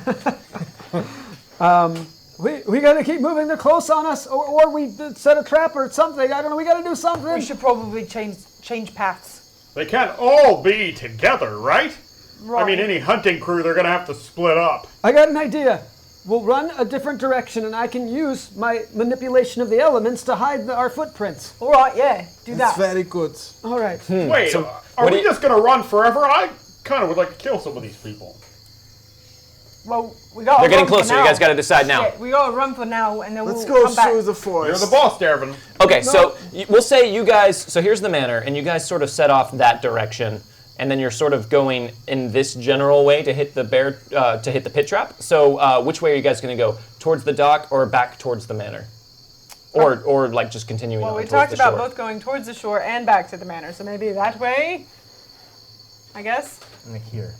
We gotta keep moving. They're close on us, or we set a trap or something. I don't know. We gotta do something. We should probably change paths. They can't all be together, right? Right. I mean, any hunting crew, they're gonna have to split up. I got an idea. We'll run a different direction, and I can use my manipulation of the elements to hide our footprints. All right. Yeah. Do That's that. very good. All right. Wait, so are what we do you- just gonna run forever? I kind of would like to kill some of these people. Well, we got. They're getting closer. You guys got to decide now. Yeah, we gotta run for now, and then Let's we'll go come back. through the You're forest. the boss, Dervin. Okay, so we'll say you guys. So here's the manor, and you guys sort of set off that direction, and then you're sort of going in this general way to hit the bear, to hit the pit trap. So which way are you guys going to go? Towards the dock or back towards the manor, or like just continuing Well, on we towards talked the about shore? both going towards the shore and back to the manor, so maybe that way. I guess. Like here.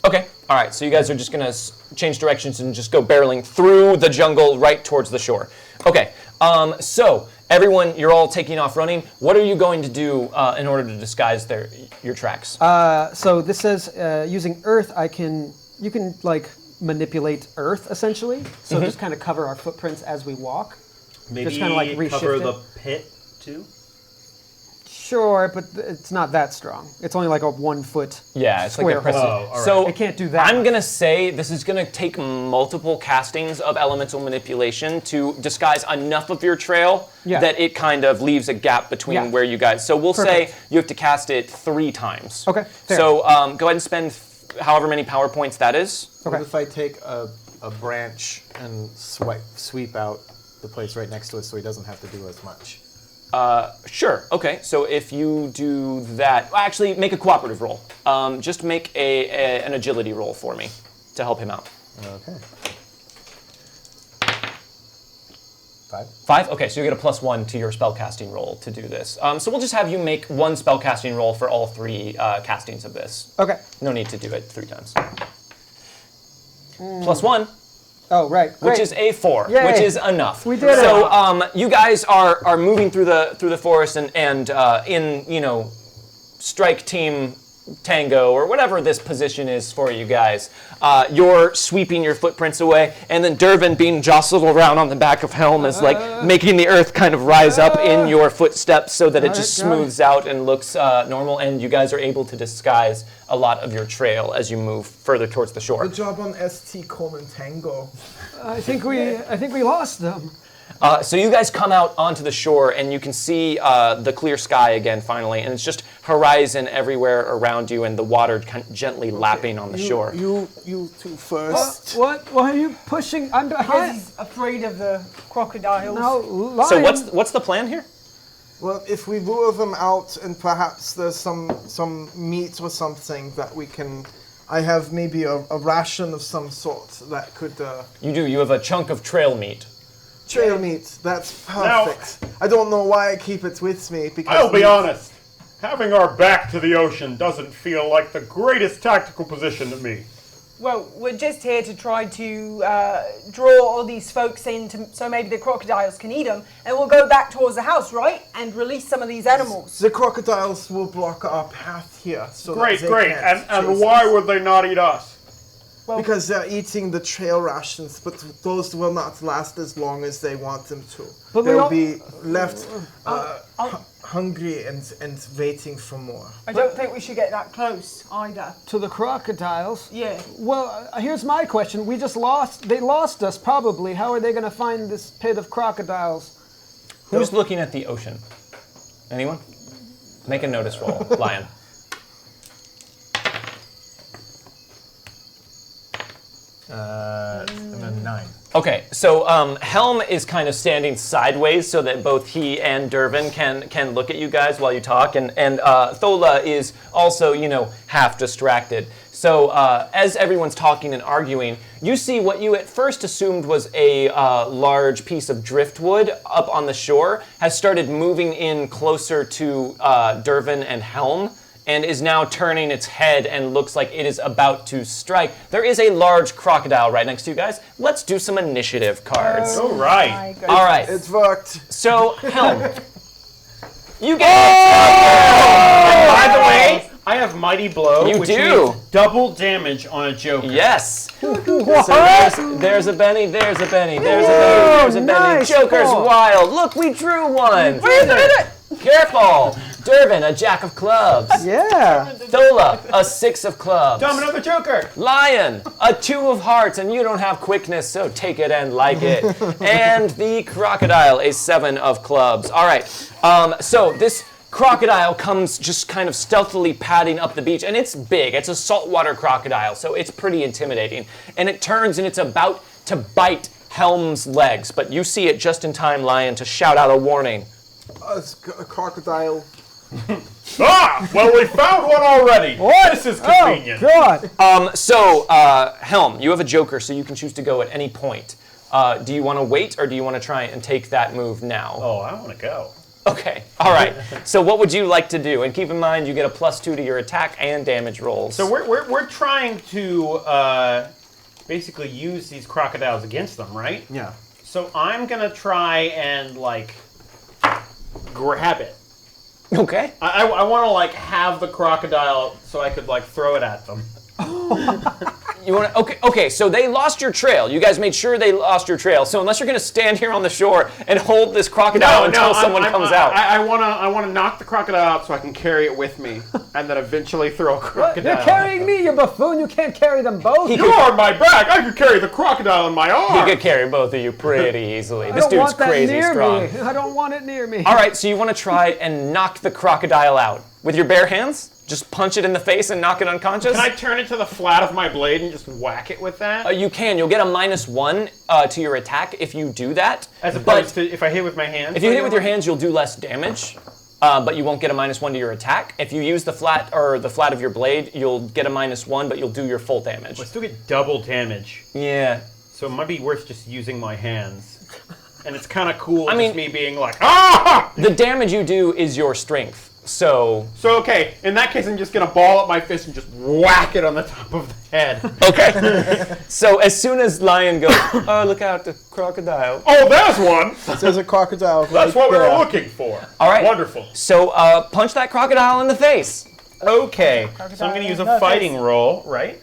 Okay, all right. So you guys are just going to change directions and just go barreling through the jungle right towards the shore. Okay. So everyone, you're all taking off running. What are you going to do in order to disguise your tracks? So this says using earth, you can like manipulate earth essentially. So just kind of cover our footprints as we walk. Maybe kinda like cover reshift the it. pit too. Sure, but it's not that strong. It's only like a 1 foot. Yeah, it's square like a press. hole. Oh, all right. So It can't do that I'm much. gonna say this is gonna take multiple castings of elemental manipulation to disguise enough of your trail Yeah. that it kind of leaves a gap between Yeah. where you guys. So we'll say Perfect. you have to cast it 3 times. Okay, fair. So go ahead and spend however many power points that is. What Okay. if I take a branch and sweep out the place right next to it so he doesn't have to do as much? Sure. Okay. So if you do that, well, actually make a cooperative roll. Just make an agility roll for me to help him out. Okay. 5. 5? Okay, so you get a +1 to your spellcasting roll to do this. So we'll just have you make 1 spellcasting roll for all 3 castings of this. Okay. No need to do it 3 times. +1, Oh, right. Great. which is a 4, Yay. which is enough. We did it. So you guys are moving through the forest and in strike team tango or whatever this position is for you guys. You're sweeping your footprints away, and then Dervin being jostled around on the back of Helm is like making the earth kind of rise up in your footsteps so that it just smooths out and looks normal, and you guys are able to disguise a lot of your trail as you move further towards the shore. Good job on ST Coleman Tango. I think we lost them. So you guys come out onto the shore, and you can see the clear sky again finally, and it's just horizon everywhere around you, and the water kind of gently lapping on the shore. You two first. What? Why are you pushing? I'm Because behind. he's afraid of the crocodiles. No, lion. So what's the plan here? Well, if we lure them out and perhaps there's some meat or something that we can... I have maybe a ration of some sort that could... You do. You have a chunk of trail meat. Trail meat, that's perfect. I don't know why I keep it with me because... I'll be honest. Having our back to the ocean doesn't feel like the greatest tactical position to me. Well, we're just here to try to draw all these folks in so maybe the crocodiles can eat them, and we'll go back towards the house, right? And release some of these animals. The crocodiles will block our path here. So Great, that they great. can't And chase why us. would they not eat us? Because they're eating the trail rations, but those will not last as long as they want them to. But we They'll don't- be left hungry and waiting for more. I don't think we should get that close either. To the crocodiles. Yeah. Well, here's my question. We just lost. They lost us probably. How are they going to find this pit of crocodiles? Who's looking at the ocean? Anyone? Make a notice roll, Lion. And then 9. Okay, so Helm is kind of standing sideways so that both he and Dervin can look at you guys while you talk, and Thola is also, half distracted. So as everyone's talking and arguing, you see what you at first assumed was a large piece of driftwood up on the shore has started moving in closer to Dervin and Helm, and is now turning its head and looks like it is about to strike. There is a large crocodile right next to you guys. Let's do some initiative cards. All right. My goodness. All right. It's worked. So, Helm, you get And by the way, I have Mighty Blow, You which do. means double damage on a Joker. Yes. So there's a Benny, there's a Benny, there's a Benny, there's a Benny. nice Joker's call. wild. Look, we drew one. Wait a minute! Careful. Dervin, a jack of clubs. Yeah. Thola, a 6 of clubs. Domino the Joker. Lion, a 2 of hearts, and you don't have quickness, so take it and like it. And the crocodile, a 7 of clubs. All right, so this crocodile comes just kind of stealthily padding up the beach, and it's big. It's a saltwater crocodile, so it's pretty intimidating. And it turns and it's about to bite Helm's legs, but you see it just in time, Lion, to shout out a warning. It's a crocodile. Well, we found one already. This is convenient. God. Helm, you have a joker, so you can choose to go at any point. Do you want to wait, or do you want to try and take that move now? Oh, I want to go. Okay, all right. So what would you like to do? And keep in mind, you get a +2 to your attack and damage rolls. So we're trying to basically use these crocodiles against them, right? Yeah. So I'm gonna try and grab it. Okay. I want to have the crocodile so I could throw it at them. You want to? Okay. So they lost your trail. You guys made sure they lost your trail. So unless you're going to stand here on the shore and hold this crocodile until someone comes out. I want to knock the crocodile out so I can carry it with me, and then eventually throw a crocodile. You're carrying me, you buffoon. You can't carry them both. You're on my back. I could carry the crocodile in my arm. He could carry both of you pretty easily. I This don't dude's want that crazy near strong. me. I don't want it near me. All right. So you want to try and knock the crocodile out with your bare hands? Just punch it in the face and knock it unconscious? Can I turn it to the flat of my blade and just whack it with that? You can. You'll get a -1 to your attack if you do that. As opposed to if I hit with my hands? If you hit it with your hands, you'll do less damage, but you won't get a -1 to your attack. If you use the flat of your blade, you'll get a -1, but you'll do your full damage. I still get double damage. Yeah. So it might be worth just using my hands. And it's kind of cool I mean- just me being like, ah! The damage you do is your strength. So Okay, in that case, I'm just going to ball up my fist and just whack it on the top of the head. okay. So as soon as Lion goes, oh, look out, the crocodile. Oh, there's one! There's a crocodile. That's what we were looking for. All right. Wonderful. So punch that crocodile in the face. Okay, so I'm going to use a fighting roll, right?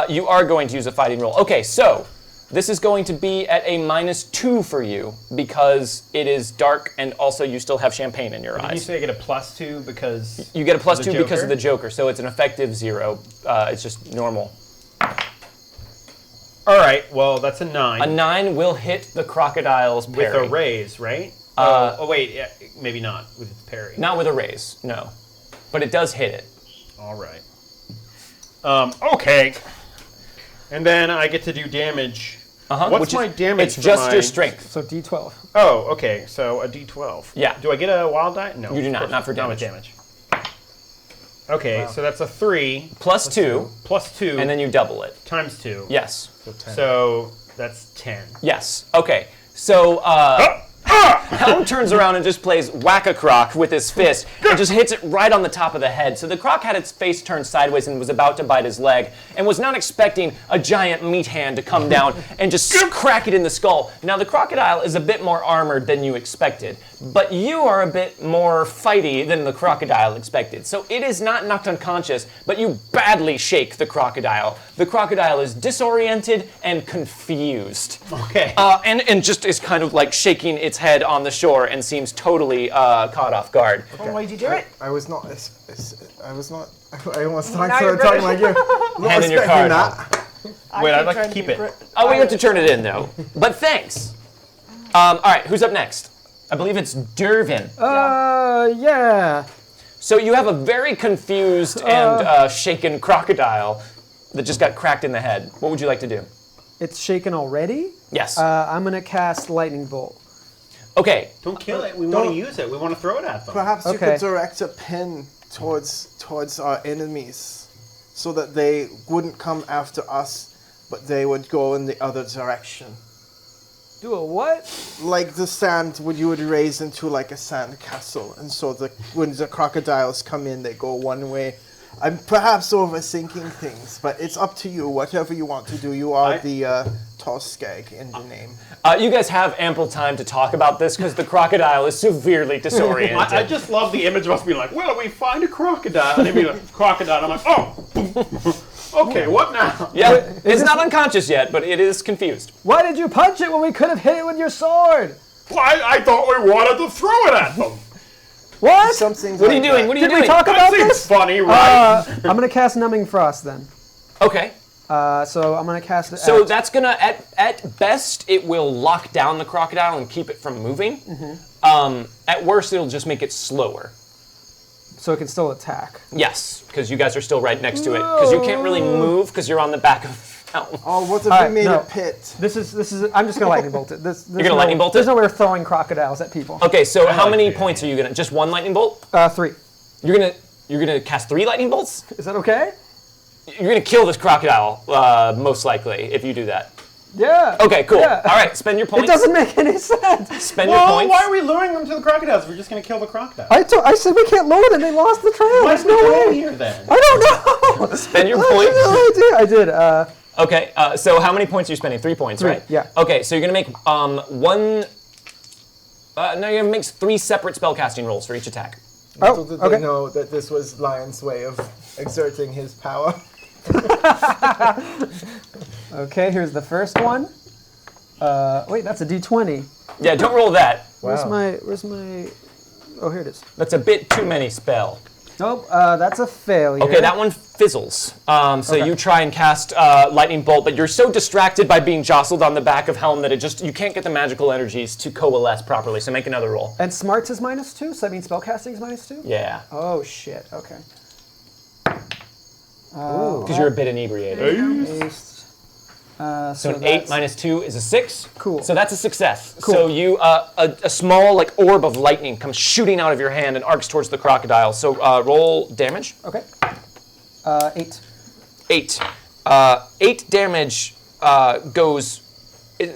You are going to use a fighting roll. Okay, so this is going to be at a -2 for you because it is dark and also you still have champagne in your Did you eyes. say I get a +2 because You get a +2 the because Joker? of the Joker, so it's an effective 0. It's just normal. All right, well, that's a 9. A 9 will hit the crocodile's with parry. a raise, right? Wait, yeah, maybe not with its parry. Not with a raise, no. But it does hit it. All right. Okay. And then I get to do damage. What's my damage? It's just your strength. So D12. Oh, okay. So a D12. Yeah. Do I get a wild die? No. You do of not, course not for with damage. Okay, so that's a 3 +2, +2 and then you double it. times 2. Yes. So that's 10. Yes. Okay. So Helm turns around and just plays whack-a-croc with his fist and just hits it right on the top of the head. So the croc had its face turned sideways and was about to bite his leg and was not expecting a giant meat hand to come down and just crack it in the skull. Now the crocodile is a bit more armored than you expected, but you are a bit more fighty than the crocodile expected. So it is not knocked unconscious, but you badly shake the crocodile. The crocodile is disoriented and confused. Okay. And just is kind of like shaking its head on the shore and seems totally caught off guard. Oh, why'd you do it? I was not. I was not. I almost Now started you're talking British. like you. Not Hand in your expecting card. that. Wait, I'd keep like to trying keep be it. Brit- Oh, we have to turn it in though. But thanks. All right, who's up next? I believe it's Dervin. Yeah. So you have a very confused and shaken crocodile that just got cracked in the head. What would you like to do? It's shaken already. Yes. I'm gonna cast lightning bolt. Okay. Don't kill it. We want to use it. We want to throw it at them. Perhaps you Okay. could direct a pin towards our enemies, so that they wouldn't come after us, but they would go in the other direction. Do a what? Like the sand, you would raise into like a sand castle, and so when the crocodiles come in, they go one way. I'm perhaps overthinking things, but it's up to you. Whatever you want to do, you are the Tallstag in the name. You guys have ample time to talk about this because the crocodile is severely disoriented. I just love the image of us being like, well, we find a crocodile. And they'd be like, crocodile. I'm like, oh, okay, what now? Yeah, it's not unconscious yet, but it is confused. Why did you punch it when we could have hit it with your sword? Well, I thought we wanted to throw it at them. What? Something. What are you doing? What are you Did doing? we talk That about seems this? funny, right? I'm gonna cast numbing frost then. Okay. So I'm gonna cast it. So at- that's gonna, at best, it will lock down the crocodile and keep it from moving. At worst, it'll just make it slower. so it can still attack. Yes, because you guys are still right next to it. Because you can't really move because you're on the back of Helm. Oh, what if Alright, we made no. a pit? This is. I'm just gonna lightning bolt it. You're gonna lightning bolt it? There's no way of throwing crocodiles at people. Okay, so how like many the points are you gonna? Just one lightning bolt? 3. You're gonna cast 3 lightning bolts? Is that okay? You're gonna kill this crocodile, most likely, if you do that. Yeah. Okay, cool. Yeah. All right, spend your It points. doesn't make any sense. Spend your Well, points. why are we luring them to the crocodiles? We're just going to kill the crocodile. I said we can't load it. They lost the trail. Why There's did we no go way. here then? I don't know. Spend your I points. have no idea. I did. Okay, so how many points are you spending? 3 points, 3, right? yeah. Okay, so you're gonna make one. No, you're gonna make 3 separate spellcasting rolls for each attack. Little did okay. they know that this was Lion's way of exerting his power. Okay, here's the first one. Wait, that's a D20. Yeah, don't roll that. Where's my? Oh, here it is. That's a bit too many spell. Nope, that's a failure. Okay, that one fizzles. So you try and cast lightning bolt, but you're so distracted by being jostled on the back of Helm that you can't get the magical energies to coalesce properly. So make another roll. And smarts is -2, so that means spellcasting is -2? Yeah, Oh, shit, okay. because you're a bit inebriated. Paste. So an 8 minus 2 is a 6. Cool. So that's a success. Cool. So you, a small like orb of lightning comes shooting out of your hand and arcs towards the crocodile. So roll damage. Okay. 8. 8. 8 damage goes.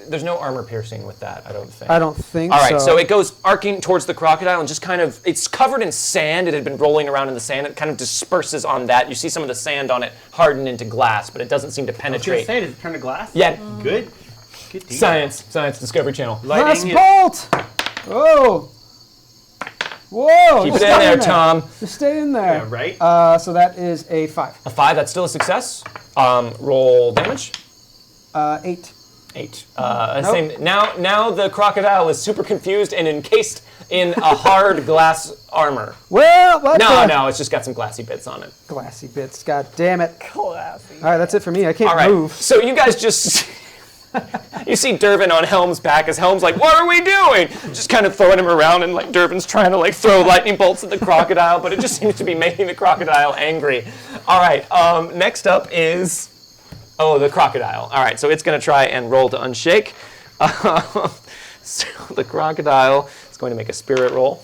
There's no armor piercing with that, I don't think. I don't think All right, so. so it goes arcing towards the crocodile and just kind of, it's covered in sand. It had been rolling around in the sand. It kind of disperses on that. You see some of the sand on it harden into glass, but it doesn't seem to I was going to penetrate. say, does it turn to glass? Yeah, Good. Good deal. Science, Discovery Channel. Last Lightning is- bolt! Oh! Whoa! Keep it just in stay there, Tom. Just stay in there. Yeah, right? So that is a 5. A 5, that's still a success. Roll damage. 8. 8. Same. Now the crocodile is super confused and encased in a hard glass armor. Well, what No, it's just got some glassy bits on it. Glassy bits. God damn it. Classy. All right, that's it for me. I can't All right. move. So you guys just you see Dervin on Helm's back as Helm's like, "What are we doing?" Just kind of throwing him around, and like Dervin's trying to like throw lightning bolts at the crocodile, but it just seems to be making the crocodile angry. All right. Next up is the crocodile. All right. So it's gonna try and roll to unshake. So the crocodile is going to make a spirit roll,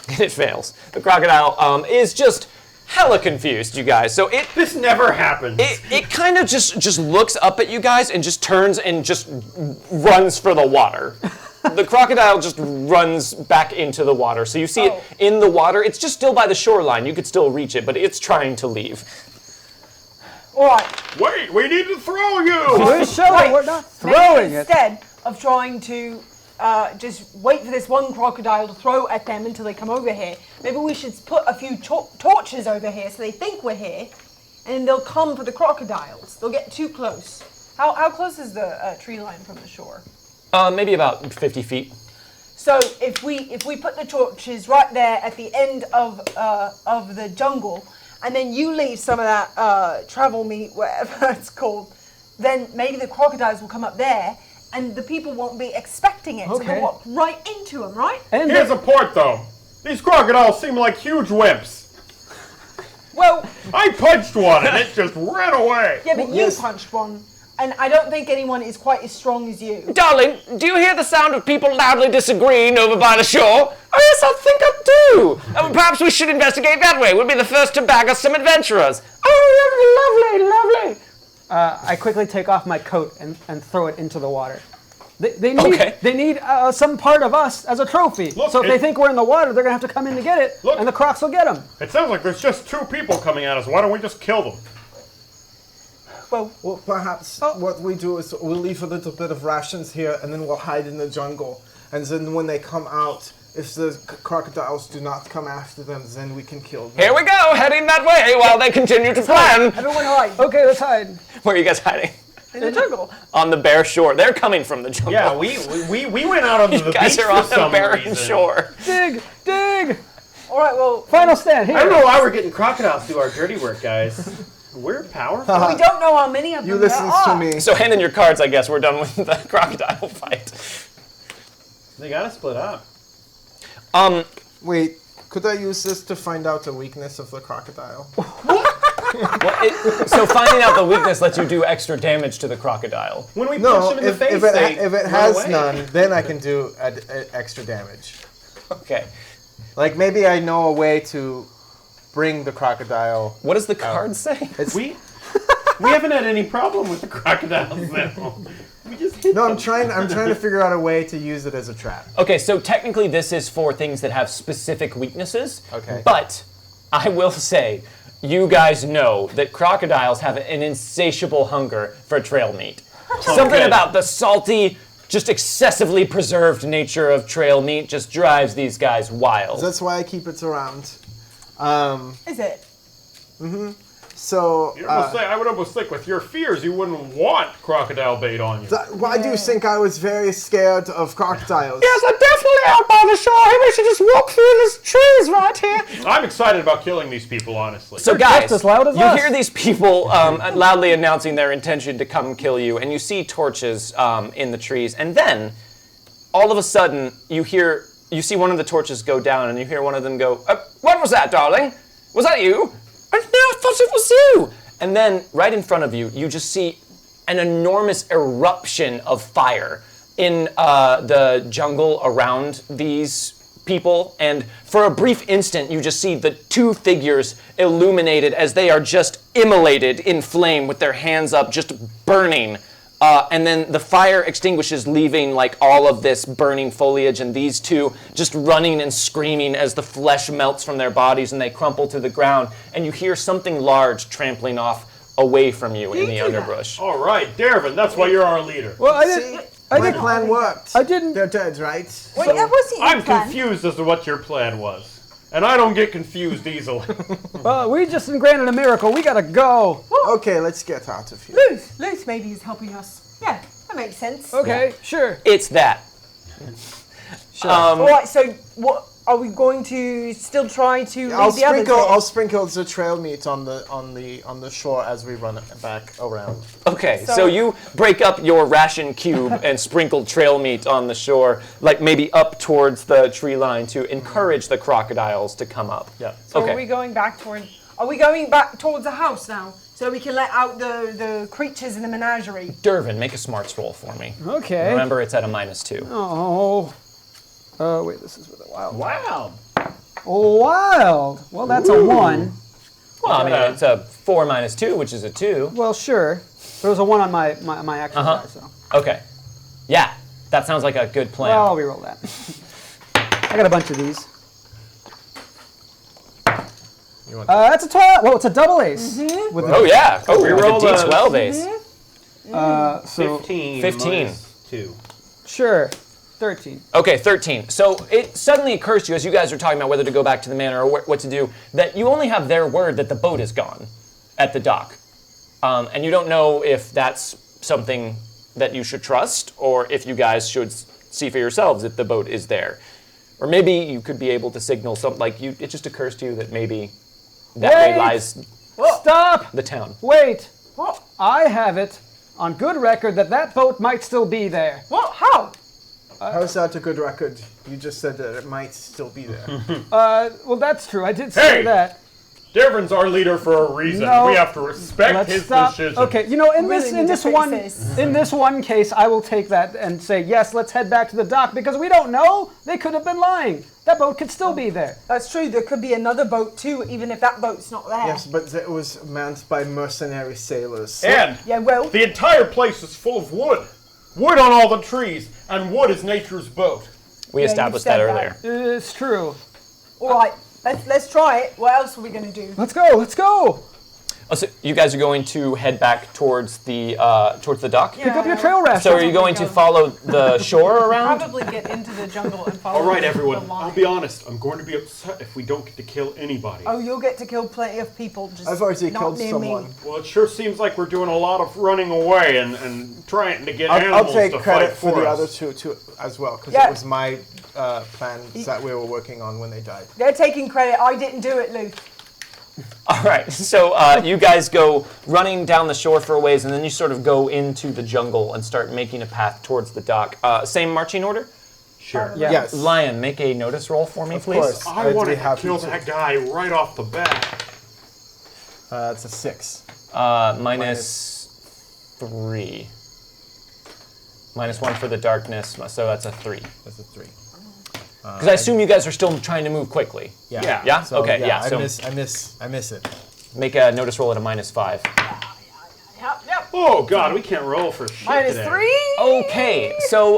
and it fails. The crocodile is just hella confused, you guys. So This never happens. it kind of just looks up at you guys and just turns and just runs for the water. The crocodile just runs back into the water. So you see it in the water. It's just still by the shoreline. You could still reach it, but it's trying to leave. All right. Wait, we need to throw you! We're showing. Right. We're not Maybe throwing it. instead of trying to just wait for this one crocodile to throw at them until they come over here, maybe we should put a few torches over here so they think we're here, and they'll come for the crocodiles. They'll get too close. How close is the tree line from the shore? Maybe about 50 feet. So if we put the torches right there at the end of the jungle, and then you leave some of that travel meat, whatever it's called, then maybe the crocodiles will come up there, and the people won't be expecting it, so Okay. they'll walk right into them, right? And Here's a point, though. These crocodiles seem like huge wimps. Well, I punched one and it just ran away. yeah, but you punched one, and I don't think anyone is quite as strong as you. Darling, do you hear the sound of people loudly disagreeing over by the shore? Oh yes, I think I do. Perhaps we should investigate that way. We'll be the first to bag us some adventurers. Oh, lovely, lovely. I quickly take off my coat and throw it into the water. They need, Okay. they need some part of us as a trophy. Look, so if they think we're in the water, they're going to have to come in to get it, Look. and the crocs will get them. It sounds like there's just 2 people coming at us. Why don't we just kill them? Well, perhaps what we do is we'll leave a little bit of rations here, and then we'll hide in the jungle. And then when they come out, if the crocodiles do not come after them, then we can kill them. Here we go, heading that way while they continue to plan. Everyone hide Okay, let's hide. Where are you guys hiding? in the jungle. On the bare shore. They're coming from the jungle. Yeah, we went out onto the You guys beach are on for the some barren reason. shore. Dig, dig. All right, well, Final stand here. I don't know why we're getting crocodiles to do our dirty work, guys. We're powerful. we don't know how many of them You there listen are. to me. So hand in your cards, I guess. We're done with the crocodile fight. They gotta split up. Wait, could I use this to find out the weakness of the crocodile? So finding out the weakness lets you do extra damage to the crocodile. When we punch No, them in the if, face, if they it run has away. none, then I can do extra damage. Okay. Like maybe I know a way to bring the crocodile. What does the card say? It's, We haven't had any problem with the crocodiles though. We just hit no, them. I'm trying to figure out a way to use it as a trap. Okay, so technically this is for things that have specific weaknesses. Okay. But I will say, you guys know that crocodiles have an insatiable hunger for trail meat. Something good. about the salty, just excessively preserved nature of trail meat just drives these guys wild. That's why I keep it around. Is it? So I would almost think with your fears, you wouldn't want crocodile bait on you. why do you think I was very scared of crocodiles? Yes, I'm definitely out by the shore. Maybe we should just walk through these trees right here. I'm excited about killing these people, honestly. So They're guys, just as loud as you us. hear these people loudly announcing their intention to come kill you, and you see torches in the trees, and then all of a sudden you see one of the torches go down, and you hear one of them go, "What was that, darling? Was that you?" "No, I thought it was you." And then right in front of you, you just see an enormous eruption of fire in the jungle around these people, and for a brief instant you just see the 2 figures illuminated as they are just immolated in flame with their hands up, just burning. And then the fire extinguishes, leaving like all of this burning foliage, and these 2 just running and screaming as the flesh melts from their bodies and they crumple to the ground, and you hear something large trampling off away from you in the underbrush. All right, Dervin, that's why you're our leader. Well, I didn't. My plan worked. I didn't. They're dead, right? Well, So- that wasn't your I'm plan. confused as to what your plan was. And I don't get confused easily. We just been granted a miracle. We gotta go. Okay, let's get out of here. Luth maybe is helping us. Yeah, that makes sense. Okay, sure. It's that. All right. So what are we going to still try to lead I'll the others? sprinkle. in? I'll sprinkle the trail meat on the shore as we run it back around. Okay, so So- you break up your ration cube and sprinkle trail meat on the shore, like maybe up towards the tree line to encourage the crocodiles to come up. Yeah. So Okay. are we going back towards the house now, so we can let out the creatures in the menagerie? Dervin, make a smarts roll for me. Okay. Remember, it's at a -2. Oh. Wait, this is with a wild. Wow. Wild. Well, that's a 1. Well, I mean, it's a 4 - 2, which is a 2. Well, sure. There was a 1 on my actual die, so. Okay. Yeah, that sounds like a good plan. Well, we roll that. I got a bunch of these. That's a 12. Well, it's a double ace. With oh, yeah. Oh, we rolled rolled a a- D12 ace. So 15. 15. -2. sure, 13. Okay, 13. So it suddenly occurs to you, as you guys are talking about whether to go back to the manor or what to do, that you only have their word that the boat is gone at the dock. And you don't know if that's something that you should trust or if you guys should see for yourselves if the boat is there. Or maybe you could be able to signal something, like it just occurs to you that maybe that way Wait! lies Stop! the town. Wait. What? I have it on good record that boat might still be there. What? How? How's that a good record? You just said that it might still be there. Well, that's true. I did say Hey! that. Devrin's our leader for a reason. No. We have to respect Let's his stop. decision. Okay, you know, in Really this need to fix one this. in this one case, I will take that and say yes. Let's head back to the dock because we don't know. They could have been lying. That boat could still be there. That's true. There could be another boat too, even if that boat's not there. Yes, but it was manned by mercenary sailors. And Yeah. Well. the entire place is full of wood. Wood on all the trees, and wood is nature's boat. We you established said that that. earlier. It's true. All right. Let's try it. What else are we gonna do? Let's go. Let's go. Oh, so you guys are going to head back towards the dock? Pick up your trail rations. So are you going to follow the shore around? Probably get into the jungle and follow. All right, the everyone. line. I'll be honest. I'm going to be upset if we don't get to kill anybody. Oh, you'll get to kill plenty of people. Just I've already not killed near someone. Me. Well, it sure seems like we're doing a lot of running away and trying to get I'll animals take to credit fight for the us. other two too, as well, because Yeah. it was my plans that we were working on when they died. They're taking credit. I didn't do it, Luke. All right, so you guys go running down the shore for a ways, and then you sort of go into the jungle and start making a path towards the dock. Same marching order? Sure. Yeah. Yes. Lion, make a notice roll for me, Of please. course. I I'd be wanted to happy kill to. that guy right off the bat. It's a 6. -3. -1 for the darkness, so that's a 3. That's a 3. Because I assume you guys are still trying to move quickly. Yeah. Yeah? So, Okay, yeah. I So miss it. make a notice roll at a -5. Yep. Oh God, we can't roll for shit today. -3. Okay, so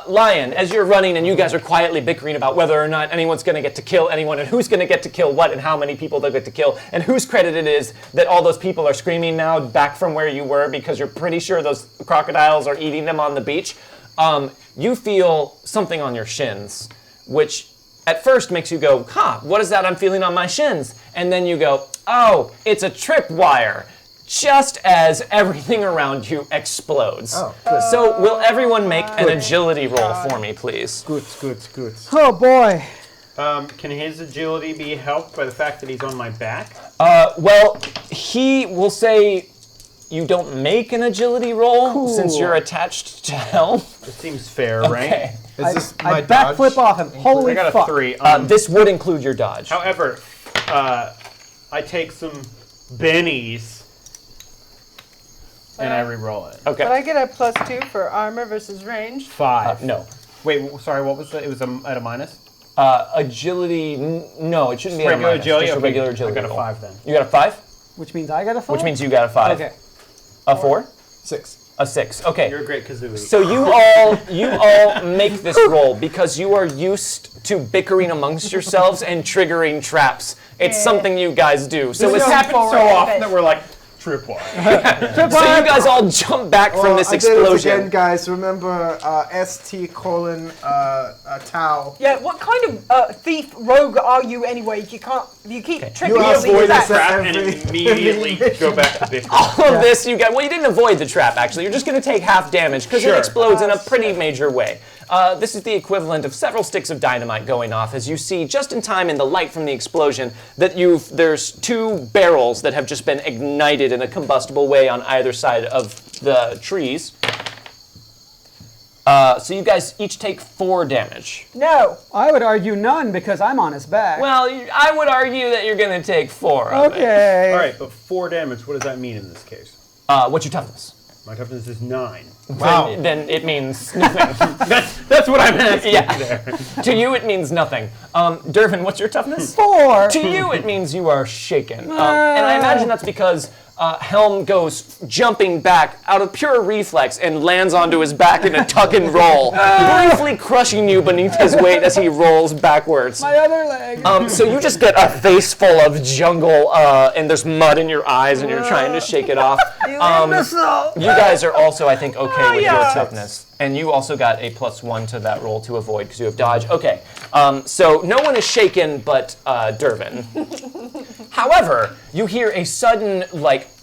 Lion, as you're running and you guys are quietly bickering about whether or not anyone's going to get to kill anyone and who's going to get to kill what and how many people they'll get to kill and whose credit it is that all those people are screaming now back from where you were because you're pretty sure those crocodiles are eating them on the beach, you feel something on your shins, which at first makes you go, what is that I'm feeling on my shins? And then you go, oh, it's a tripwire. Just as everything around you explodes. Oh, good. So will everyone make an agility roll for me, please? Good. Oh boy. Can his agility be helped by the fact that he's on my back? Well, he will say you don't make an agility roll since you're attached to Helm. It seems fair, right? Okay. Is this my I backflip dodge? off him. Holy I got fuck. a 3. This would include your dodge. However, I take some bennies and I re-roll it. Okay. But I get a +2 for armor versus range. 5. No. Wait, sorry, what was it? It was at a minus? Agility, no, it shouldn't be Regular a minus, agility? just a Okay, regular agility I got a roll. 5 then. You got a 5? Which means I got a 5? Which means you got a 5. Okay. A 4? 6. A 6. Okay. You're a great kazooie. So you all make this roll because you are used to bickering amongst yourselves and triggering traps. It's something you guys do. So this it's happens so forward. often that we're like, Tripwire. So you guys all jump back from this I did it explosion. again, guys. Remember, ST:Tau. Yeah, what kind of thief rogue are you anyway? You can't. You keep tripping You over avoid these this acts. Trap and every- immediately go back to big. All of this, you got. Well, you didn't avoid the trap. Actually, you're just going to take half damage because it Sure. explodes in a pretty major way. This is the equivalent of several sticks of dynamite going off, as you see just in time in the light from the explosion that there's 2 barrels that have just been ignited in a combustible way on either side of the trees. So you guys each take 4 damage. No. I would argue none because I'm on his back. Well, I would argue that you're going to take 4 of it. Okay. All right, but 4 damage. What does that mean in this case? What's your toughness? My toughness is 9. Wow. Then it means nothing. That's what I'm asking Yeah. there. To you, it means nothing. Dervin, what's your toughness? 4. To you, it means you are shaken. And I imagine that's because Helm goes jumping back out of pure reflex and lands onto his back in a tuck and roll, briefly crushing you beneath his weight as he rolls backwards. My other leg. So you just get a face full of jungle, and there's mud in your eyes, and you're trying to shake it off. You guys are also, I think, okay with your toughness. And you also got a +1 to that roll to avoid because you have dodge. Okay, so no one is shaken but Dervin. However, you hear a sudden,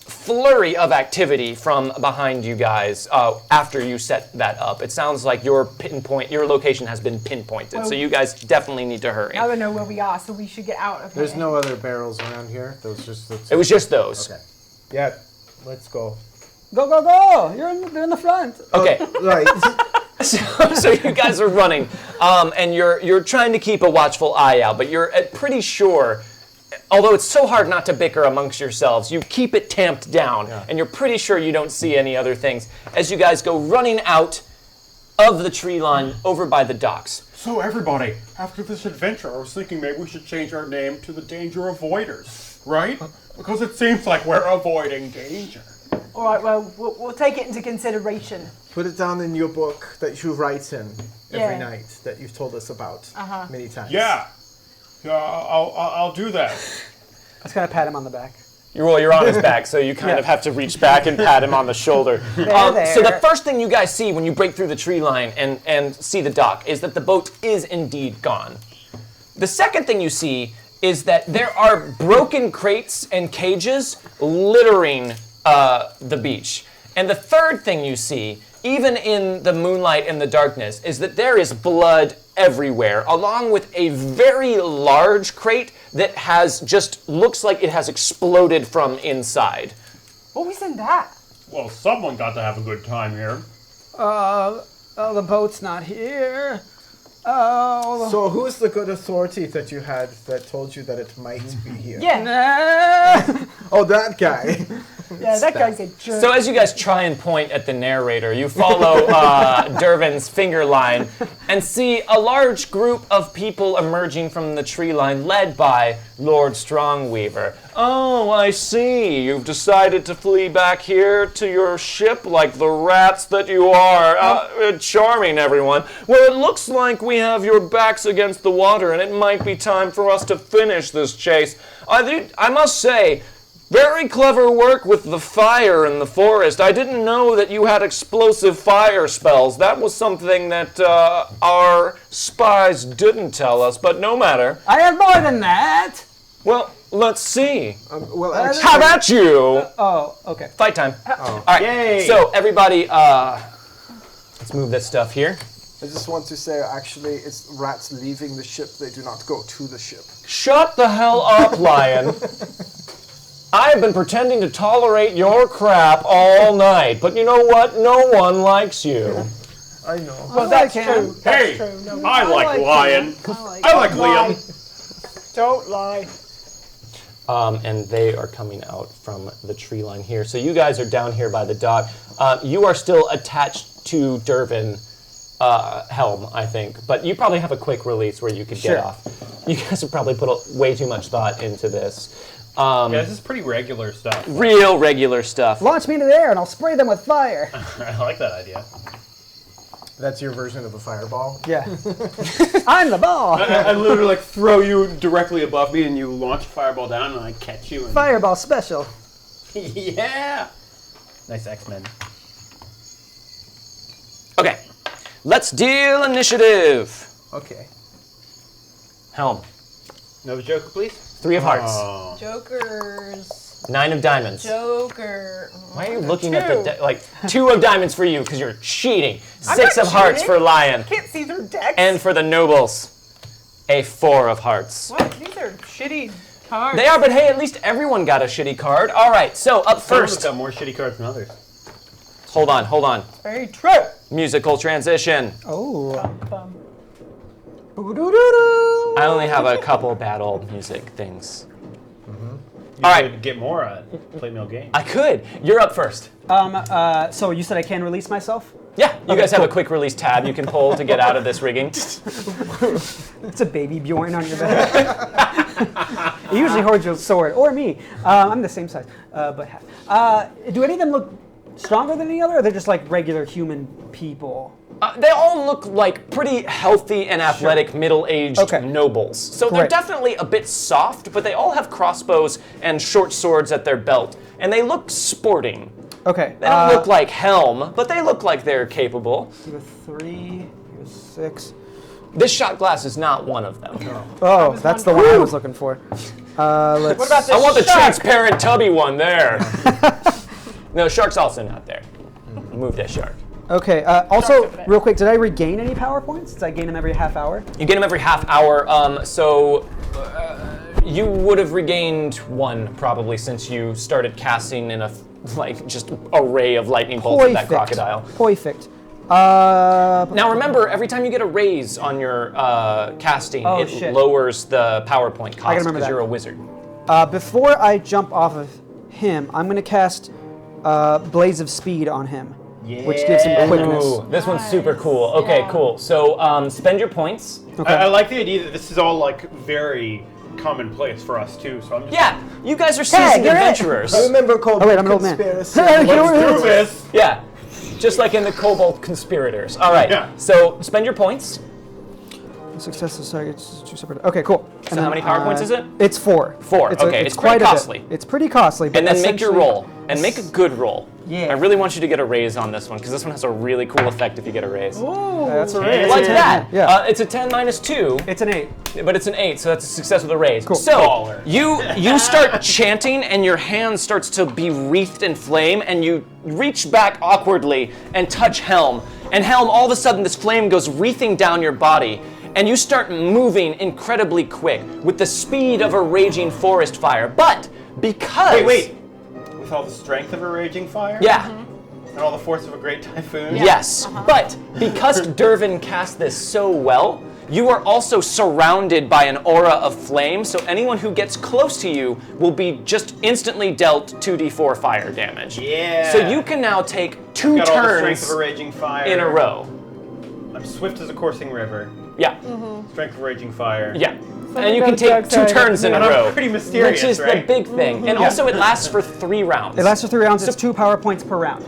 flurry of activity from behind you guys after you set that up. It sounds like your location has been pinpointed, so you guys definitely need to hurry. Now they know where we are, so we should get out of here. There's no other barrels around here. Those just. It was just those. Okay. Yeah. Let's go. Go, go, go! You're in the front. Okay. Right. So you guys are running, and you're trying to keep a watchful eye out, but you're pretty sure, although it's so hard not to bicker amongst yourselves, you keep it tamped down, and you're pretty sure you don't see any other things as you guys go running out of the tree line over by the docks. So everybody, after this adventure, I was thinking maybe we should change our name to the Danger Avoiders, right? Because it seems like we're avoiding danger. All right, well, we'll take it into consideration. Put it down in your book that you write in every Yeah. night that you've told us about many times. Yeah, I'll do that. I was gonna pat him on the back. You're on his back, so you kind of have to reach back and pat him on the shoulder. There. So the first thing you guys see when you break through the tree line and see the dock is that the boat is indeed gone. The second thing you see is that there are broken crates and cages littering the beach. And the third thing you see, even in the moonlight and the darkness, is that there is blood everywhere, along with a very large crate that looks like it has exploded from inside. What was in that? Well, someone got to have a good time here. Oh, the boat's not here. Oh. So who is the good authority that you had that told you that it might be here? Yeah, Nah. Oh, that guy. yeah, that guy's a jerk. So as you guys try and point at the narrator, you follow Dervin's finger line and see a large group of people emerging from the tree line led by Lord Strongweaver. Oh, I see. You've decided to flee back here to your ship like the rats that you are. Charming, everyone. Well, it looks like we have your backs against the water, and it might be time for us to finish this chase. I must say, very clever work with the fire in the forest. I didn't know that you had explosive fire spells. That was something that our spies didn't tell us, but no matter. I have more than that. Well, let's see. Well, actually, How about you? Oh, okay. Fight time. All right. Yay. So everybody, let's move this stuff here. I just want to say, actually, it's rats leaving the ship. They do not go to the ship. Shut the hell up, Lion. I've been pretending to tolerate your crap all night, but you know what? No one likes you. I know. well, that's true. Hey, That's true. No, I like Lion. I like Liam. Don't lie. And they are coming out from the tree line here. So you guys are down here by the dock. You are still attached to Dervin Helm, I think, but you probably have a quick release where you could get off. You guys have probably put way too much thought into this. Yeah, this is pretty regular stuff. Real regular stuff. Launch me into the air and I'll spray them with fire. I like that idea. That's your version of a fireball. Yeah. I'm the ball. I literally throw you directly above me, and you launch a fireball down, and I catch you. And Fireball special. Yeah. Nice X-Men. Okay, let's deal initiative. Okay. Helm, Another joker, please. 3 of hearts, Oh. Jokers. 9 of diamonds. Joker. Why are you looking at the like 2 of diamonds for you because you're cheating. I'm 6 not of hearts cheating. for Lion, Can't see through decks. and for the nobles, a 4 of hearts. What? These are shitty cards. They are, but hey, at least everyone got a shitty card. All right, so up Some of us first. got more shitty cards than others. Hold on. Very true. Musical transition. Oh. Bum. I only have a couple bad old music things. You All right. could get more plate mail game. I could. You're up first. So you said I can release myself? Yeah, you Okay, guys have a cool. quick release tab you can pull to get out of this rigging. It's a baby Bjorn on your back. It usually holds your sword, or me. I'm the same size, but half. Do any of them look stronger than the other, or they're just like regular human people? They all look like pretty healthy and athletic middle-aged Okay. nobles. So they're Great. definitely a bit soft, but they all have crossbows and short swords at their belt. And they look sporting. Okay. They don't look like Helm, but they look like they're capable. You have 3, you have 6. This shot glass is not one of them. Oh, that's the one I was looking for. Let's. What about this I want the shark? transparent tubby one there. No, shark's also not there. Move that shark. Okay. Also, real quick, did I regain any power points? Did I gain them every half hour? You get them every half hour, you would have regained 1 probably since you started casting in a just array of lightning bolts at that crocodile. Perfect. Now remember, every time you get a raise on your casting, Oh, it shit. lowers the PowerPoint cost remember because that. you're a wizard. Before I jump off of him, I'm going to cast Blaze of Speed on him, which gives him quickness. Ooh, this one's super cool. Okay, Yeah. cool. So spend your points. Okay. I like the idea that this is all like very commonplace for us too. So I'm just Yeah, you guys are seasoned you're it. adventurers. I remember called Oh, wait, I'm an old man. conspiracy. Hey, let's do this. Yeah, just like in the Cobalt Conspirators. All right, Yeah. so spend your points. Successful targets, 2 separate. Okay, cool. So how many power points is it? It's 4. 4, okay, it's pretty quite a bit. costly. It's pretty costly. But And then make your essentially- roll, and make a good roll. Yeah. I really want you to get a raise on this one, because this one has a really cool effect if you get a raise. That's a Okay. raise. Like It's a 10, that. Yeah. It's a 10 minus 2, It's an 8. but it's an 8, so that's a success with a raise. Cool. So Baller. you start chanting, and your hand starts to be wreathed in flame, and you reach back awkwardly and touch Helm. And Helm, all of a sudden, this flame goes wreathing down your body, and you start moving incredibly quick with the speed of a raging forest fire. But because Wait. With all the strength of a raging fire? yeah. And all the force of a great typhoon? Yes, but because Dervin cast this so well, you are also surrounded by an aura of flame, so anyone who gets close to you will be just instantly dealt 2d4 fire damage. Yeah. So you can now take 2 Got all the strength turns of a raging fire. in a row. I'm swift as a coursing river. Yeah, Strength of raging fire. yeah. And you can about the dark take 2 side. turns in a And I'm row. pretty mysterious, Which is right? the big thing. And also it lasts for 3 rounds. It lasts for 3 rounds. It's 2 power points per round.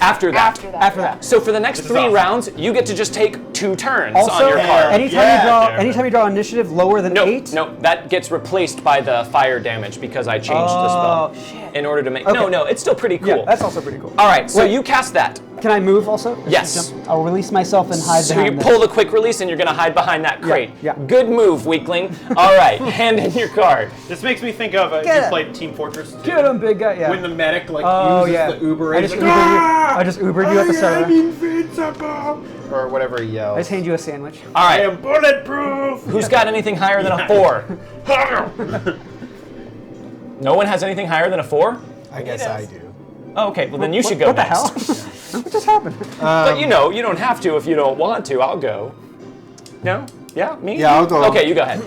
After that. After that. So for the next This is 3 awesome. rounds, you get to just take 2 turns Also, on your card. anytime you draw initiative lower than 8. No, that gets replaced by the fire damage because I changed the spell. Shit. In order to make Okay. No, it's still pretty cool. Yeah, that's also pretty cool. All right, so Wait. you cast that. Can I move also? Yes. I'll release myself and hide So you behind this. pull the quick release and you're gonna hide behind that crate. yeah. Good move, weakling. All right, hand in your card. This makes me think of, Get you him. played Team Fortress 2. Get him, big guy. Yeah. When the medic Oh, uses yeah. the Uber I and just he's Ubered like, you. I just Ubered you at the start. I'm invincible! Or whatever he I yells. just hand you a sandwich. All I right, am bulletproof! who's got anything higher than a 4? No one has anything higher than a 4? I guess I do. Oh, okay, well then you should go What the next. hell? What just happened? But you don't have to if you don't want to. I'll go. No? Yeah, me? Yeah, I'll go. Okay, you go ahead.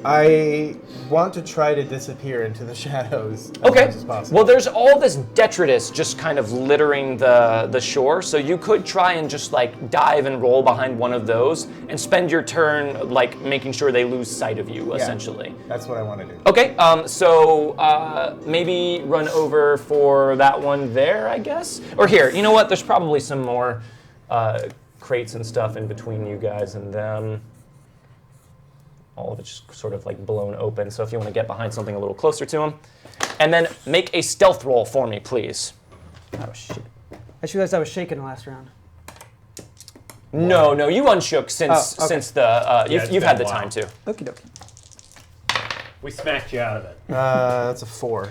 I want to try to disappear into the shadows as Okay. much as possible. Well, there's all this detritus just kind of littering the shore, so you could try and just like dive and roll behind one of those and spend your turn like making sure they lose sight of you, essentially. That's what I want to do. Okay, so maybe run over for that one there, I guess? Or here, you know what? There's probably some more crates and stuff in between you guys and them. all of it's just sort of like blown open. So if you want to get behind something a little closer to him. And then make a stealth roll for me, please. Oh, shit. I just realized I was shaken last round. No, you unshook since okay. since the it's you've been had the a while. time to. Okie dokie. We smacked you out of it. That's a 4.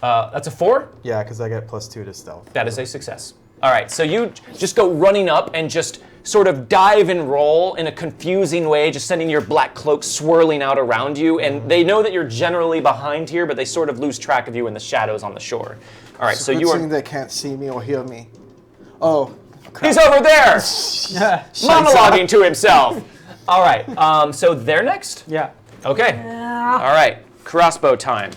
That's a 4. Yeah, because I get +2 to stealth. That is a success. All right, so you just go running up and just sort of dive and roll in a confusing way, just sending your black cloak swirling out around you. And they know that you're generally behind here, but they sort of lose track of you in the shadows on the shore. All right, so Good you thing are. they can't see me or hear me. Oh, He's over there, monologuing to himself. All right, so they're next. Yeah. Okay. All right, crossbow time.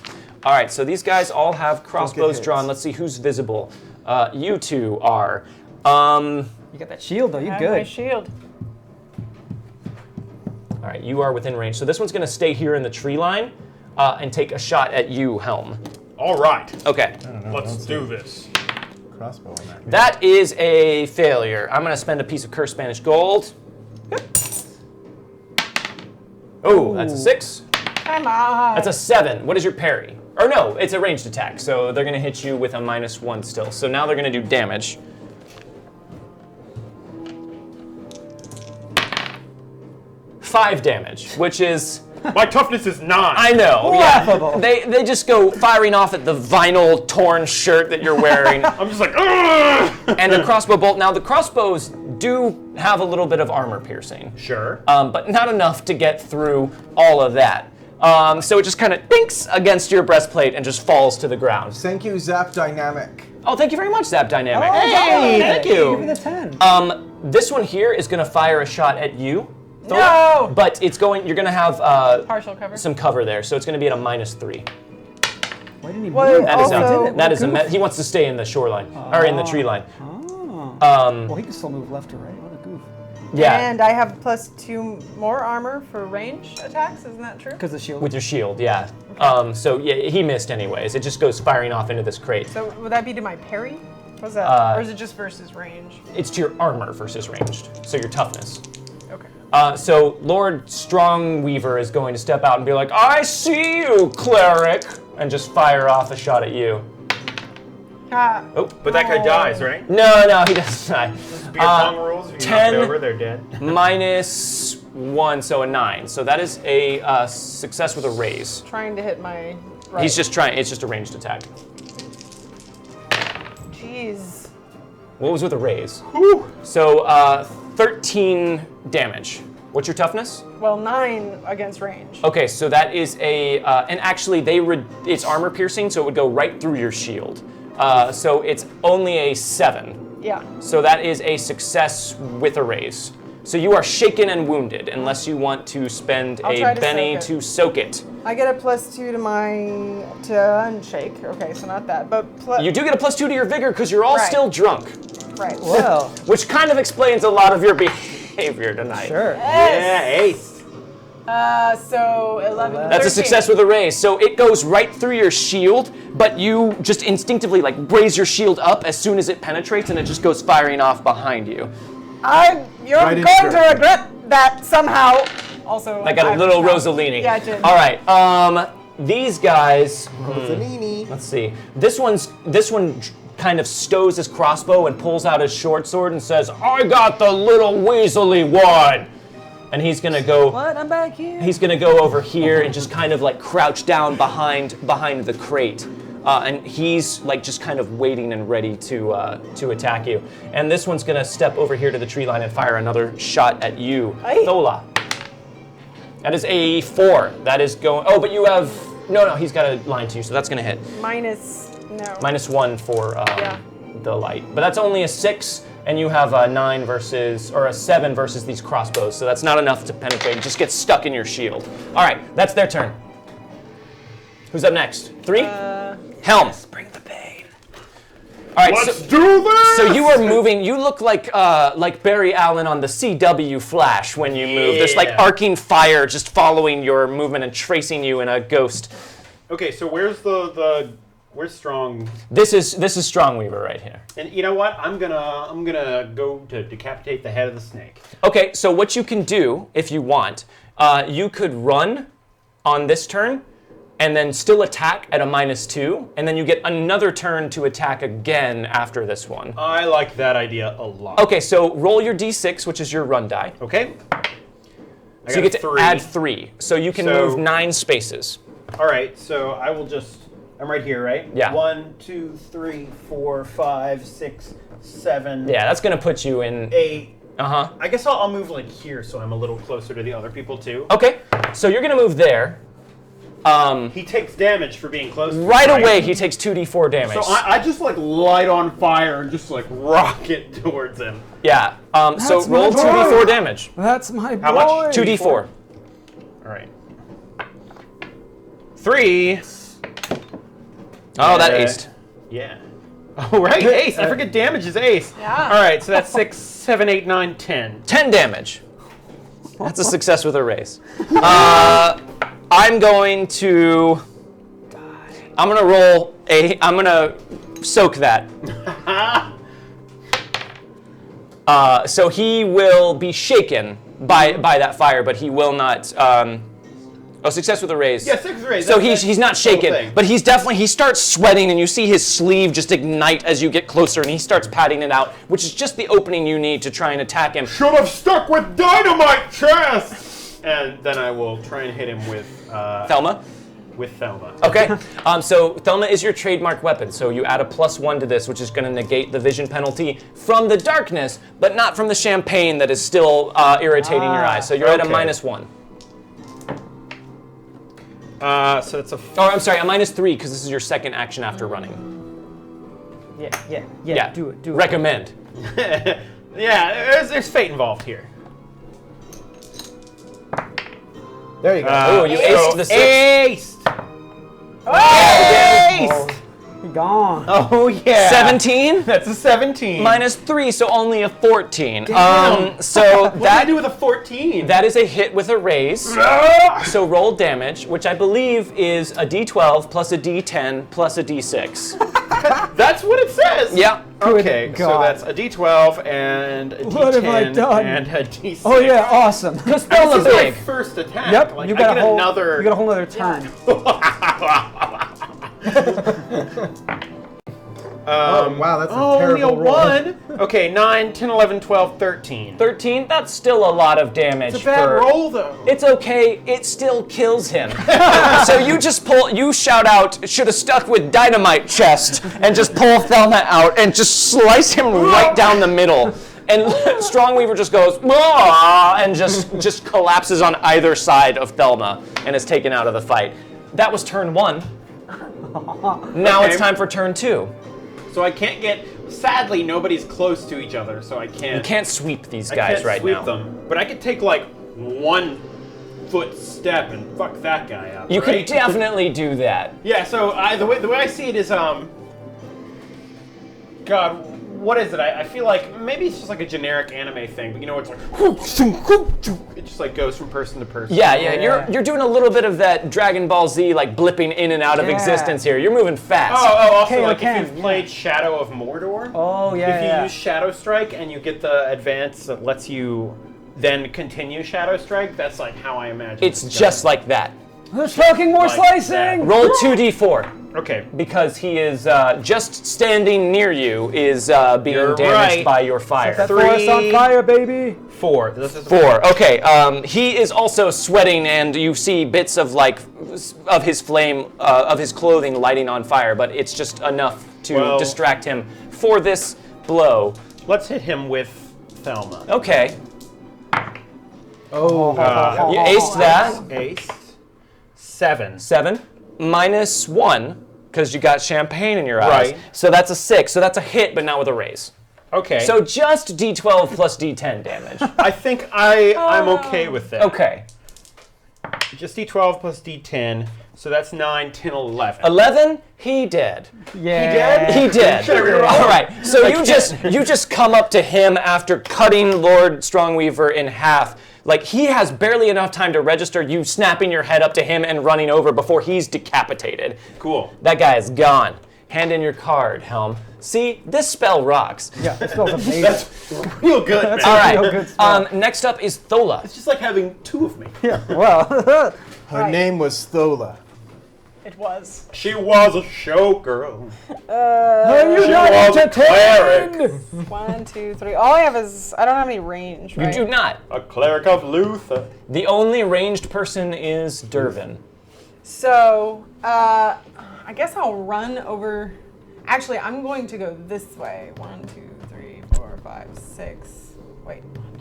All right, so these guys all have crossbows hit. drawn. Let's see who's visible. You two are. You got that shield, though. You I have good. my shield. All right, you are within range. So this one's going to stay here in the tree line and take a shot at you, Helm. All right, Okay. let's do this. crossbow in that. That is a failure. I'm going to spend a piece of cursed Spanish gold. Yep. Oh, that's a 6. Come on. That's a 7. What is your parry? Or no, it's a ranged attack, so they're going to hit you with a -1 still. So now they're going to do damage. Five damage, which is... My toughness is 9. I know, Laughable. yeah. They just go firing off at the vinyl torn shirt that you're wearing. I'm just like, ugh! And the crossbow bolt. Now, the crossbows do have a little bit of armor piercing. Sure. But not enough to get through all of that. So it just kind of dinks against your breastplate and just falls to the ground. Thank you, Zap Dynamic. Oh, thank you very much, Zap Dynamic. Oh, hey, thank Give you. me the 10. This one here is going to fire a shot at you. Thor, No! But it's going. You're going to have Partial cover. some cover there, so it's going to be at a -3. Why didn't he Well, move? That is Also- a, that is a. He wants to stay in the shoreline or in the tree line. Oh. Well, he can still move left or right. What a goof. Yeah, And I have +2 more armor for range attacks, isn't that true? Because the shield. with your shield. Yeah. So yeah, he missed anyways. It just goes firing off into this crate. So would that be to my parry? What's that? Or is it just versus range? It's to your armor versus ranged, so your toughness. Okay. So Lord Strongweaver is going to step out and be like, "I see you, cleric," and just fire off a shot at you. Oh, But that guy dies, right? no, he doesn't die. Beer pong rules. If you knock 10 it over, they're dead. -1, so a 9. So that is a success with a raise. Trying to hit my right. He's just trying. It's just a ranged attack. Jeez. What was with a raise? So 13 damage. What's your toughness? Well, 9 against range. Okay, so that is a, and actually it's armor piercing, so it would go right through your shield. So it's only a 7. Yeah. So that is a success with a raise. So you are shaken and wounded, unless you want to spend I'll a try to Benny soak it. to soak it. I get a +2 to my unshake. Okay, so not that, but You do get a +2 to your vigor because you're all Right. still drunk, right. Well, which kind of explains a lot of your behavior tonight. sure. Yeah, 8. So 11. That's a 13. success with a raise. So it goes right through your shield, but you just instinctively like raise your shield up as soon as it penetrates, and it just goes firing off behind you. You're Right into going to it. regret that somehow. Also, I got a little Rosalini. Yeah, it did. All right. These guys. Rosalini. Let's see. This one kind of stows his crossbow and pulls out his short sword and says, "I got the little weaselly one." And he's gonna go. What? I'm back here. He's gonna go over here and just kind of like crouch down behind the crate, and he's like just kind of waiting and ready to attack you. And this one's gonna step over here to the tree line and fire another shot at you, Aye. Thola. That is a 4. That is going. Oh, but you have no. He's got a line to you, so that's gonna hit. -1 for Yeah. the light, but that's only a 6. And you have a 9 versus, or a 7 versus these crossbows, so that's not enough to penetrate. It just gets stuck in your shield. All right, that's their turn. Who's up next? 3? Helm. Bring the pain. All right, Let's do this! so you are moving. You look like Barry Allen on the CW Flash when you move. There's like Yeah. arcing fire just following your movement and tracing you in a ghost. Okay, so where's the Where's Strong? This is Strongweaver right here. And you know what? I'm gonna go to decapitate the head of the snake. Okay, so what you can do if you want, you could run on this turn, and then still attack at a -2, and then you get another turn to attack again after this one. I like that idea a lot. Okay, so roll your d6, which is your run die. Okay. So you get to add 3, so you can move 9 spaces. All right, so I will just. I'm right here, right? Yeah. 1, 2, 3, 4, 5, 6, 7. Yeah, that's gonna put you in. 8. Uh-huh. I guess I'll move like here, so I'm a little closer to the other people too. Okay, so you're gonna move there. He takes damage for being close. Right away, he takes 2d4 damage. So I just like light on fire and just like rocket towards him. Yeah. So That's my roll boy. 2d4 damage. That's my How much? boy. 2d4. All right. 3. Oh, that Yeah. aced. Yeah. Oh right, ace. I forget damage is ace. Yeah. All right, so that's 6, 7, 8, 9, 10. 10 damage. That's a success with a raise. I'm going to roll I'm gonna soak that. So he will be shaken by that fire, but he will not. Success with a raise. Yeah, 6 raise. So That's he's not the total shaken, thing. but he starts sweating, and you see his sleeve just ignite as you get closer, and he starts patting it out, which is just the opening you need to try and attack him. Should have stuck with dynamite chest. And then I will try and hit him with Thelma. With Thelma. Okay, so Thelma is your trademark weapon, so you add a +1 to this, which is going to negate the vision penalty from the darkness, but not from the champagne that is still irritating your eyes. So you're at a okay. -1. So it's a. Oh, I'm sorry, a -3 because this is your second action after running. Yeah. Do it. Recommend. Yeah, there's fate involved here. There you go. Oh, you aced the 6. Aced. Oh, gone. Oh yeah. 17 That's a 17. -3, so only a 14. Damn. So What do I do with a 14? that is a hit with a raise. So roll damage, which I believe is a d12 plus a d10 plus a d6. That's what it says. Yeah. Okay, Good so God. that's a d12 and a d10 What have I done? and a d6. Oh yeah, awesome. This Thelma is my big. first attack. Yep, Like, you I got get a whole another. You got a whole other turn. Wow, that's a Only a terrible roll. 1. Okay, 9, 10, 11, 12, 13. 13, that's still a lot of damage. It's a bad roll though. It's okay, it still kills him. So you shout out, should have stuck with dynamite chest, and just pull Thelma out and just slice him right down the middle. And Strongweaver just goes, "Wah!" and just collapses on either side of Thelma and is taken out of the fight. That was turn 1. Now Okay. it's time for turn 2. So I can't get. Sadly, nobody's close to each other, so I can't. You can't sweep these I guys can't right sweep now. them, but I could take like 1 foot step and fuck that guy up. You right? could definitely do that. Yeah. So the way I see it is God, what is it? I feel like maybe it's just like a generic anime thing, but you know, it's like it just like goes from person to person. Yeah, Yeah. you're doing a little bit of that Dragon Ball Z like blipping in and out of Yeah. existence here. You're moving fast. Also, Okay, like okay, if you've played Shadow of Mordor. Oh yeah. If you yeah. use Shadow Strike and you get the advance that lets you then continue Shadow Strike, that's like how I imagine It's this just like that. Who's talking more Like slicing? Roll 2d4 goes. Okay. because he is just standing near you is being You're damaged right. by your fire. That forest on 3. fire, baby. 4. This is 4. Okay. He is also sweating, and you see bits of of his flame of his clothing lighting on fire, but it's just enough to Well- distract him for this blow. Let's hit him with Thelma. Okay. Oh, You aced that. Ace. 7. 7 minus 1 because you got champagne in your eyes. Right. So that's a 6. So that's a hit, but not with a raise. Okay. So just d12 plus d10 damage. I think I'm okay with that. Okay. Just D12 plus D10. So that's 9, 10, 11. 11, he dead. Yeah. He did. Should I reroll? All right. So you just come up to him after cutting Lord Strongweaver in half, Like, he has barely enough time to register you snapping your head up to him and running over before he's decapitated. Cool. That guy is gone. Hand in your card, Helm. See, this spell rocks. Yeah, it smells amazing. That's real good, man. All right. real good spell. Next up is Thola. It's just like having two of me. Well, Her Right. name was Thola. It was. She was a showgirl. are you She not was a entertained? 1, 2, 3. All I have is I don't have any range. You Right? do not. A cleric of Luther. The only ranged person is Dervin. So I guess I'll run over. Actually, I'm going to go this way. 1, 2, 3, 4, 5, 6. Wait. 1, 2,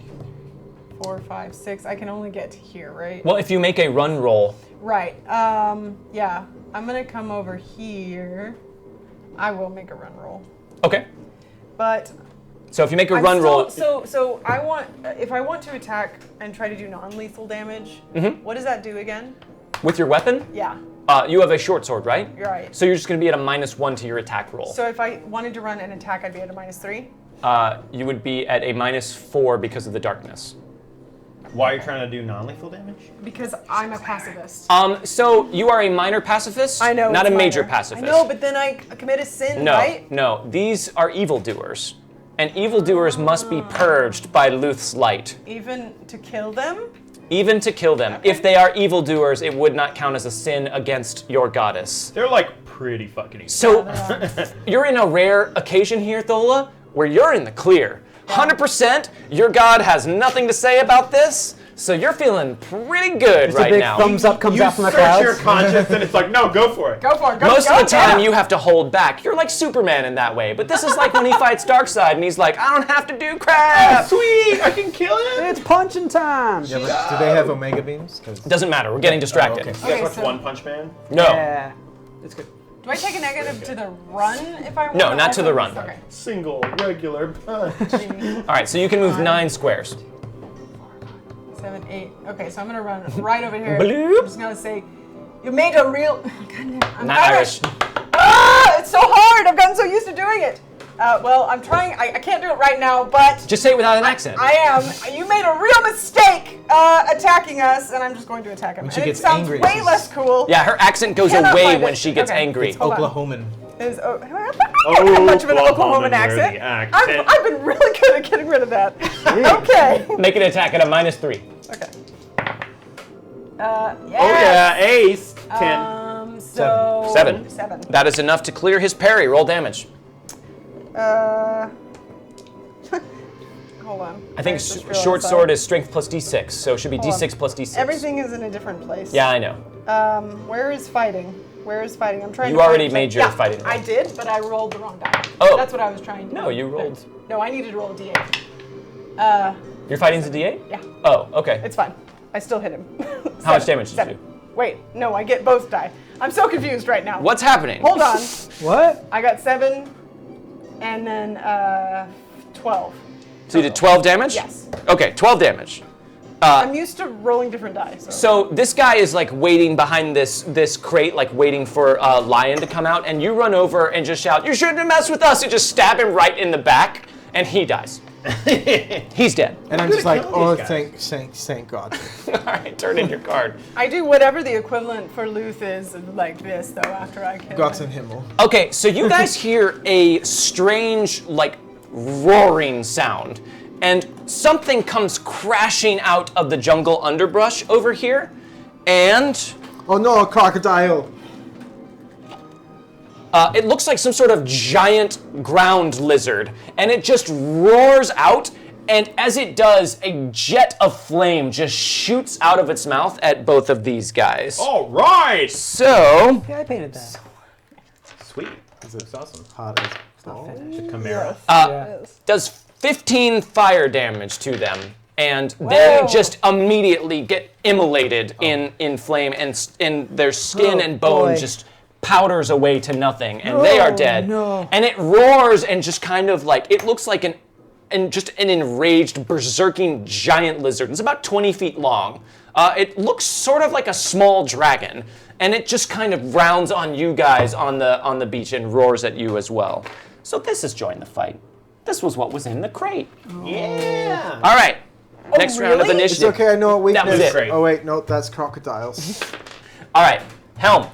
3, 4, 5, 6. I can only get to here, right? Well, if you make a run roll, Right. Yeah. I'm gonna come over here. I will make a run roll. okay. But So if you make a I'm run still- roll, So I want, if I want to attack and try to do non-lethal damage, what does that do again? with your weapon, Yeah. you have a short sword, right? You're right. So you're just going to be at a -1 to your attack roll. So if I wanted to run and attack, I'd be at a -3. You would be at a -4 because of the darkness. Why are you trying to do non-lethal damage? Because I'm a pacifist. So you are a minor pacifist, I know. not a it's major minor. pacifist. I know, but then I commit a sin, No, right? no. These are evildoers. And evildoers must be purged by Luth's light. Even to kill them? Even to kill them. If they are evildoers, it would not count as a sin against your goddess. They're like pretty fucking easy. So you're in a rare occasion here, Thola, where you're in the clear. 100%, your god has nothing to say about this, so you're feeling pretty good Just a right big now. thumbs up comes You out from the search your clouds. conscience and it's like, no, go for it. Go for it. Go, Most go, of the time, yeah. you have to hold back. You're like Superman in that way, but this is like when he fights Darkseid and he's like, I don't have to do crap. Sweet, I can kill him. It's punching time. Yeah, but do they have Omega beams? 'Cause- Doesn't matter, we're getting distracted. okay. You guys Okay, watch so- One Punch Man? No, Yeah, it's good. Do I take a negative to the run if I want? No, not to the run. Okay. Single, regular punch. all right, so you can move 9 squares. 7, 8. Okay, so I'm gonna run right over here. Bloop. I'm just gonna say, you made a real. I'm Not Irish. Ah, it's so hard. I've gotten so used to doing it. Well, I'm trying. I can't do it right now, but Just say it without an accent. I am. You made a real mistake attacking us, and I'm just going to attack him. When she and gets it sounds angry, way she's- less cool. Yeah, her accent goes Cannot away find when it. she gets Okay. angry. Hold on. Oklahoman. Is I don't have much of an Oklahoman, Oklahoman where the accent. accent- I've been really good at getting rid of that. Okay. Make an attack at a -3. Okay. Yes. Oh yeah, ace. 10. So 7. 7. That is enough to clear his parry. Roll damage. Hold on. I think just realized short that. sword is strength plus d6, so it should be Hold on. d6 plus d6. Everything is in a different place. Yeah, I know. Where is fighting? Where is fighting? I'm trying You to. already find- made your yeah, fighting roll. I did, but I rolled the wrong die. Oh. That's what I was trying to do. No, you rolled. No, I needed to roll a d8. Your fighting's a d8? Yeah, Oh, okay. it's fine. I still hit him. How much damage did you 7. Wait, no, I get both die. I'm so confused right now. What's happening? Hold on. What? I got 7, and then 12. So you did 12 damage? Yes. Okay, 12 damage. I'm used to rolling different die. So this guy is like waiting behind this crate, like waiting for Lion to come out, and you run over and just shout, "You shouldn't have messed with us!" and just stab him right in the back, and he dies. He's dead. And I'm good just at like, killing oh, these guys." thank God. All right, turn in your card. I do whatever the equivalent for Luth is like this, though, after I kill Gott him. in Himmel. Okay, so you guys hear a strange, like, roaring sound, and something comes crashing out of the jungle underbrush over here, and Oh no, a crocodile. it looks like some sort of giant ground lizard, and it just roars out, and as it does, a jet of flame just shoots out of its mouth at both of these guys. All right. So, Yeah, I painted that. Sweet. This is awesome. Hot as The Chimera. does 15 fire damage to them, and they Whoa. just immediately get immolated in flame, and their skin Oh, and bone boy. just powders away to nothing, and they are dead. no. And it roars and just kind of like, it looks like an enraged, berserking giant lizard. It's about 20 feet long. It looks sort of like a small dragon, and it just kind of rounds on you guys on the beach and roars at you as well. So this has joined the fight. This was what was in the crate. Yeah. All right. Next round of really? It's initiative. okay, I know a weakness. was it. Great. Oh wait, no, that's crocodiles. All right, Helm.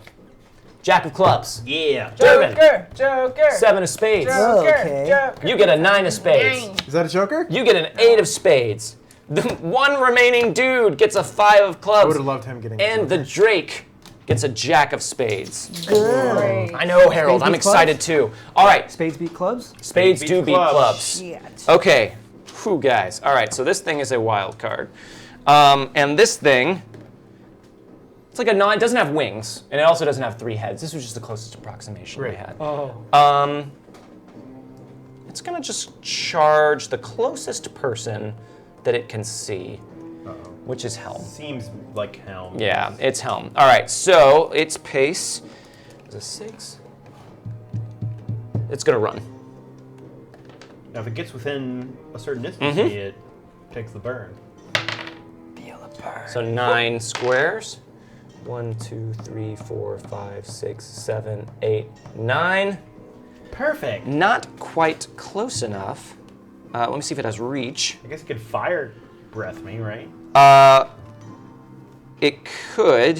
Jack of clubs. Yeah. Durbin. Joker. 7 of spades. Okay. Joker. You get a 9 of spades. Is that a joker? You get an 8 of spades. The one remaining dude gets a 5 of I clubs. would have loved him getting. And the Drake gets a Jack of spades. Great. I know, Harold. Spades I'm beat excited too. All right, Spades beat clubs? spades beats do beat clubs. clubs. Shit. Okay, whew, guys. All right, so this thing is a wild card. And this thing, it's like a non, it doesn't have wings, and it also doesn't have 3 heads. This was just the closest approximation we had. Oh. It's gonna just charge the closest person that it can see, which is Helm. Seems like Helm. Yeah, it's Helm. All right, so its pace is a 6. It's gonna run. Now, if it gets within a certain distance, it takes the burn. So 9 squares. 1, 2, 3, 4, 5, 6, 7, 8, 9. Perfect. Not quite close enough. Let me see if it has reach. I guess it could fire breath me, right? It could.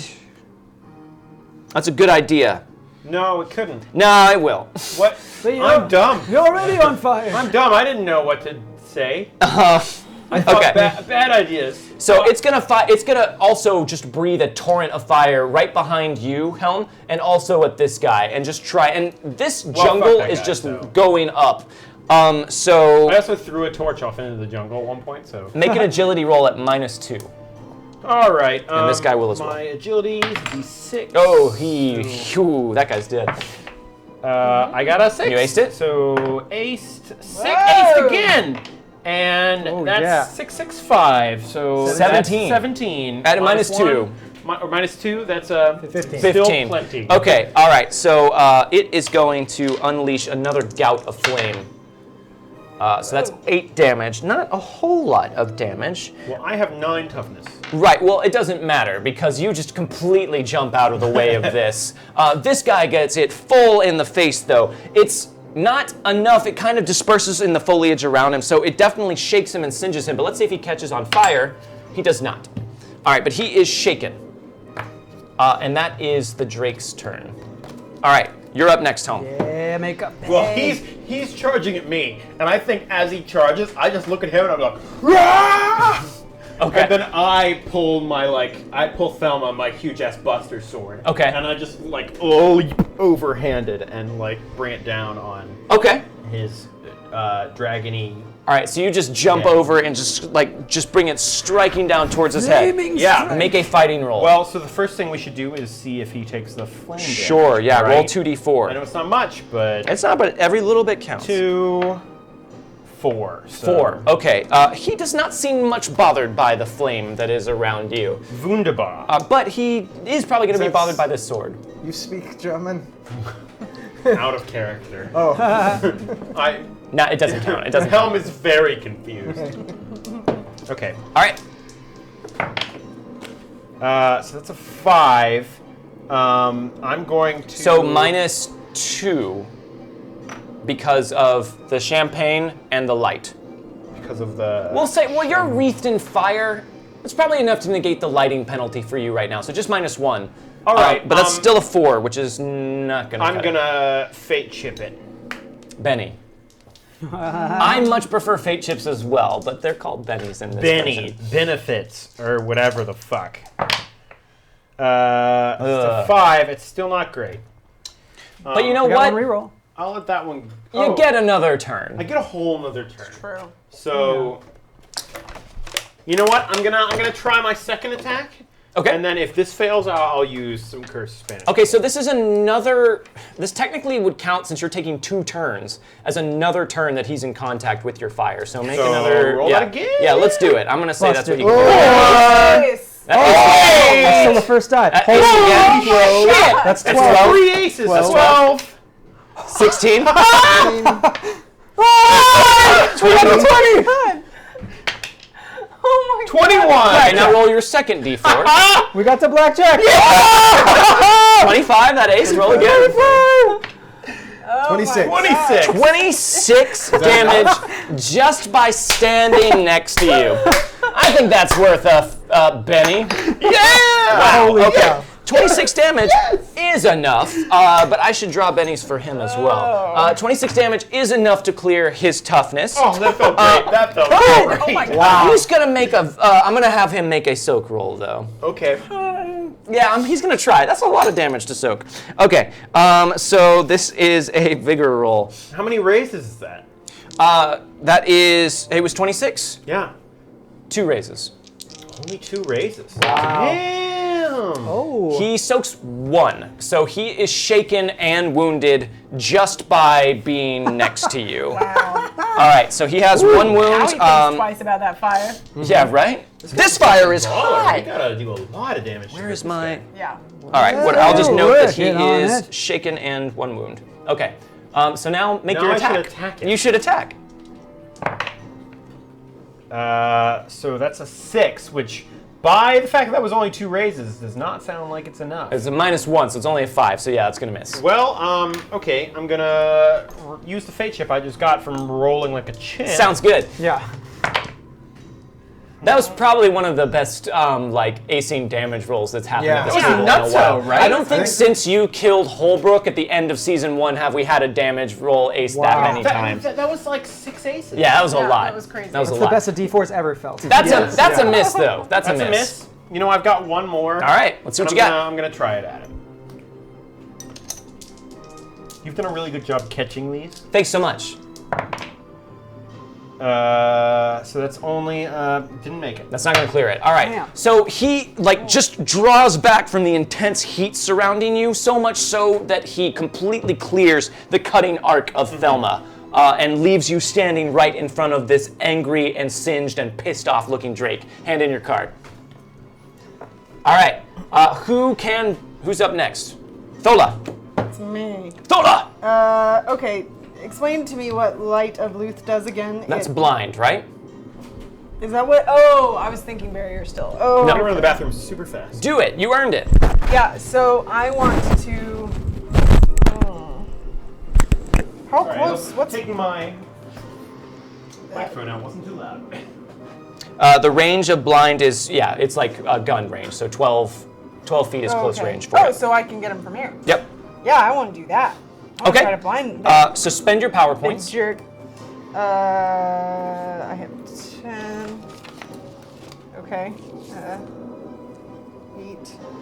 That's a good idea. No, it couldn't. No, it will. What? you're- I'm dumb. You're already on fire. I'm dumb. I didn't know what to say. I thought Okay. bad ideas. So it's gonna also just breathe a torrent of fire right behind you, Helm, and also at this guy, and just try. And this jungle that is guy, just so. going up. So I also threw a torch off into the jungle at one point, so. make an agility roll at -2. All right. And this guy will as well. My agility is D6. Oh, phew, that guy's dead. I got a 6. You aced it? So aced. Aced again. And Oh, that's yeah. 6, 6, 5. So 17. That's 17. At a Minus -2. -2. That's 15. Still 15. plenty. Okay, all right. So it is going to unleash another gout of flame. So that's 8 damage. Not a whole lot of damage. Well, I have 9 toughness. Right, well, it doesn't matter because you just completely jump out of the way of this. This guy gets it full in the face, though. It's not enough. It kind of disperses in the foliage around him, so it definitely shakes him and singes him. But let's see if he catches on fire. He does not. All right, but he is shaken. And that is the Drake's turn. All right, you're up next, Helm. Yeah, makeup. Well, he's charging at me, and I think as he charges, I just look at him and I'm like, Rah! Okay. And then I pull Thelma my huge ass Buster sword. Okay. And I just leap overhanded and bring it down on Okay. his dragony. All right, so you just jump Yeah. over and just bring it striking down towards his head. Flaming Yeah. strike. Make a fighting roll. Well, so the first thing we should do is see if he takes the flame damage. sure, yeah, roll right? 2d4. I know it's not much, but It's not, but every little bit counts. 2, 4. So 4. Okay. He does not seem much bothered by the flame that is around you. Wunderbar. But he is probably going to be That's- bothered by this sword. You speak German? Out of character. Oh. No, it doesn't count. It doesn't Helm count. is very confused. Okay. All right. So that's a 5. I'm going to. So -2 because of the champagne and the light. Because of the. We'll say, well, you're wreathed in fire. It's probably enough to negate the lighting penalty for you right now. So just -1. All right, but that's still a 4, which is not going to I'm gonna fate chip it. Benny. I much prefer fate chips as well, but they're called bennies in this Benny version. benefits or whatever the fuck. It's a 5. It's still not great. But you know I got what? one reroll. I'll let that one. You get another turn. I get a whole nother turn. True. So. You know what? I'm gonna try my second attack. Okay. And then if this fails, I'll use some curse Spanish. Okay, so this is another. This technically would count since you're taking 2 turns as another turn that he's in contact with your fire. So make So another. roll yeah. that again? Yeah, let's do it. I'm gonna say that's what Busted. you can do. Nice. That's still the first die. That Hold is it. again. Shit! That's That's 12. 12. 3 aces. 12. 12. 16. 20! Oh my 21. Okay, now roll your second d4. We got the blackjack. 25, that ace. Roll again. God. 26. 26. 26 damage just by standing next to you. I I think that's worth a Benny. Yeah! Wow. Holy Okay. cow. 26 damage is enough, but I should draw Benny's for him as well. 26 damage is enough to clear his toughness. Oh, that felt great. That felt Good. great. Oh my god. He's gonna make a. I'm gonna have him make a soak roll though. Okay. Yeah, he's gonna try. That's a lot of damage to soak. Okay, so this is a vigor roll. How many raises is that? That is. It was 26. Yeah. 2 raises. Only 2 raises. Wow. Damn. Oh. He soaks 1, so he is shaken and wounded just by being next to you. Wow. All right, so he has 1 Now wound. he thinks twice about that fire. Yeah, right. This fire is You hot. gotta do a lot of damage. Where is my? Yeah. All right, I'll just note that he Working on is it. shaken and 1 wound. Okay, so now make Now your I should attack. attack it. You should attack. So that's a 6, which, by the fact that that was only 2 raises, does not sound like it's enough. It's a -1, so it's only a 5. So yeah, it's gonna miss. Well, okay, I'm gonna use the fate chip I just got from rolling like a champ. Sounds good. Yeah. That was probably one of the best like acing damage rolls that's happened Yeah. at this That was table in a nutso, while. right? I don't think since you killed Holbrook at the end of season 1 have we had a damage roll ace that Wow. many times. That was like 6 aces. Yeah, that was a Yeah, lot. that was crazy. That was a It's the lot. best a D4's ever felt. That's Yes. a that's Yeah. a miss though. That's That's a miss. You know, I've got one more. All right, let's see what you I'm got. I'm gonna try it at him. You've done a really good job catching these. Thanks so much. So that's only didn't make it. That's not gonna clear it. All right. Damn. So he like just draws back from the intense heat surrounding you, so much so that he completely clears the cutting arc of Thelma. And leaves you standing right in front of this angry and singed and pissed off looking Drake. Hand in your card. All right. Who's up next? Thola. It's me. Thola! Okay. Explain to me what Light of Luth does again. That's blind, right? Is that what? Oh, I was thinking barrier still. Oh. No. I'm gonna run to the bathroom super fast. Do it. You earned it. Yeah. So I want to. How All right, close? What's taking my microphone out? Wasn't too loud. The range of blind is, yeah, it's like a gun range. So 12 feet is close range for Oh, it. so I can get him from here. Yep. Yeah, I want to do that. I wanna Okay. Try to blind that Suspend your power big points. jerk. I have 10. Okay. 8.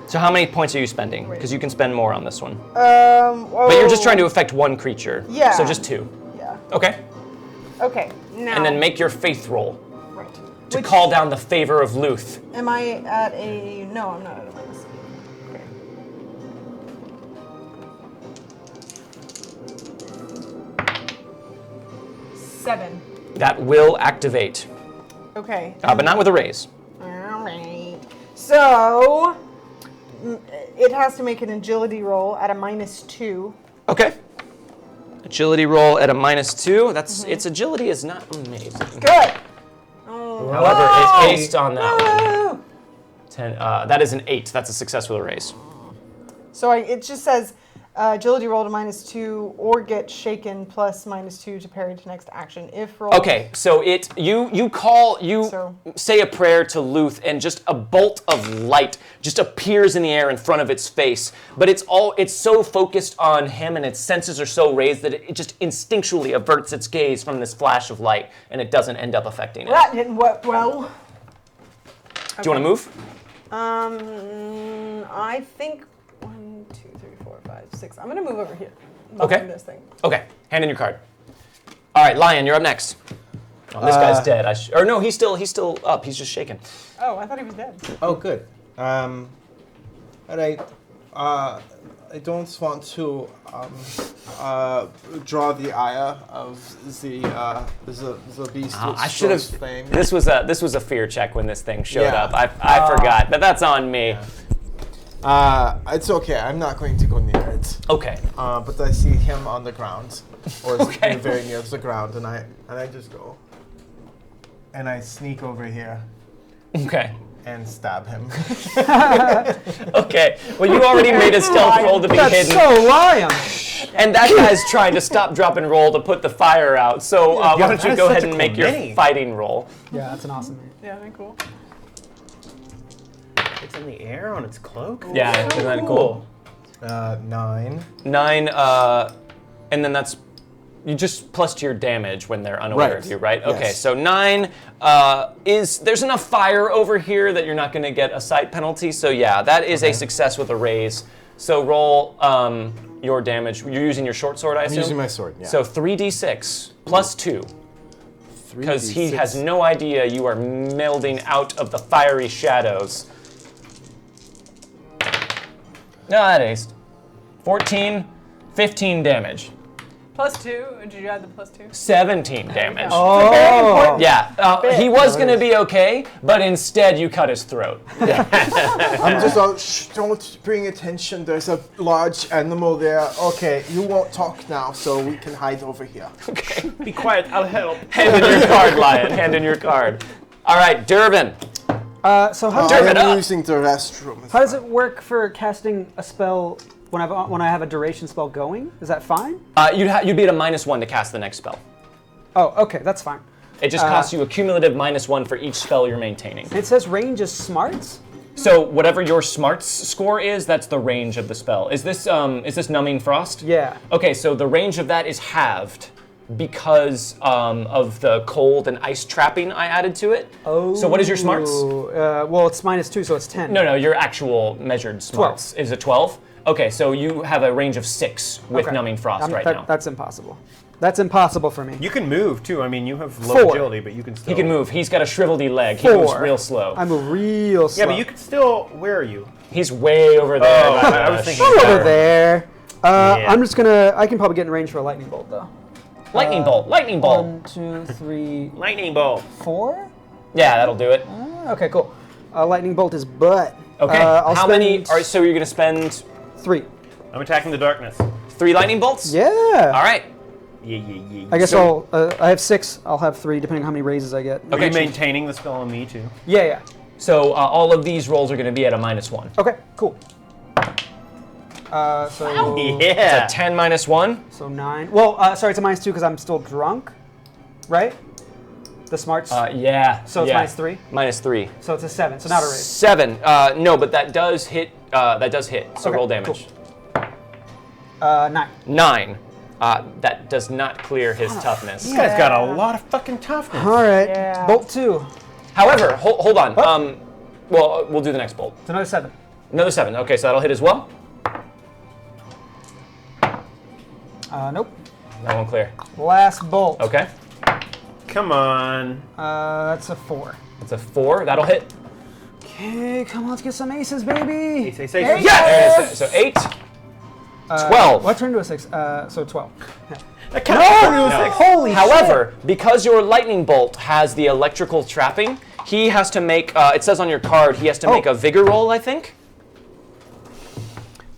So how many points are you spending? Because you can spend more on this one. But But you're just trying to affect 1 creature. Yeah. So just 2. Yeah. Okay. Okay. Now. And then make your faith roll Right. to call down the favor of Luth. Am I at a? No, I'm not at a minus. Okay. Seven. That will activate, Okay. but not with a raise. All right. So it has to make an agility roll at a -2. Okay. Agility roll at a -2. That's its agility is not amazing. Good. However, it's based on that one. Woo! 10. That is an 8. That's a successful raise. So it just says agility roll to -2 or get shaken plus -2 to parry to next action. If roll. Okay, so you So- say a prayer to Luth, and just a bolt of light just appears in the air in front of its face. But it's so focused on him, and its senses are so raised that it just instinctually averts its gaze from this flash of light, and it doesn't end up affecting it. That didn't work well. Do you want to move? I think 1, 2, 3, 4, 5, 6. I'm gonna move over here. Okay. Behind This thing. Okay, hand in your card. All right, Lion, you're up next. Oh, this guy's dead. Or no, he's still up. He's just shaking. Oh, I thought he was dead. Oh, good. All right. I don't want to draw the ire of the beast. which I should have. throws flame. This was a fear check when this thing showed Yeah. up. I forgot, but that's on me. It's okay. I'm not going to go near it. Okay. But I see him on the ground, or Okay. very near the ground, and I just go, and I sneak over here, Okay. and stab him. Okay. Well, you already made a stealth roll to be That's hidden, so lion. and that guy's trying to stop, drop, and roll to put the fire out. So why don't you that go is ahead such a and make cool your mini. fighting roll? Yeah, that's an awesome name. Yeah, they're cool. It's in the air on its cloak. Yeah, isn't that cool? 9. 9, and then that's you just plus to your damage when they're unaware Right. of you, right? Okay, Yes. so 9 there's enough fire over here that you're not going to get a sight penalty. So yeah, that is a success with a raise. So roll your damage. You're using your short sword, I assume? I'm using my sword, yeah. So 3d6 plus 2. Because he has no idea you are melding out of the fiery shadows. No, that aced. 14, 15 damage. Plus 2. Did you add the plus 2? 17 damage. Oh. Yeah, he was going to be okay, but instead you cut his throat. I'm just all, shh, don't bring attention. There's a large animal there. Okay, you won't talk now, so we can hide over here. Be quiet, I'll help. Hand in your card, Lion. Hand in your card. All right, Durbin. So how, Turn it I'm up. using the restroom. how does it work for casting a spell when I have a duration spell going? Is that fine? You'd be at a -1 to cast the next spell. Oh, okay, that's fine. It just costs you a cumulative -1 for each spell you're maintaining. It says range is smarts. So whatever your smarts score is, that's the range of the spell. Is this numbing frost? Yeah. Okay, so the range of that is halved because of the cold and ice trapping I added to it. Oh. So what is your smarts? Well, it's -2, so it's 10. No, your actual measured smarts. Is it 12? Okay, so you have a range of 6 with Okay. numbing frost right now. That's impossible. That's impossible for me. You can move too. I mean, you have low 4. agility, but you can still. He can move. He's got a shriveledy leg. He moves 4. real slow. I move real slow. Yeah, but you can still. Where are you? He's way over there. Oh, by I the was thinking- I'm over there. Yeah. I'm just gonna. I can probably get in range for a lightning bolt though. Lightning bolt. Lightning bolt. 1, 2, 3, Lightning bolt. 4. Yeah, that'll do it. Okay, cool. Lightning bolt is butt. Okay. I'll How spend many? So you're gonna spend 3. I'm attacking the darkness. 3 lightning bolts? Yeah. All right. Yeah. I guess I have 6. I'll have 3 depending on how many raises I get. Are Okay, you maintaining the spell on me too? Yeah. So all of these rolls are going to be at a -1. Okay, cool. So Yeah. It's a 10 -1. so 9. Well, sorry, it's a -2 because I'm still drunk, right? The smarts. Yeah. So it's yeah. -3? -3. So it's a 7. So not a raise. 7. No, but that does hit. That does hit. So Okay, roll damage. 9. 9. That does not clear his toughness. This guy's got a lot of fucking toughness. All right. Yeah. Bolt 2. However, hold on. Well, we'll do the next bolt. It's another 7. Another 7. Okay, so that'll hit as well. Nope. That won't clear. Last bolt. Okay. Come on. That's a 4. It's a 4. That'll hit. Okay, come on, let's get some aces, baby. Say. There it is. So 8. 12. What turned to a 6? So 12. No. Holy However, because your lightning bolt has the electrical trapping, he has to make. It says on your card he has to make a vigor roll, I think.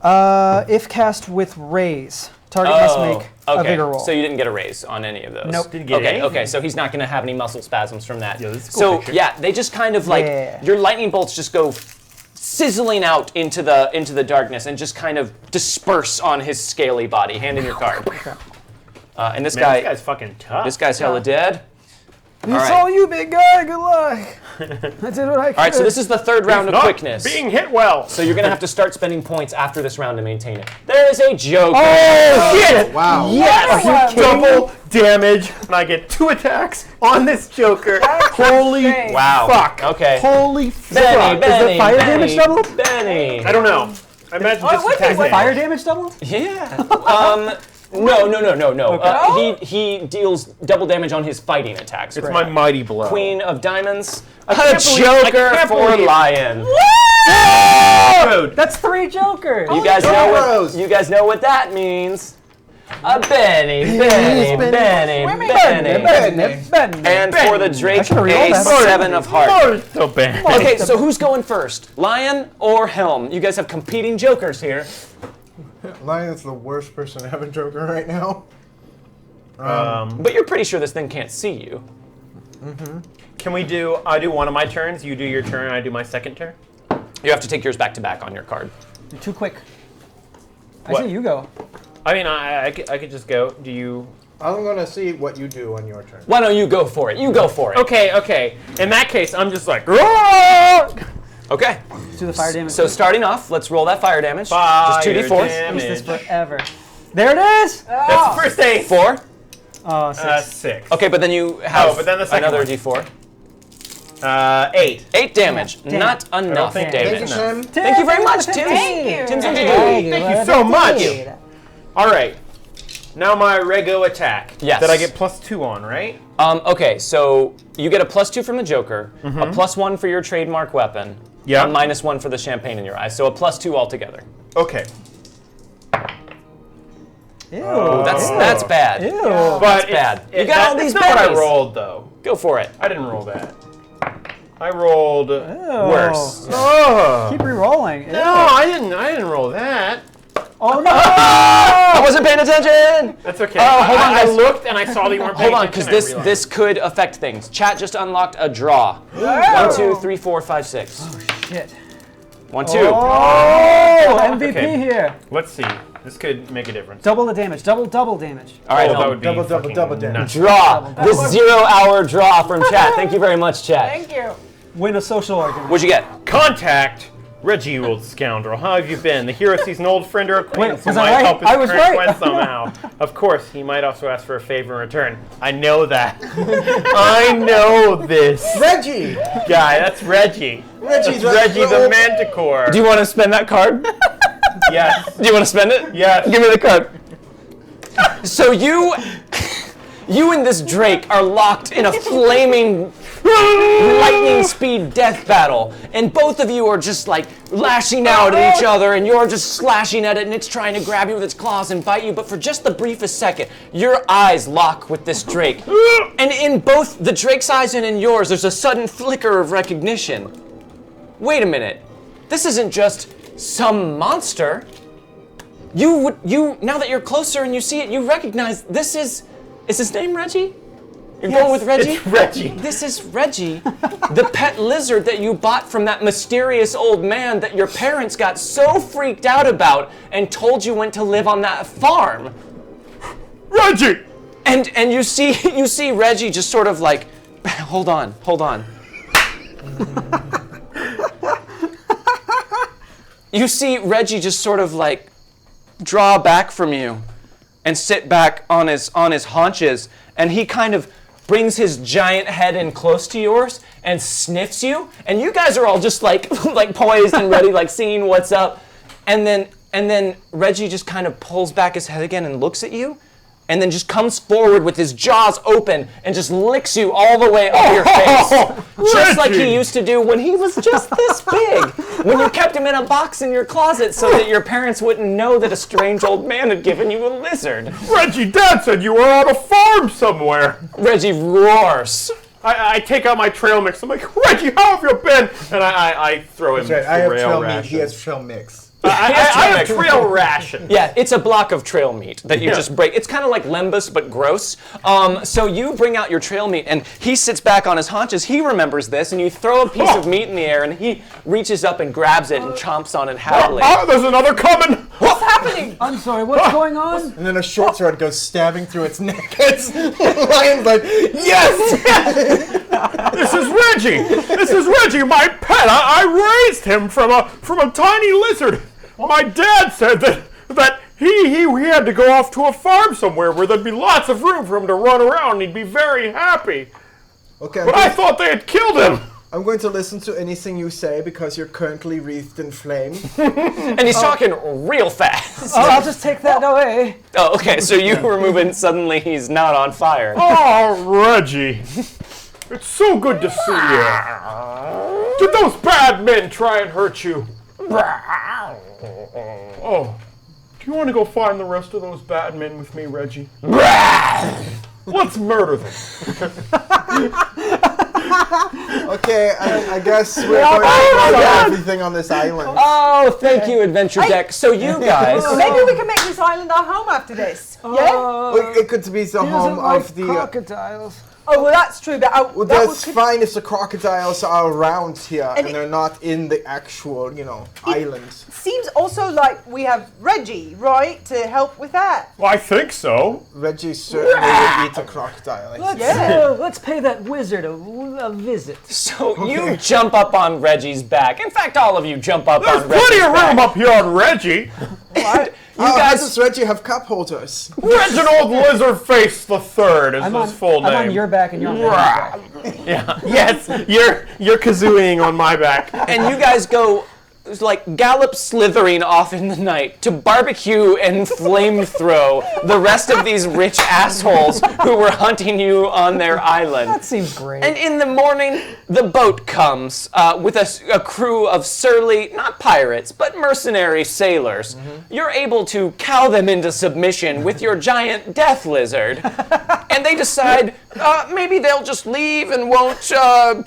If cast with raise, target must make a vigor roll. So you didn't get a raise on any of those. Nope. Didn't get okay. anything. Okay. So he's not going to have any muscle spasms from that. Yeah, this is a cool so picture. yeah, they just kind of like Yeah. your lightning bolts just go sizzling out into the darkness and just kind of disperse on his scaly body. Hand in your card. And this Man, guy, this guy's fucking tough. this guy's hella dead. It's right. all you, big guy. Good luck. I did what I could. All right. So this is the third round of Not quickness. being hit well. So you're gonna have to start spending points after this round to maintain it. There is a joke. Oh, shit! Wow. Yes! Double damage, and I get 2 attacks on this Joker. Holy insane. Wow. fuck. Okay. Holy Benny, fuck. Benny, the fire Benny, damage doubled? Benny. I don't know. I imagine Oh, it just would be attack like Fire damage doubled? Yeah. No. He deals double damage on his fighting attacks. It's my mighty blow. Queen of Diamonds. A can't believe- Joker I can't for believe- Lion. Dude. That's 3 jokers. You guys know what? Jokeros. You guys know what that means. A Benny. And for the Drake, should've rerolled a that. 7 of hearts. So bad. Okay, so who's going first? Lion or Helm? You guys have competing jokers here. Lion's the worst person to have a Joker right now. But you're pretty sure this thing can't see you. Can we do? I do one of my turns. You do your turn. I do my second turn. You have to take yours back to back on your card. You're too quick. I What? say you go. I mean, I could just go. Do you? I'm gonna see what you do on your turn. Why don't you go for it? You go for it. Okay. In that case, I'm just like. "Roar!" Okay. Let's do the fire damage. So starting off, let's roll that fire damage. Fire Just 2d4. damage. Use this forever. There it is. That's the first ace. 4. Oh, 6. 6. Okay, but then you have but then the second another one. d4. 8. 8 damage. Damn. Not enough Damn. damage. Thank you, Tim. Thank you very much, Tim. Thank you. Tim's Thank you so much. All right. Now my rego attack. Yes. That I get +2 on, right? Okay, so you get a +2 from the Joker, a +1 for your trademark weapon, Yeah. a -1 for the champagne in your eyes, so a +2 altogether. Okay. Ew. That's bad. Ew. But bad. You got all these That's not what I baddies. rolled, though. Go for it. I didn't roll that. I rolled worse. Keep re-rolling. Ew. No, I didn't roll that. Oh no! I wasn't paying attention! That's okay. Oh, hold on, I guys. looked and I saw that you weren't paying Hold on, because attention, I this could affect things. Chat just unlocked a draw. 1, 2, 3, 4, 5, 6. Shit. 1, 2. Oh, MVP Okay. here. realized. Let's see. This could make a difference. Double the damage. Double damage. All right, that Helm. would be Double fucking damage. nuts. Draw. The 0-hour draw from chat. Thank you very much, chat. Thank you. Win a social argument. What'd you get? Contact Reggie, you old scoundrel. How have you been? The hero sees an old friend or acquaintance who was I might right? help his I was current right. quest somehow. Of course, he might also ask for a favor in return. I know that. I know this Reggie! guy. That's Reggie. Reggie's Reggie the Manticore. Do you want to spend that card? Yes. Do you want to spend it? Yes. Give me the card. So you and this Drake are locked in a flaming lightning speed death battle, and both of you are just like lashing out at each other, and you're just slashing at it, and it's trying to grab you with its claws and bite you, but for just the briefest second, your eyes lock with this Drake. And in both the Drake's eyes and in yours, there's a sudden flicker of recognition. Wait a minute. This isn't just some monster. You now that you're closer and you see it, you recognize this is his name Reggie? You're going with Reggie? It's Reggie. This is Reggie, the pet lizard that you bought from that mysterious old man that your parents got so freaked out about and told you went to live on that farm. Reggie! And you see Reggie just sort of like, hold on. You see Reggie just sort of like draw back from you and sit back on his haunches, and he kind of brings his giant head in close to yours and sniffs you, and you guys are all just like poised and ready, like singing "What's up," and then Reggie just kind of pulls back his head again and looks at you, and then just comes forward with his jaws open and just licks you all the way up your face, just like he used to do when he was just this big, when you kept him in a box in your closet so that your parents wouldn't know that a strange old man had given you a lizard. Reggie, Dad said you were on a farm somewhere. Reggie roars. I take out my trail mix. I'm like, Reggie, how have you been? And I throw him Right, I have trail meat, ration. he has trail mix. I have trail ration. Yeah, it's a block of trail meat that you just break. It's kind of like lembas, but gross. So you bring out your trail meat, and he sits back on his haunches. He remembers this, and you throw a piece of meat in the air, and he reaches up and grabs it and chomps on it happily. There's another coming. What's happening? I'm sorry, what's going on? And then a short sword goes stabbing through its neck. It's Lion's like, yes! This is Reggie. This is Reggie, my pet. I raised him from a tiny lizard. My dad said that he had to go off to a farm somewhere where there'd be lots of room for him to run around and he'd be very happy. Okay, But I thought they had killed him. I'm going to listen to anything you say because you're currently wreathed in flame. And he's talking real fast. Oh, I'll just take that away. Oh, okay, so you remove it and suddenly he's not on fire. Oh, Reggie. It's so good to see you. Did those bad men try and hurt you? Oh, do you want to go find the rest of those bad men with me, Reggie? Let's murder them. Okay, I guess we're going to murder everything on this island. Oh, thank you, Adventure Deck. So you guys... Maybe we can make this island our home after this. Yeah? Well, it could be the home Doesn't like of the... crocodiles. Oh, well, that's true, but Well, that's fine if the crocodiles are around here and they're not in the actual, island. seems also like we have Reggie, right, to help with that. Well, I think so. Reggie certainly would eat a crocodile. I think. Let's pay that wizard a visit. So you jump up on Reggie's back. In fact, all of you jump up There's on Reggie's plenty of back. room up here on Reggie. You How guys, does Reggie have cup holders? Reginald Lizardface III is his full name. I'm on your back and you're on my back. Yeah. Yes, you're kazooing on my back. and you guys go like gallop slithering off in the night to barbecue and flamethrow the rest of these rich assholes who were hunting you on their island. That seems great. And in the morning, the boat comes with a crew of surly, not pirates, but mercenary sailors. You're able to cow them into submission with your giant death lizard. And they decide maybe they'll just leave and won't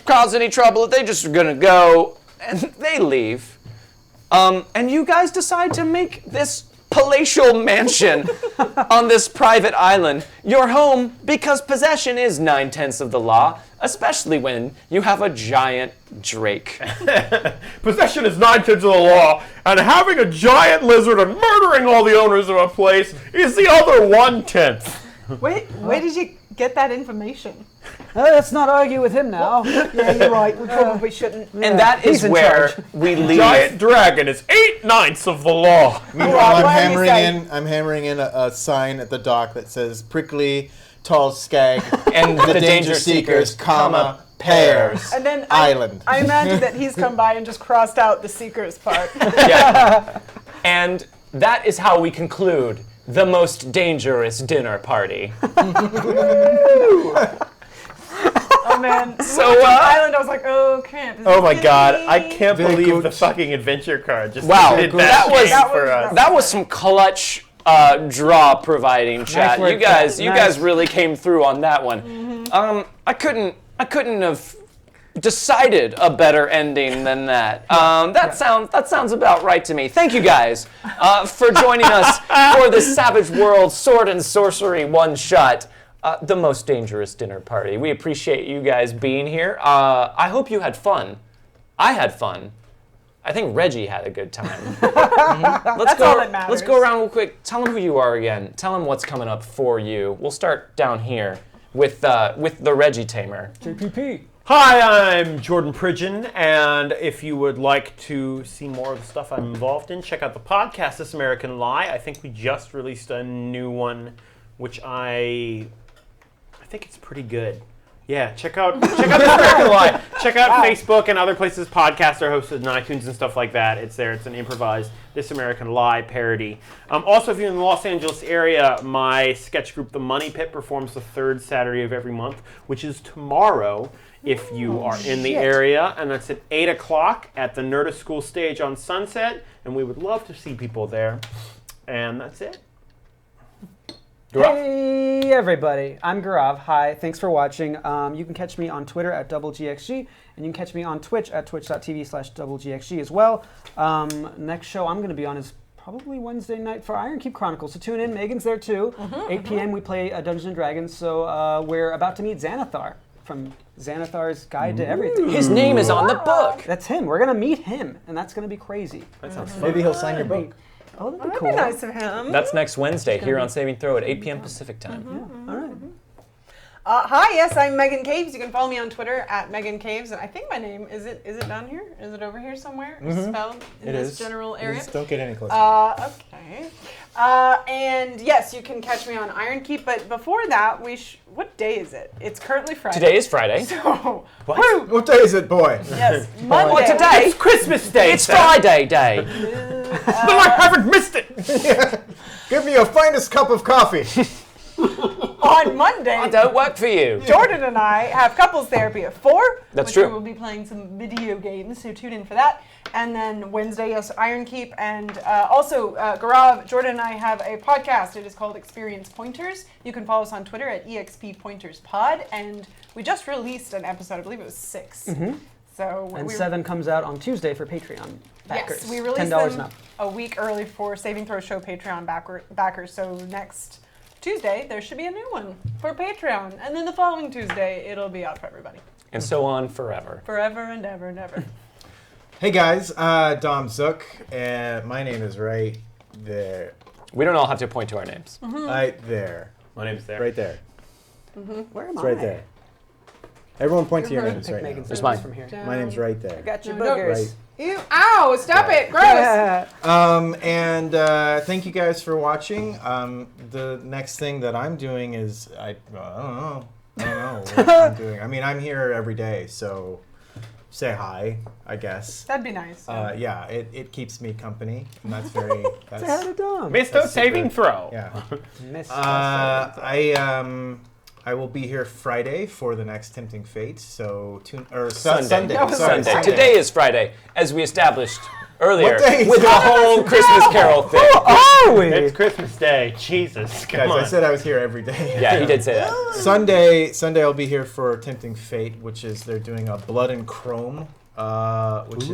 cause any trouble. They're just gonna go. And they leave. And you guys decide to make this palatial mansion on this private island your home because possession is 9/10 of the law, especially when you have a giant drake. Possession is 9/10 of the law, and having a giant lizard and murdering all the owners of a place is the other 1/10. Wait, where did you get that information? Let's not argue with him now. Yeah, you're right. We probably shouldn't. And that is He's in where charge. we leave. Giant dragon is 8/9 of the law. Meanwhile, what do you say? I'm hammering in a sign at the dock that says Prickly, Tallstag, And the Danger Seekers, comma, Pears, And then Island. I imagine that he's come by and just crossed out the seekers part. Yeah. And that is how we conclude the most dangerous dinner party. Oh man. So, Island, I was like, oh crap. is Oh this my gonna god, be- I can't Very believe good. the fucking adventure card just Wow, did that was- game for us. that was some clutch draw providing, chat. work, You guys, Pat. you Nice. guys really came through on that one. I couldn't have decided a better ending than that. That sounds about right to me. Thank you guys for joining us for this Savage World Sword and Sorcery one-shot. The most dangerous dinner party. We appreciate you guys being here. I hope you had fun. I had fun. I think Reggie had a good time. Let's go. all that matters. Let's go around real quick. Tell them who you are again. Tell them what's coming up for you. We'll start down here with the Reggie Tamer. JPP. Hi, I'm Jordan Pridgeon, and if you would like to see more of the stuff I'm involved in, check out the podcast, This American Lie. I think we just released a new one, which I think it's pretty good. Yeah, check out This American Lie. Check out Facebook and other places podcasts are hosted on iTunes and stuff like that. It's there. It's an improvised This American Lie parody. Also, if you're in the Los Angeles area, my sketch group, The Money Pit, performs the third Saturday of every month, which is tomorrow if you are in the area. And that's at 8 o'clock at the Nerdist School stage on Sunset. And we would love to see people there. And that's it. Hey everybody, I'm Gaurav. Hi, thanks for watching. You can catch me on Twitter at DoubleGXG, and you can catch me on Twitch at twitch.tv/DoubleGXG as well. Next show I'm going to be on is probably Wednesday night for Iron Keep Chronicles, so tune in. Megan's there too. 8 p.m. we play Dungeons & Dragons, so we're about to meet Xanathar from Xanathar's Guide to Everything. His name is on the book. That's him. We're going to meet him, and that's going to be crazy. That sounds fun. Maybe he'll sign your book. Oh, that'd be That'd cool. be nice of him. That's next Wednesday here on Saving Throw at 8 p.m. Pacific time. All right. Hi, yes, I'm Megan Caves. You can follow me on Twitter at Megan Caves, and I think my name is it down here? Is it over here somewhere? Spelled in It this is. general area? Just don't get any closer. Okay. And yes, you can catch me on Iron Keep. But before that, what day is it? It's currently Friday. Today is Friday. So, What day is it, boy? yes, Monday. Well, today It's Christmas Day. it's Friday Day. But I haven't missed it. Give me your finest cup of coffee. On Monday, I don't work for you. Jordan and I have couples therapy at 4. That's which true. We will be playing some video games, so tune in for that. And then Wednesday, yes, Iron Keep. And also, Gaurav, Jordan and I have a podcast. It is called Experience Pointers. You can follow us on Twitter at EXPPointersPod. And we just released an episode, I believe it was 6. So And we 7 comes out on Tuesday for Patreon backers. Yes, we released $10 them and up. a week early for Saving Throw Show Patreon backers. So next Tuesday, there should be a new one for Patreon. And then the following Tuesday, it'll be out for everybody. And so on forever. Forever and ever and ever. Hey guys, Dom Zook, and my name is right there. We don't all have to point to our names. Right there. My name's there. Right there. Where am It's I? right there. Everyone point to your names Pick right Megan's now. There's mine. from here. My name's right there. Got your No, don't. boogers. Right. Ew, ow, stop Right. it, gross. And thank you guys for watching. The next thing that I'm doing is I don't know what I'm doing. I mean, I'm here every day, so say hi, I guess. That'd be nice. Yeah, it keeps me company, and that's very. Say hi to Dom. Missed That's a saving super- throw. Yeah. Miss I will be here Friday for the next Tempting Fate. So Sunday. Sunday. No, Sorry, Sunday. Today is Friday, as we established earlier What day is with the it? whole Christmas Carol thing. Are we? It's Christmas Day. Jesus, come Guys, on. I said I was here every day. Yeah, he did say that. Sunday I'll be here for Tempting Fate, which is they're doing a Blood and Chrome, which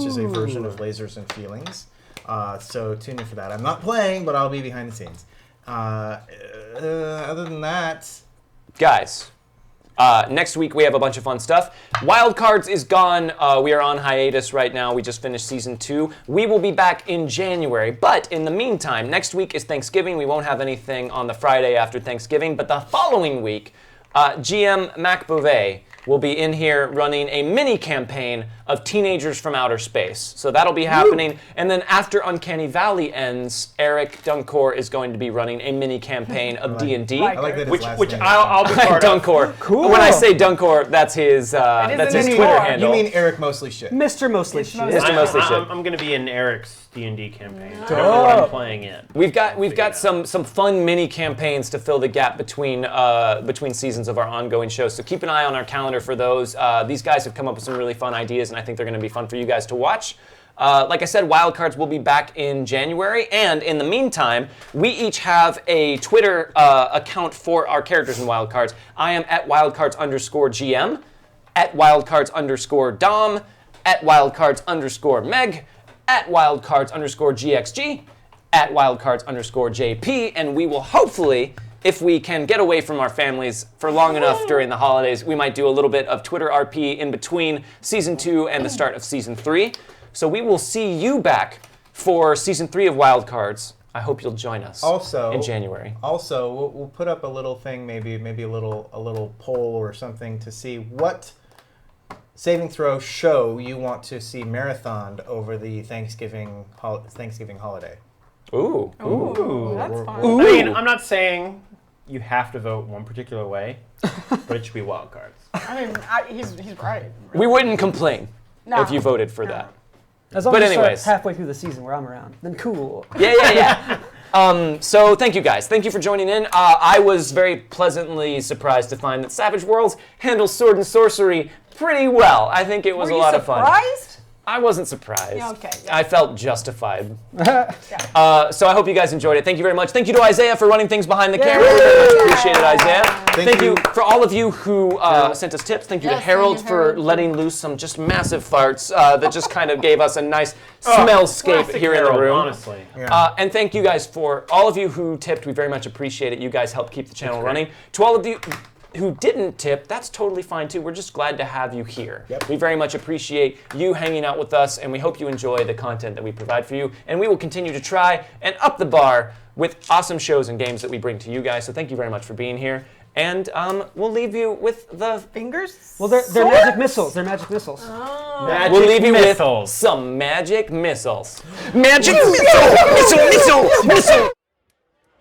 is a version of Lasers and Feelings. So tune in for that. I'm not playing, but I'll be behind the scenes. Other than that, Guys, next week we have a bunch of fun stuff. Wildcards is gone. We are on hiatus right now. We just finished season 2. We will be back in January. But in the meantime, next week is Thanksgiving. We won't have anything on the Friday after Thanksgiving. But the following week, GM Mac Beauvais will be in here running a mini campaign of Teenagers from Outer Space. So that'll be happening. And then after Uncanny Valley ends, Eric Duncor is going to be running a mini campaign of D&D. Like I like that his Which last which name I'll be part of. Duncor. Cool. When I say Duncor, that's his It that's isn't his anymore. Twitter You handle. You mean Eric Mostly Shit? Mr. Mostly It's Shit. mostly- Mr. Mostly Shit. I'm going to be in Eric's D&D campaign. I don't know what I'm playing in. We've got some fun mini campaigns to fill the gap between seasons of our ongoing shows. So keep an eye on our calendar for those. These guys have come up with some really fun ideas, and I think they're going to be fun for you guys to watch. Like I said, Wildcards will be back in January, and in the meantime, we each have a Twitter account for our characters in Wildcards. I am at wildcards_GM, at wildcards_Dom, at wildcards_Meg, at wildcards_GXG, at wildcards_JP, and we will hopefully, if we can get away from our families for long enough during the holidays, we might do a little bit of Twitter RP in between Season 2 and the start of Season 3. So we will see you back for Season 3 of Wildcards. I hope you'll join us Also, in January. Also, we'll put up a little thing, maybe a little poll or something to see what saving throw show you want to see marathoned over the Thanksgiving holiday. Ooh. Ooh, that's fun. I mean, I'm not saying you have to vote one particular way, but it should be wild cards. I mean, he's right. We wouldn't complain No. if you voted for that. As long But as you anyways. start halfway through the season where I'm around, then cool. Yeah. So thank you guys. Thank you for joining in. I was very pleasantly surprised to find that Savage Worlds handles sword and sorcery pretty well. I think it was Were a you lot of fun. surprised? I wasn't surprised. Yeah, okay, yeah. I felt justified. So I hope you guys enjoyed it. Thank you very much. Thank you to Isaiah for running things behind the camera. We very much appreciate it, Isaiah. Thank you for all of you who sent us tips. Thank you to Yes, Harold thank you, for Harold. letting loose some just massive farts that just kind of gave us a nice smellscape Classic here in the Harold, room. honestly. And thank you guys for all of you who tipped. We very much appreciate it. You guys help keep the channel running. To all of you who didn't tip, that's totally fine too. We're just glad to have you here. Yep. We very much appreciate you hanging out with us, and we hope you enjoy the content that we provide for you. And we will continue to try and up the bar with awesome shows and games that we bring to you guys. So thank you very much for being here. And we'll leave you with the Fingers? Well, they're magic missiles. They're magic missiles. Magic we'll leave you missiles. with some magic missiles. Magic missile! Missile!